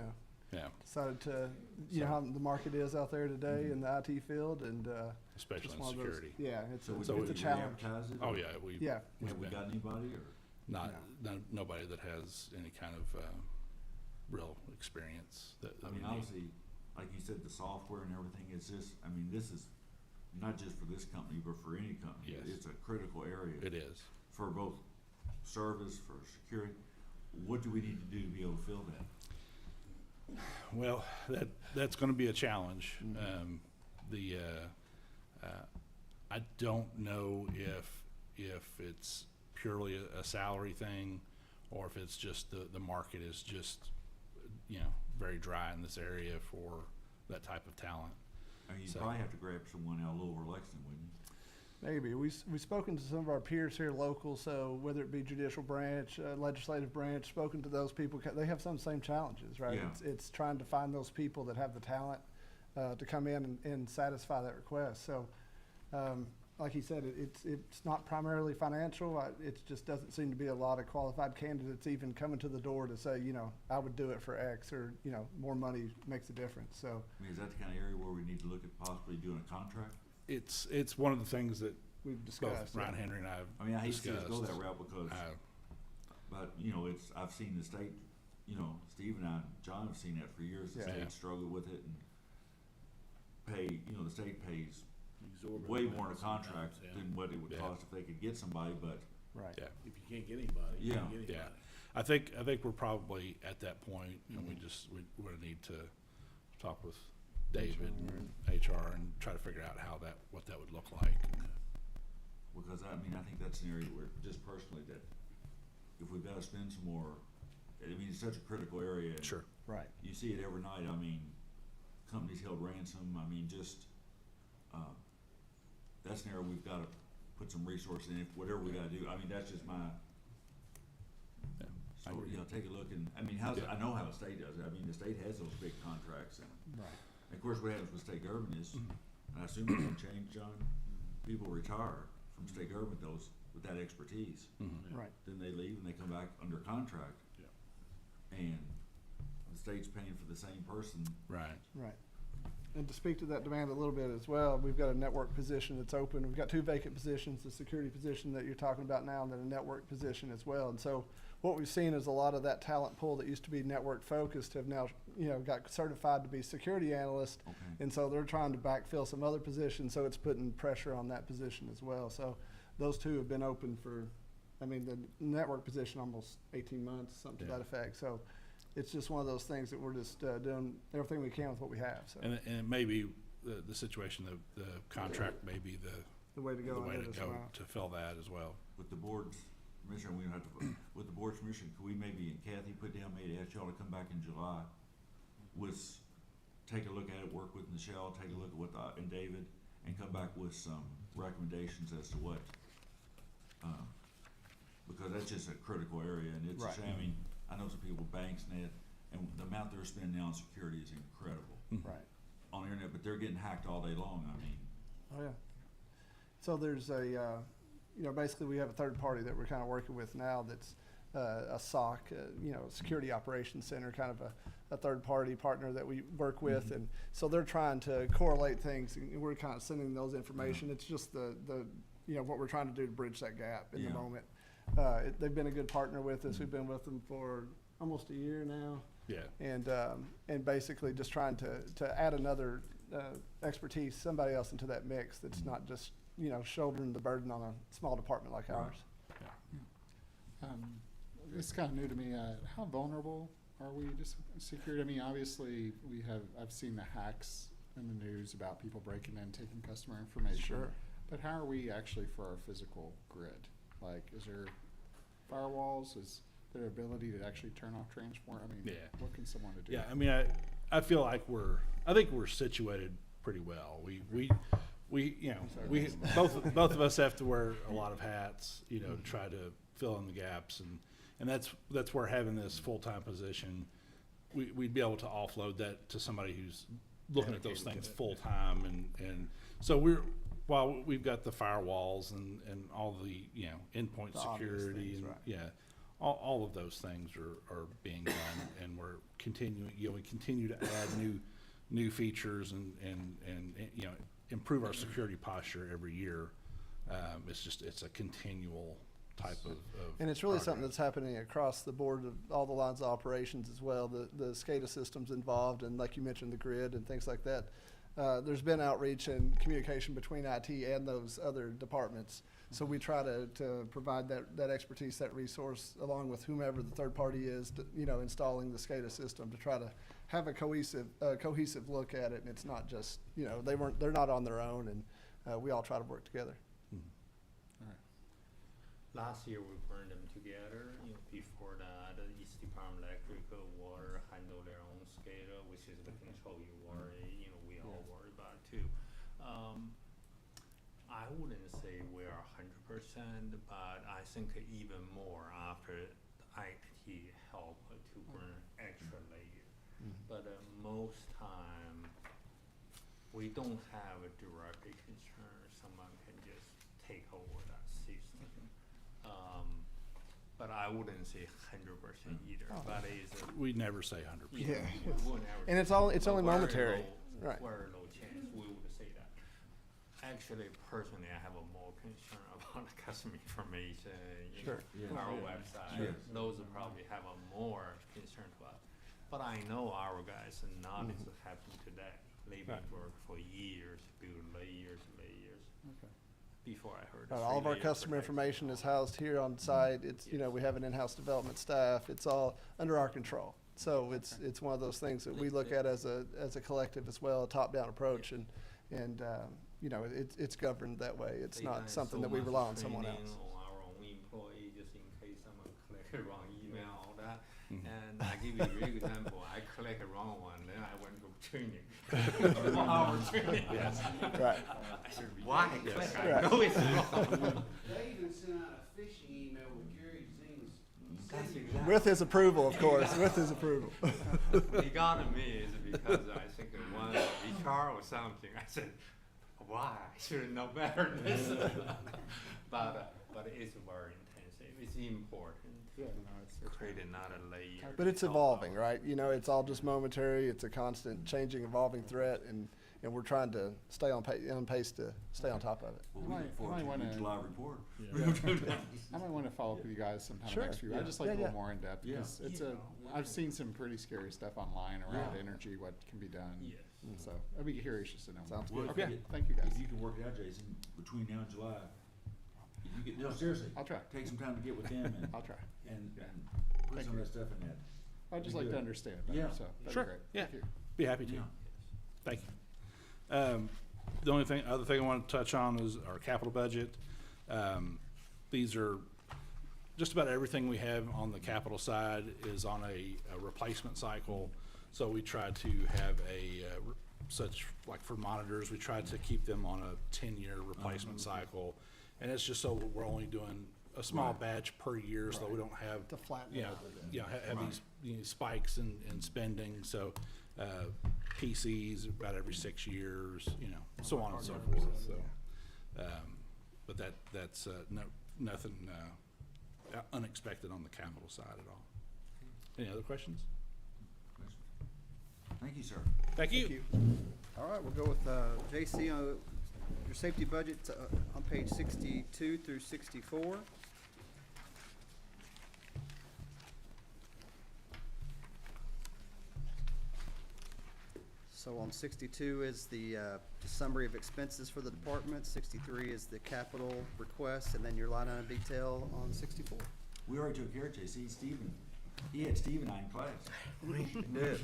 decided to, you know how the market is out there today in the IT field and, Especially just in one of those- security. Yeah, it's a, So it's a challenge. re-advertise it? Oh, or- yeah, Yeah. Have we got anybody or? Nobody that has any kind of real experience that I we mean, need. obviously, like you said, the software and everything is just, I mean, this is not just for this company, but for any company. Yes. It's a critical area. It is. For both service, for security. What do we need to do to be able to fill that? Well, that's gonna be a challenge. I don't know if it's purely a salary thing, or if it's just the market is just, very dry in this area for that type of talent. I mean, you'd So- probably have to grab someone out of Louisville or Lexington, wouldn't you? Maybe. We've spoken to some of our peers here local, so whether it be judicial branch, legislative branch, spoken to those people, they have some of the same challenges, right? Yeah. It's trying to find those people that have the talent to come in and satisfy that request. So, like he said, it's not primarily financial. It just doesn't seem to be a lot of qualified candidates even coming to the door to say, I would do it for X, or, more money makes a difference. So, I mean, is that the kind of area where we need to look at possibly doing a contract? It's one of the things that we've both discussed. Ryan Henry and I have I mean, I hate to see us go discussed. that route because, but, I've seen the state, Steve and I, John have seen that for years. The Yeah. state struggle with it and the state pays Exorbitant way more in a amounts contract sometimes, yeah. than what it would Yeah. cost if they could get somebody, but Right. Yeah. If you can't get anybody, you can't get anybody. Yeah. I think we're probably at that point, and we're gonna need to talk with David and HR and try to figure out what that would look like. because I think that's an area where, just personally, that if we've gotta spend some more, it's such a critical area. and Sure. Right. You see it every night. Companies held ransom. That's an area we've gotta put some resources in, whatever we gotta do. That's just my, Yeah. I so, agree. take a look and, I know how the state does it. The state has those big contracts and, Right. of course, what happens with state government is, and I assume it's gonna change, John, people retire from state government with that expertise. Right. Then they leave and they come back under contract. Yeah. And the state's paying for the same person. Right. Right. And to speak to that demand a little bit as well, we've got a network position that's open. We've got 2 vacant positions, the security position that you're talking about now, and then a network position as well. And so what we've seen is a lot of that talent pool that used to be network focused have now, got certified to be security analysts. Okay. And so they're trying to backfill some other positions, so it's putting pressure on that position as well. So those 2 have been open for, the network position almost 18 months, something to Yeah. that effect. So it's just one of those things that we're just doing everything we can with what we have. So And it may be the situation, the contract may be the way to go on it as well. to fill that as well. With the board's permission, we don't have to, with the board's permission, could we maybe, and Kathy put down, maybe ask y'all to come back in July take a look at it, work with Michelle, take a look at and David, and come back with some recommendations as to what, because that's just a critical area, and it's a Right. shame. I know some people, banks, net, and the amount they're spending now on security is incredible Right. on the internet, but they're getting hacked all day long. Oh, yeah. So there's basically we have a third party that we're kind of working with now that's a SOC, Security Operations Center, kind of a third party partner that we work with. And so they're trying to correlate things, and we're kind of sending those information. It's just the what we're trying to do to bridge that gap in the Yeah. moment. They've been a good partner with us. We've been with them for almost a year now. Yeah. And basically just trying to add another expertise, somebody else into that mix that's not just, shouldering the burden on a small department like Right. ours. It's kind of new to me. How vulnerable are we to security? Obviously, I've seen the hacks in the news about people breaking in, taking customer information. Sure. But how are we actually for our physical grid? Like, is there firewalls? Is there ability to actually turn off transport? Yeah. What can someone do? Yeah, I feel like I think we're situated pretty well. We both of us have to wear a lot of hats, to try to fill in the gaps, and that's where having this full-time position, we'd be able to offload that to somebody who's looking at those things full-time, and so while we've got the firewalls and all the, endpoint The obvious security, things, and right. yeah, all of those things are being done, and we're continuing, we continue to add new features and improve our security posture every year. It's a continual type of And it's really something progress. that's happening across the board of all the lines of operations as well. The SCADA system's involved, and like you mentioned, the grid and things like that. There's been outreach and communication between IT and those other departments. So we try to provide that expertise, that resource, along with whomever the third party is, installing the SCADA system, to try to have a cohesive look at it. And it's not just, they're not on their own, and we all try to work together. Last year, we burned them together. Before that, each department, electrical, water, handle their own SCADA, which is the control you worry. We all worry about too. I wouldn't say we are 100%, but I think even more after IT help to bring extra layer. But most time, we don't have a direct concern. Someone can just take over that system. But I wouldn't say 100% either. But it's We never say 100%. Yeah. we'll never And it's say, all- it's but only very momentary. low- Right. Very low chance we would say that. Actually, personally, I have a more concern about the customer information, Sure. our Yeah. website. Yes. Those will probably have a more concern to us. But I know our guys are not as happy today. They've been Right. working for years, build layers, Okay. before I heard. All of our customer information is housed here on site. It's, you know, we have an in-house development staff. It's all under our control. So it's one of those things that we look at as a collective as well, a top-down approach, and you know, it's governed that way. It's not something that we rely on someone else. On our own employee, just in case someone click the wrong email, all that. And I give you a real example. I click the wrong one, then I went to training. 1 hour training. Yes. Right. I said, why I click? I Right. know it's wrong. They even sent out a phishing email with Gary Zing's. That's exactly. With his approval, of course, with his approval. He got me is because I think one HR or something. I said, why? I should know better than this. but it's very intensive. It's important. Create another layer. But it's evolving, right? You know, it's all just momentary. It's a constant changing, evolving threat, and we're trying to stay on pace to stay on top of it. Well, we I look forward might to wanna- the July report. I might want to follow up with you guys sometime Sure. next week. Yeah. I'd just like Yeah, a little yeah. more in depth Yeah. because I've seen some pretty scary stuff online around Yeah. energy, what can be done. Yes. So I'd be curious just to know. Sounds Well, good. if you Okay, get- thank you guys. If you can work it out, Jason, between now and July, if you get, no, seriously. I'll try. Take some time to get with them and, I'll try. and put Thank some you. of that stuff in that. I'd just Be like to good. understand better, Yeah. so that'd Sure. be great. Yeah. Thank you. Be happy to. Yeah. Thank you. The other thing I want to touch on is our capital budget. These are, just about everything we have on the capital side is on a replacement cycle. So we try to have such, like for monitors, we try to keep them on a 10-year replacement cycle. And it's just so we're only doing a small Right. batch per year, so we don't have, To flatten you it know, out. have Right. these, you know, spikes in spending. So PCs about every 6 years, you know, so on and so forth. So, but that's nothing unexpected on the capital side at all. Any other questions? Thank you, sir. Thank you. All right, we'll go with JC on your safety budget on page 62 through 64. So on 62 is the summary of expenses for the department, 63 is the capital request, and then your line item detail on 64. We already took care of JC. Stephen, he had Steve and I in class. Did.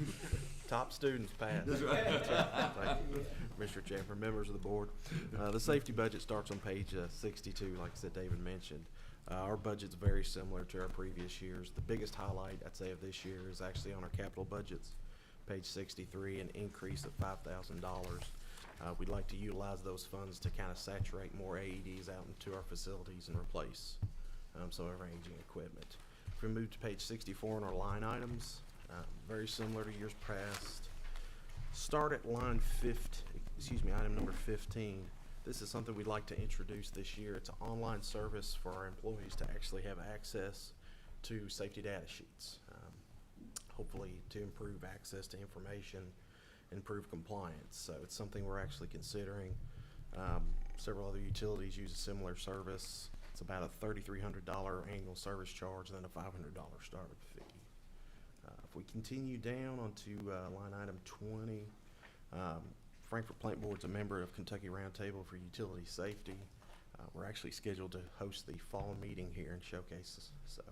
Top students passed. That's right. Thank you, Mr. Chairman, members of the board. The safety budget starts on page 62, like I said, David mentioned. Our budget's very similar to our previous years. The biggest highlight, I'd say, of this year is actually on our capital budgets. Page 63, an increase of $5,000. We'd like to utilize those funds to kind of saturate more AEDs out into our facilities and replace some of our aging equipment. If we move to page 64 in our line items, very similar to years past. Start at line item number 15. This is something we'd like to introduce this year. It's an online service for our employees to actually have access to safety data sheets. Hopefully to improve access to information, improve compliance. So it's something we're actually considering. Several other utilities use a similar service. It's about a $3,300 annual service charge and then a $500 startup fee. If we continue down onto line item 20, Frankfurt Plant Board's a member of Kentucky Roundtable for Utility Safety. We're actually scheduled to host the fall meeting here and showcases, so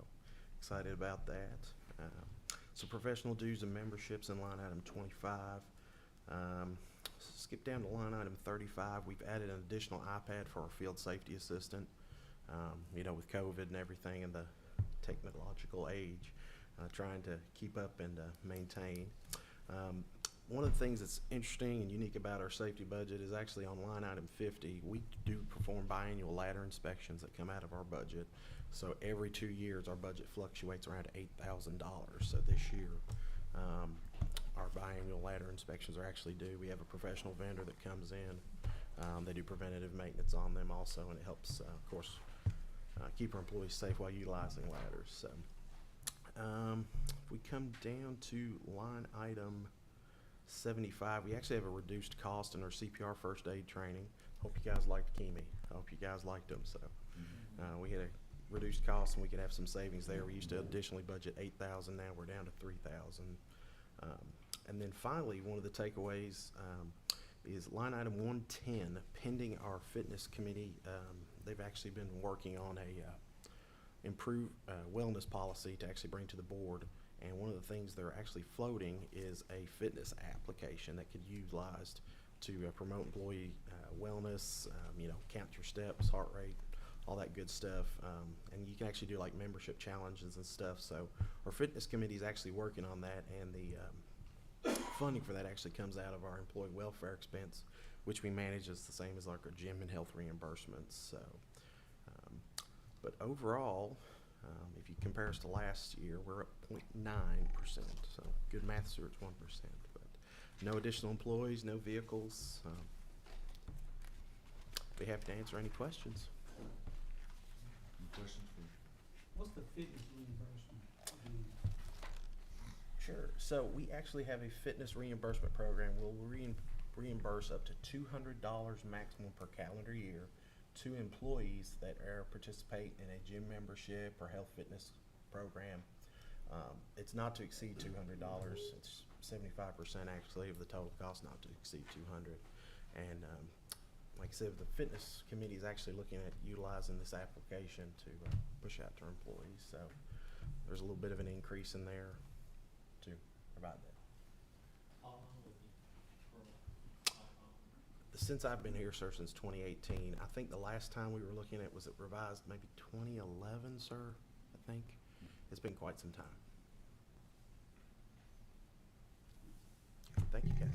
excited about that. So professional dues and memberships in line item 25. Skip down to line item 35. We've added an additional iPad for our field safety assistant. You know, with COVID and everything and the technological age, trying to keep up and maintain. One of the things that's interesting and unique about our safety budget is actually on line item 50, we do perform biannual ladder inspections that come out of our budget. So every 2 years, our budget fluctuates around $8,000. So this year, our biannual ladder inspections are actually due. We have a professional vendor that comes in. They do preventative maintenance on them also, and it helps, of course, keep our employees safe while utilizing ladders. So if we come down to line item 75, we actually have a reduced cost in our CPR first aid training. Hope you guys liked Kimi. I hope you guys liked them. So we had a reduced cost and we could have some savings there. We used to additionally budget $8,000. Now we're down to $3,000. And then finally, one of the takeaways is line item 110, pending our fitness committee. They've actually been working on a improved wellness policy to actually bring to the board. And one of the things they're actually floating is a fitness application that could be utilized to promote employee wellness, count your steps, heart rate, all that good stuff. And you can actually do like membership challenges and stuff. So our fitness committee is actually working on that, and the funding for that actually comes out of our employee welfare expense, which we manage as the same as like our gym and health reimbursements. So, but overall, if you compare us to last year, we're up 0.9%. So good math, sir, it's 1%. But no additional employees, no vehicles. Be happy to answer any questions. Any questions for? What's the fitness reimbursement? Sure. So we actually have a fitness reimbursement program. We'll reimburse up to $200 maximum per calendar year to employees that participate in a gym membership or health fitness program. It's not to exceed $200. It's 75% actually of the total cost, not to exceed $200. And like I said, the fitness committee is actually looking at utilizing this application to push out to our employees. So there's a little bit of an increase in there to provide that. Since I've been here, sir, since 2018, I think the last time we were looking at was it revised maybe 2011, sir, I think. It's been quite some time. Thank you, guys.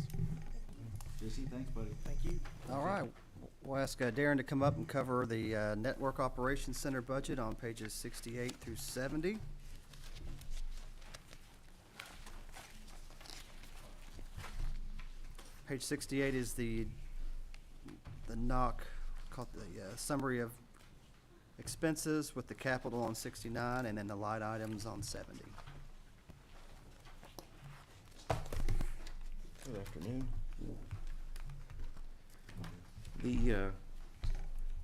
Jesse, thanks, buddy. Thank you. All right, we'll ask Darren to come up and cover the Network Operations Center budget on pages 68 through 70. Page 68 is the NOC, called the summary of expenses with the capital on 69 and then the light items on 70. Good afternoon. The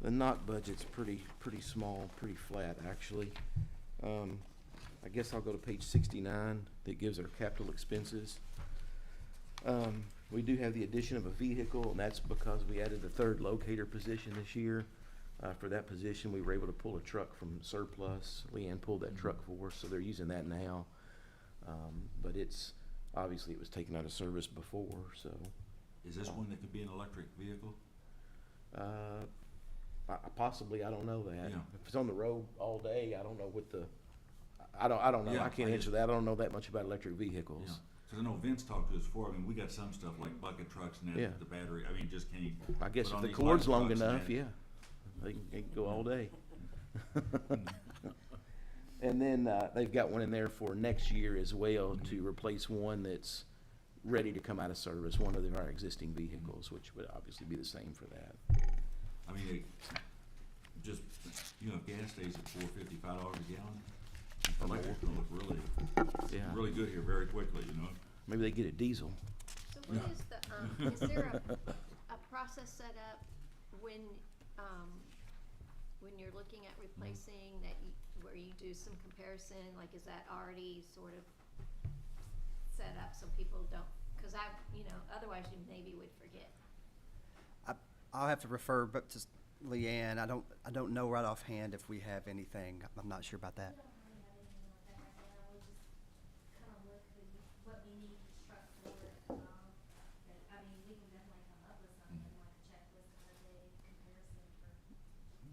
NOC budget's pretty small, pretty flat, actually. I guess I'll go to page 69 that gives our capital expenses. We do have the addition of a vehicle, and that's because we added the third locator position this year. For that position, we were able to pull a truck from surplus. Leanne pulled that truck for us, so they're using that now. But it's, obviously it was taken out of service before, so. Is this one that could be an electric vehicle? Possibly, I don't know that. Yeah. If it's on the road all day, I don't know what the, I don't know. Yeah, I can't answer that. I don't know that much about electric vehicles. Yeah. Because I know Vince talked to us before. I mean, we got some stuff like bucket trucks and that, Yeah. the battery, I mean, just can't. I guess put if on the these cord's light long trucks and enough, that. yeah, they can go all day. And then they've got one in there for next year as well to replace one that's ready to come out of service, one of our existing vehicles, which would obviously be the same for that. I mean, just, gas stays at $4.55 a gallon. Electric's gonna look really good here very quickly, Maybe they get a diesel. So what is the, is there a process set up when you're looking at replacing that where you do some comparison, like is that already sort of set up so people don't, cause otherwise you maybe would forget. I'll have to refer but to Leanne. I don't know right offhand if we have anything. I'm not sure about that.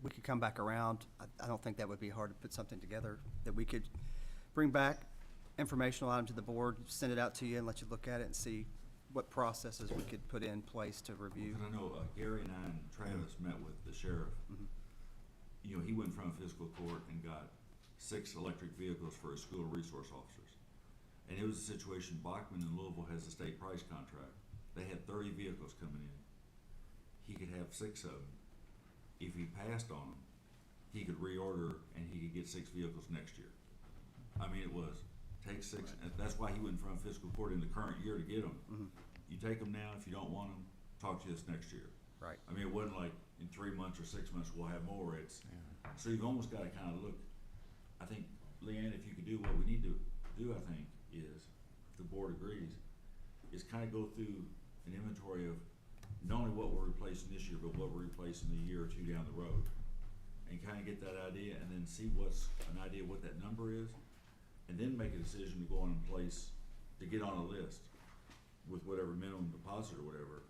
We could come back around. I don't think that would be hard to put something together that we could bring back informational item to the board, send it out to you and let you look at it and see what processes we could put in place to review. I know Gary and I and Travis met with the sheriff. You know, he went in front of fiscal court and got 6 electric vehicles for his school resource officers. And it was a situation, Bachman in Louisville has a state price contract. They had 30 vehicles coming in. He could have 6 of them. If he passed on them, he could reorder and he could get 6 vehicles next year. I mean, it was, take 6, and that's why he went in front of fiscal court in the current year to get them. You take them now, if you don't want them, talk to us next year. Right. I mean, it wasn't like in 3 months or 6 months we'll have more. It's so you've almost got to kind of look. I think, Leanne, if you could do what we need to do, I think is, if the board agrees, is kind of go through an inventory of not only what we're replacing this year, but what we're replacing a year or 2 down the road, and kind of get that idea, and then see what's an idea of what that number is, and then make a decision to go on in place to get on a list with whatever minimum deposit or whatever,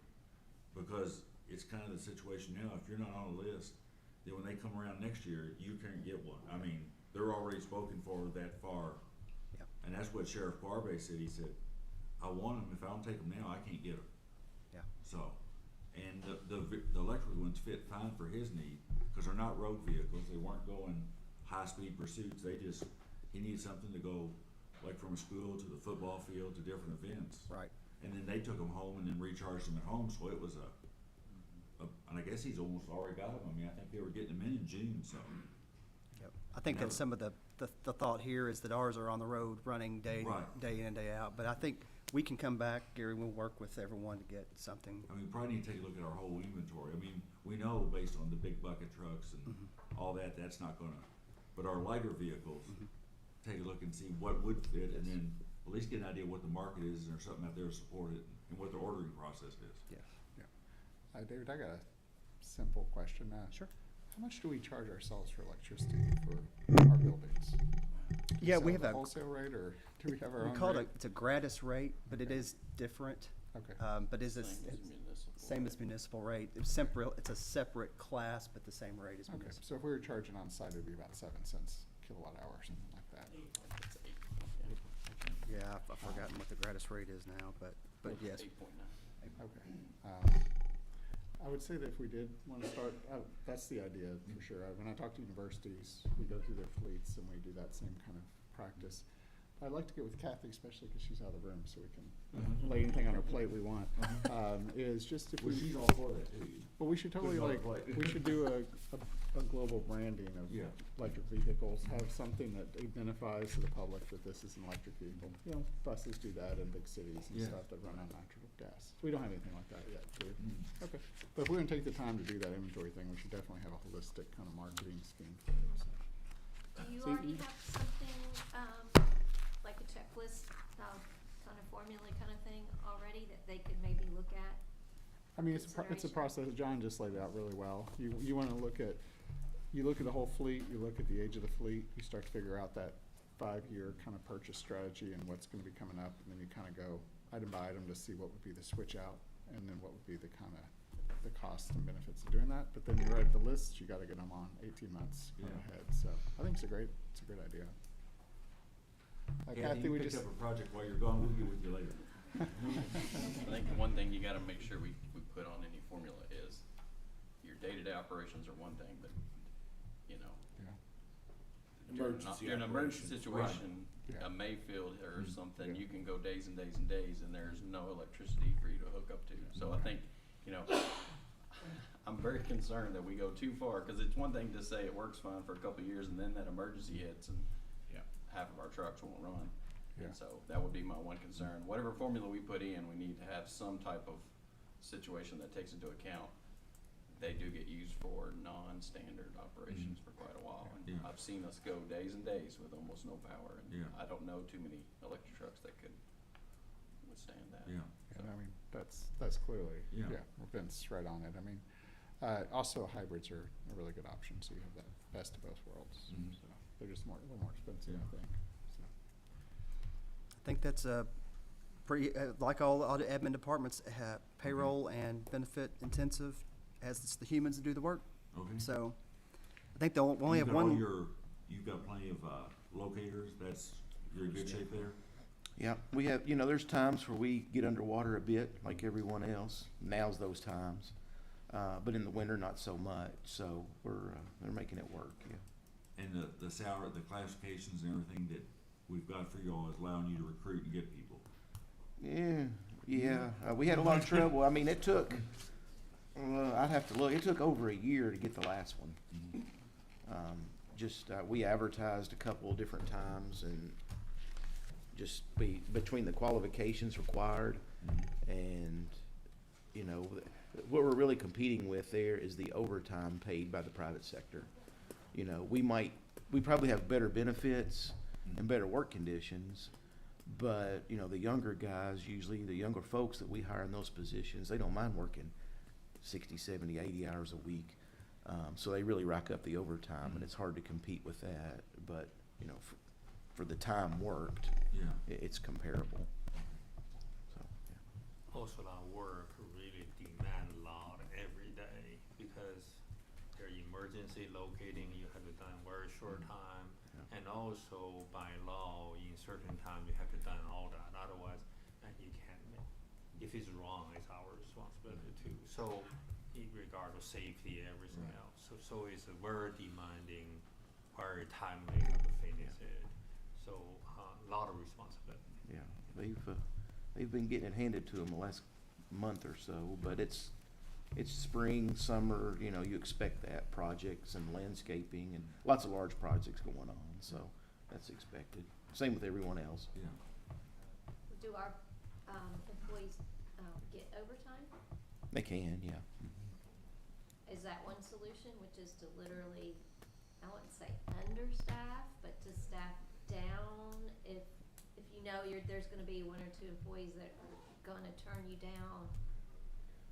because it's kind of the situation now. If you're not on a list, then when they come around next year, you can't get one. I mean, they're already spoken for that far. Yep. And that's what Sheriff Barbe said. He said, I want them. If I don't take them now, I can't get them. Yeah. So, and the electric ones fit fine for his need, because they're not road vehicles. They weren't going high-speed pursuits. He needed something to go, like from a school to the football field to different events. Right. And then they took them home and then recharged them at home, so it was and I guess he's almost already got them. I mean, I think they were getting them in June, so. Yep. I think that's some of the thought here is that ours are on the road running day in and day out. But I think we can come back, Gary, we'll work with everyone to get something. I mean, we probably need to take a look at our whole inventory. I mean, we know based on the big bucket trucks and all that, that's not gonna, but our lighter vehicles, take a look and see what would fit, and then at least get an idea what the market is, and there's something out there to support it, and what the ordering process is. Yes. David, I got a simple question. Sure. How much do we charge ourselves for electricity for our buildings? Yeah, we Sell have the a wholesale rate, or do we have our we own call rate? it's a gratis rate, but it is different. Okay. But it's same as municipal rate. It's a separate class, but the same rate as Okay, municipal. so if we were charging on site, it'd be about 7 cents kilowatt hour or something like that. Yeah, I've forgotten what the gratis rate is now, but yes. Okay. I would say that if we did want to start, that's the idea for sure. When I talk to universities, we go through their fleets and we do that same kind of practice. I'd like to get with Kathy, especially because she's out of the room, so we can lay anything on our plate we want. Is just if Well, we. she's all for that too. Well, we should totally Put it on like, the plate. we should do a global branding of electric vehicles, have something that identifies to the public that this is an electric vehicle. You know, buses do that in big cities and stuff that run on natural gas. We don't have anything like that yet, do we? Okay, but if we're gonna take the time to do that inventory thing, we should definitely have a holistic kind of marketing scheme for it, so. Do you So already you- have something, like a checklist, kind of formula kind of thing already that they could maybe look at? I mean, it's a process. John just laid it out really well. You want to look at the whole fleet, you look at the age of the fleet, you start to figure out that 5-year kind of purchase strategy and what's going to be coming up, and then you kind of go item by item to see what would be the switch out, and then what would be the kind of the costs and benefits of doing that. But then you write the list, you got to get them on 18 months ahead. So I think it's a great idea. Kathy, you we picked just up a project while you're gone. We'll get with you later. I think one thing you gotta make sure we put on any formula is your day-to-day operations are one thing, but, you know. Emergency During an emergency operations. situation, Right. a Mayfield or something, you can go days and days and days and there's no electricity for you to hook up to. So I think, you know, I'm very concerned that we go too far, cause it's one thing to say it works fine for a couple of years and then that emergency hits and half of our trucks won't run. And so that would be my one concern. Whatever formula we put in, we need to have some type of situation that takes into account they do get used for non-standard operations for quite a while. And I've seen us go days and days with almost no power, and I don't know too many electric trucks that could withstand that. And I mean, that's clearly, Vince right on it. I mean, also hybrids are a really good option, so you have that best of both worlds. So they're just a little more expensive, I think. So. I think that's pretty, like all the admin departments, payroll and benefit intensive, as it's the humans that do the work. Okay. So I think they'll only You've have got all one. you've got plenty of locators. You're in good shape there. Yeah, we have, there's times where we get underwater a bit, like everyone else. Now's those times. But in the winter, not so much. So they're making it work, yeah. And the salary, the classifications and everything that we've got for y'all is allowing you to recruit and get people. Yeah. We had a lot of trouble. I mean, it took, I'd have to look, it took over a year to get the last one. We advertised a couple of different times and just between the qualifications required and, what we're really competing with there is the overtime paid by the private sector. We probably have better benefits and better work conditions, but, the younger guys, usually the younger folks that we hire in those positions, they don't mind working 60, 70, 80 hours a week. So they really rack up the overtime, and it's hard to compete with that. But, for the time worked, Yeah. it's comparable. So, yeah. Also, our work really demand a lot every day because they're emergency locating, you have to done very short time. Yeah. And also by law, in certain time, you have to done all that. Otherwise, you can't make. If it's wrong, it's our responsibility too. So, in regard to safety, everything Right. else. So it's a very demanding, very timely to finish it. So a lot of responsibility. Yeah, they've been getting it handed to them the last month or so, but it's spring, summer, you expect that, projects and landscaping and lots of large projects going on, so that's expected. Same with everyone else. Yeah. Do our, employees, get overtime? They can, yeah. Is that one solution, which is to literally, I wouldn't say understaff, but to staff down if there's gonna be one or two employees that are gonna turn you down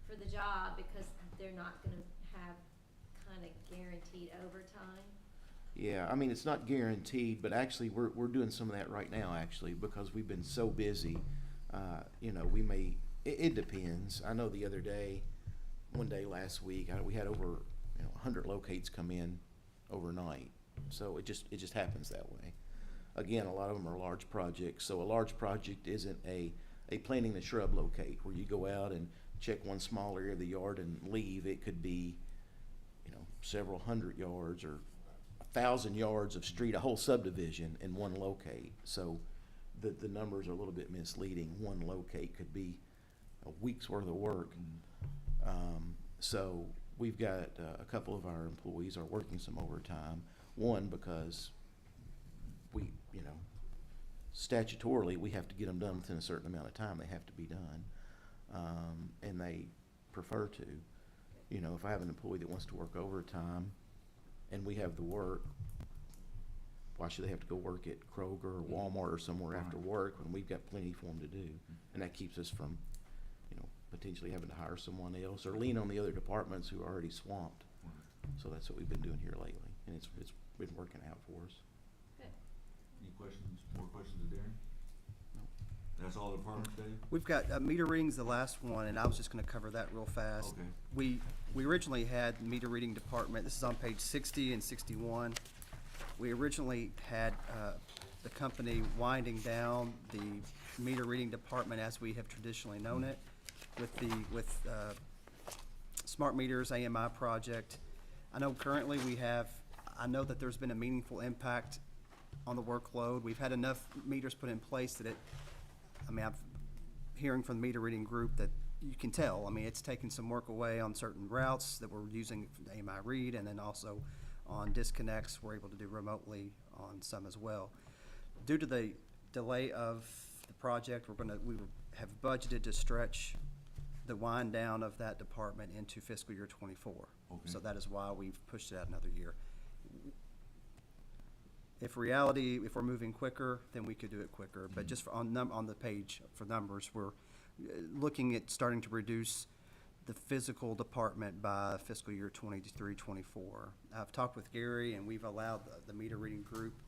for the job because they're not gonna have kinda guaranteed overtime? Yeah, I mean, it's not guaranteed, but actually, we're doing some of that right now, actually, because we've been so busy. It depends. I know the other day, one day last week, we had over 100 locates come in overnight. So it just happens that way. Again, a lot of them are large projects. So a large project isn't a planting the shrub locate where you go out and check one small area of the yard and leave. It could be, several hundred yards or 1,000 yards of street, a whole subdivision in one locate. So the numbers are a little bit misleading. One locate could be a week's worth of work. So we've got a couple of our employees are working some overtime. One, because we, statutorily, we have to get them done within a certain amount of time. They have to be done. And they prefer to. If I have an employee that wants to work overtime and we have the work, why should they have to go work at Kroger or Walmart or somewhere after work when we've got plenty for them to do? And that keeps us from, potentially having to hire someone else or lean on the other departments who are already swamped. So that's what we've been doing here lately, and it's been working out for us. Good. Any questions, more questions to Darren? No. That's all the departments, Dave? We've got meter reading's the last one, and I was just gonna cover that real fast. Okay. We originally had meter reading department, this is on page 60 and 61. We originally had the company winding down the meter reading department as we have traditionally known it with smart meters AMI project. I know currently I know that there's been a meaningful impact on the workload. We've had enough meters put in place that I'm hearing from the meter reading group that you can tell, it's taken some work away on certain routes that we're using the AMI read, and then also on disconnects, we're able to do remotely on some as well. Due to the delay of the project, we have budgeted to stretch the wind down of that department into fiscal year '24. Okay. So that is why we've pushed it out another year. If we're moving quicker, then we could do it quicker. But just on the page for numbers, we're looking at starting to reduce the physical department by fiscal year '23-24. I've talked with Gary, and we've allowed the meter reading group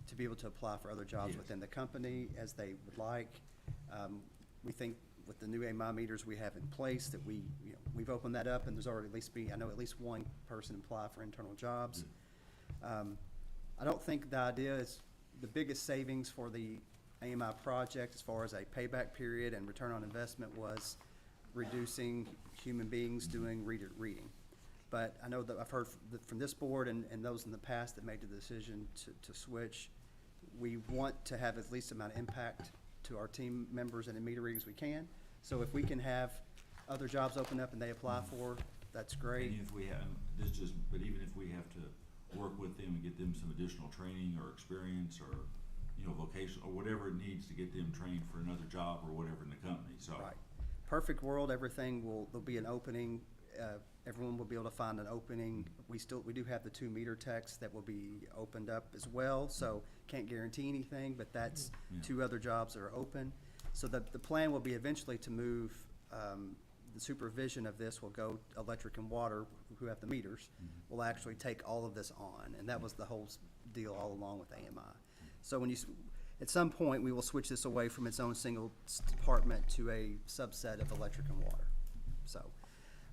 to be able to apply for other jobs within the company as they would like. We think with the new AMI meters we have in place that we've opened that up, and there's already I know at least one person apply for internal jobs. I don't think the idea is the biggest savings for the AMI project as far as a payback period and return on investment was reducing human beings doing reading. But I know that I've heard from this board and those in the past that made the decision to switch. We want to have at least amount of impact to our team members and the meter readings we can. So if we can have other jobs open up and they apply for, that's great. And if we have, but even if we have to work with them and get them some additional training or experience or, vocation or whatever it needs to get them trained for another job or whatever in the company, so. Right. Perfect world, there'll be an opening, everyone will be able to find an opening. We do have the 2 meter techs that will be opened up as well, so can't guarantee anything, but that's 2 other jobs that are open. So the plan will be eventually to move, the supervision of this will go electric and water, who have the meters, will actually take all of this on, and that was the whole deal all along with AMI. So at some point, we will switch this away from its own single department to a subset of electric and water. So,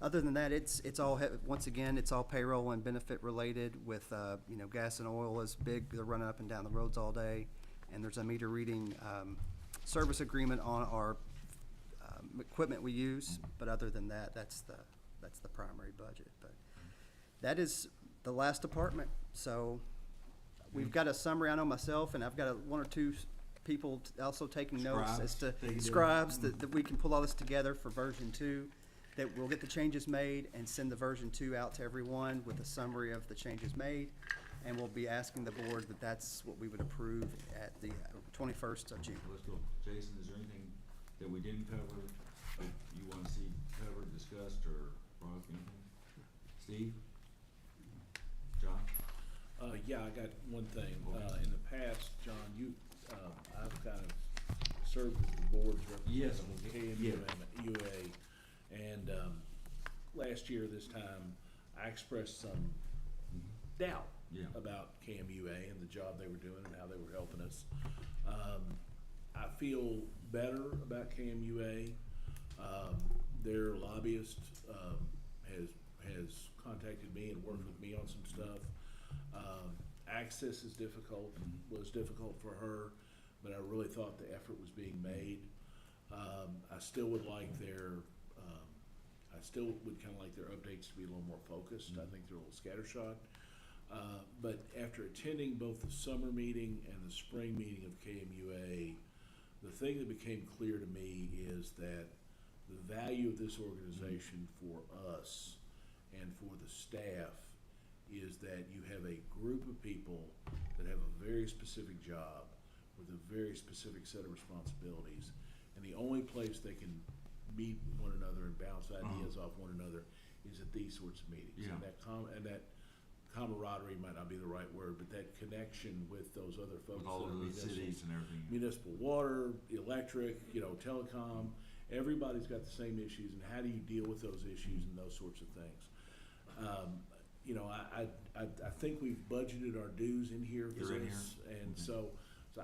other than that, it's all, once again, it's all payroll and benefit related with, gas and oil is big, they're running up and down the roads all day. And there's a meter reading, service agreement on our, equipment we use, but other than that, that's the primary budget. But that is the last department, so we've got a summary, I know myself, and I've got 1 or 2 people also taking notes as to scribes that we can pull all this together for version 2, that we'll get the changes made and send the version 2 out to everyone with a summary of the changes made, and we'll be asking the board that that's what we would approve at the 21st of June. Let's go. Jason, is there anything that we didn't cover that you want to see covered, discussed, or brought up, anything? Steve? John? Yeah, I got one thing. In the past, John, I've kind of served as the board's representative on KMUA, and last year this time, I expressed some doubt about KMUA and the job they were doing and how they were helping us. I feel better about KMUA. Their lobbyist has contacted me and worked with me on some stuff. Access is was difficult for her, but I really thought the effort was being made. I still would like I still would kind of like their updates to be a little more focused. I think they're a little scattershot. But after attending both the summer meeting and the spring meeting of KMUA, the thing that became clear to me is that the value of this organization for us and for the staff is that you have a group of people that have a very specific job with a very specific set of responsibilities, and the only place they can meet one another and bounce ideas off one another is at these sorts of meetings. Yeah. And that camaraderie might not be the right word, but that connection with those other folks. With all of the cities and everything. Municipal water, electric, telecom, everybody's got the same issues, and how do you deal with those issues and those sorts of things? I think we've budgeted our dues in here for They're in this, here. and so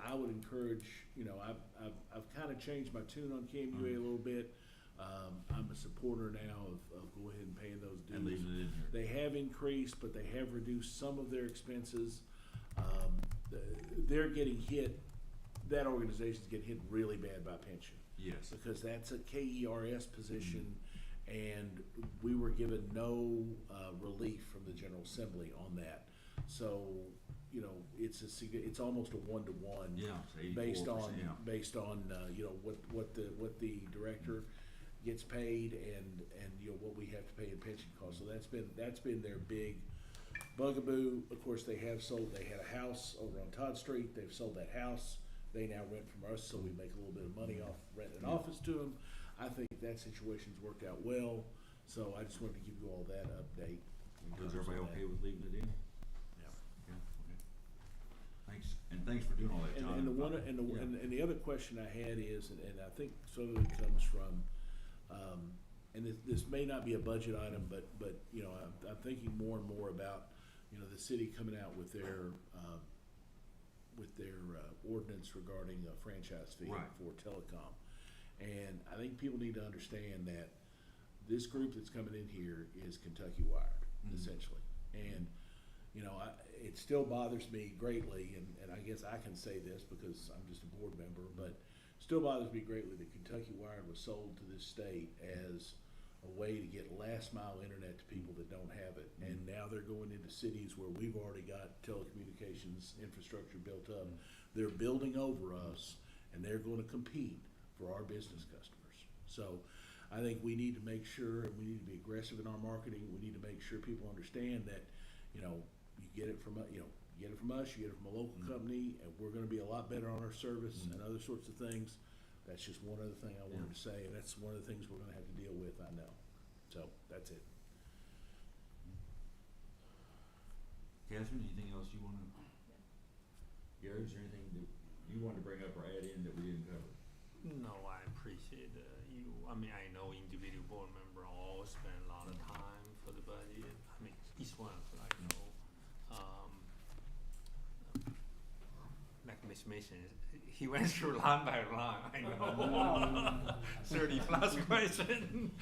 I would encourage, I've kind of changed my tune on KMUA a little bit. I'm a supporter now of go ahead and paying those dues. And leaving it in here. They have increased, but they have reduced some of their expenses. They're getting hit, that organization's getting hit really bad by pension. Yes. Because that's a KERS position, and we were given no relief from the General Assembly on that. So, it's almost a 1-to-1. Yeah, it's 84%, based on what the director gets paid and what we have to pay in pension costs. So that's been their big bugaboo. Of course, they had a house over on Todd Street. They've sold that house. They now rent from us, so we make a little bit of money off renting an office to them. I think that situation's worked out well, so I just wanted to give you all that update. Is everybody okay with leaving it in? Yeah. Okay. Thanks, and thanks for doing all that, John. And the other question I had is, and I think some of it comes from, and this may not be a budget item, but I'm thinking more and more about, the city coming out with their ordinance regarding a franchise fee for telecom. And I think people need to understand that this group that's coming in here is Kentucky wired, essentially. And you know, it still bothers me greatly, and I guess I can say this because I'm just a board member, but still bothers me greatly that Kentucky Wired was sold to this state as a way to get last mile internet to people that don't have it. And now they're going into cities where we've already got telecommunications infrastructure built up. They're building over us, and they're going to compete for our business customers. So I think we need to make sure, and we need to be aggressive in our marketing. We need to make sure people understand that, you know, you get it from us, you get it from a local company, and we're going to be a lot better on our service and other sorts of things. That's just one other thing I wanted to say, and that's one of the things we're going to have to deal with, I know. So that's it. Catherine, anything else you want to? Gary, is there anything that you wanted to bring up or add in that we didn't cover? No, I appreciate you. I mean, I know individual board member all spend a lot of time for the budget. I mean, each one, I know. Like Ms. Mason, he went through line by line. I know. 30 plus questions.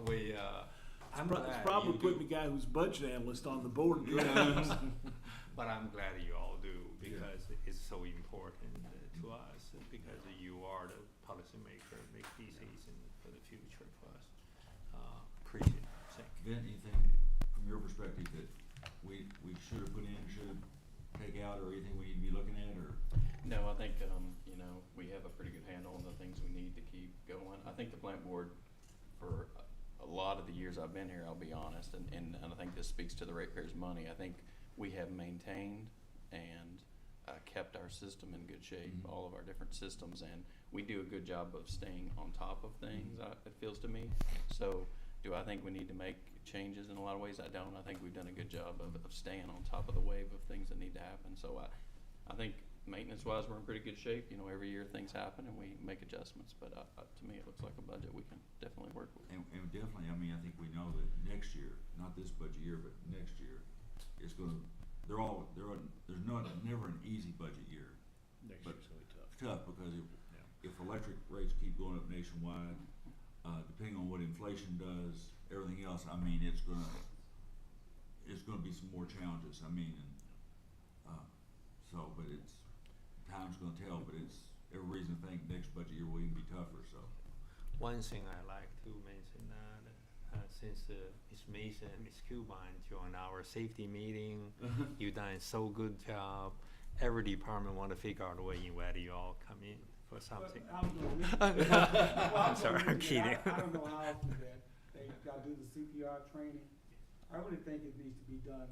We. It's probably putting the guy who's budget analyst on the board. But I'm glad you all do, because it's so important to us, because you are the policymaker, make decisions for the future for us. Appreciate it. Thank you. Ben, anything from your perspective that we should have put in, should take out, or anything we need to be looking at, or? No, I think, you know, we have a pretty good handle on the things we need to keep going. I think the plant board, for a lot of the years I've been here, I'll be honest, and I think this speaks to the ratepayers' money. I think we have maintained and kept our system in good shape, all of our different systems, and we do a good job of staying on top of things, it feels to me. So do I think we need to make changes in a lot of ways? I don't. I think we've done a good job of staying on top of the wave of things that need to happen. So I think maintenance-wise, we're in pretty good shape. You know, every year things happen and we make adjustments, but to me, it looks like a budget we can definitely work with. And definitely, I mean, I think we know that next year, not this budget year, but next year, it's gonna, there's never an easy budget year. Next year's gonna be tough. Tough, because if electric rates keep going up nationwide, depending on what inflation does, everything else, I mean, it's gonna be some more challenges. I mean, but time's gonna tell, but it's every reason to think next budget year will even be tougher, so. One thing I like to mention that since Ms. Mason and Ms. Kubine joined our safety meeting, you've done so good job. Every department want to figure out a way in where you all come in for something. I'm sorry, I'm kidding. I don't know how often that they gotta do the CPR training. I really think it needs to be done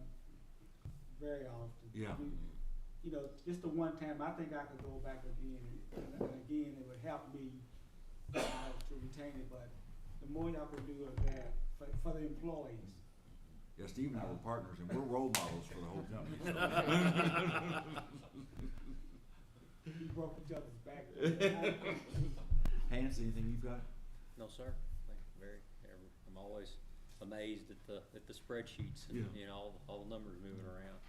very often. Yeah. I mean, you know, just the one time, I think I could go back again, and again, it would help me to retain it, but the more y'all can do of that for the employees. Yeah, Steve and I were partners, and we're role models for the whole company. So. We broke each other's back. Hans, anything you've got? No, sir. I'm always amazed at the spreadsheets and, you know, all the numbers moving around.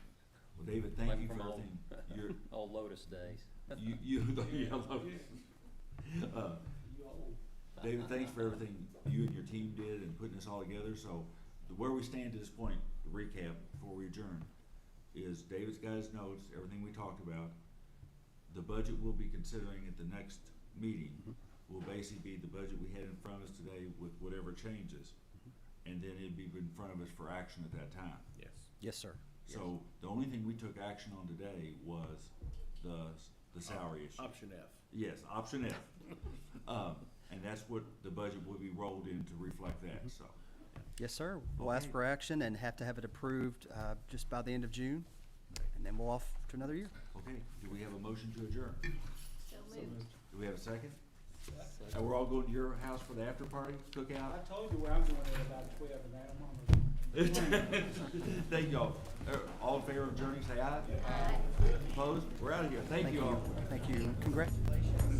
Well, David, thank you for From everything. old Lotus days. David, thanks for everything you and your team did in putting this all together. So, where we stand to this point, to recap before we adjourn, is David's got his notes, everything we talked about. The budget we'll be considering at the next meeting will basically be the budget we had in front of us today with whatever changes. And then it'd be in front of us for action at that time. Yes. Yes, sir. So the only thing we took action on today was the salary issue. Option F. Yes, option F. And that's what the budget will be rolled in to reflect that, so. Yes, sir. We'll ask for action and have to have it approved just by the end of June, and then we'll off to another year. Okay, do we have a motion to adjourn? So moved. Do we have a second? And we're all going to your house for the after party, cookout? I told you where I'm going at about 12 tonight. Thank y'all. All in favor of adjourning, say aye. Aye. Opposed? We're out of here. Thank you all. Thank you. Congratulations.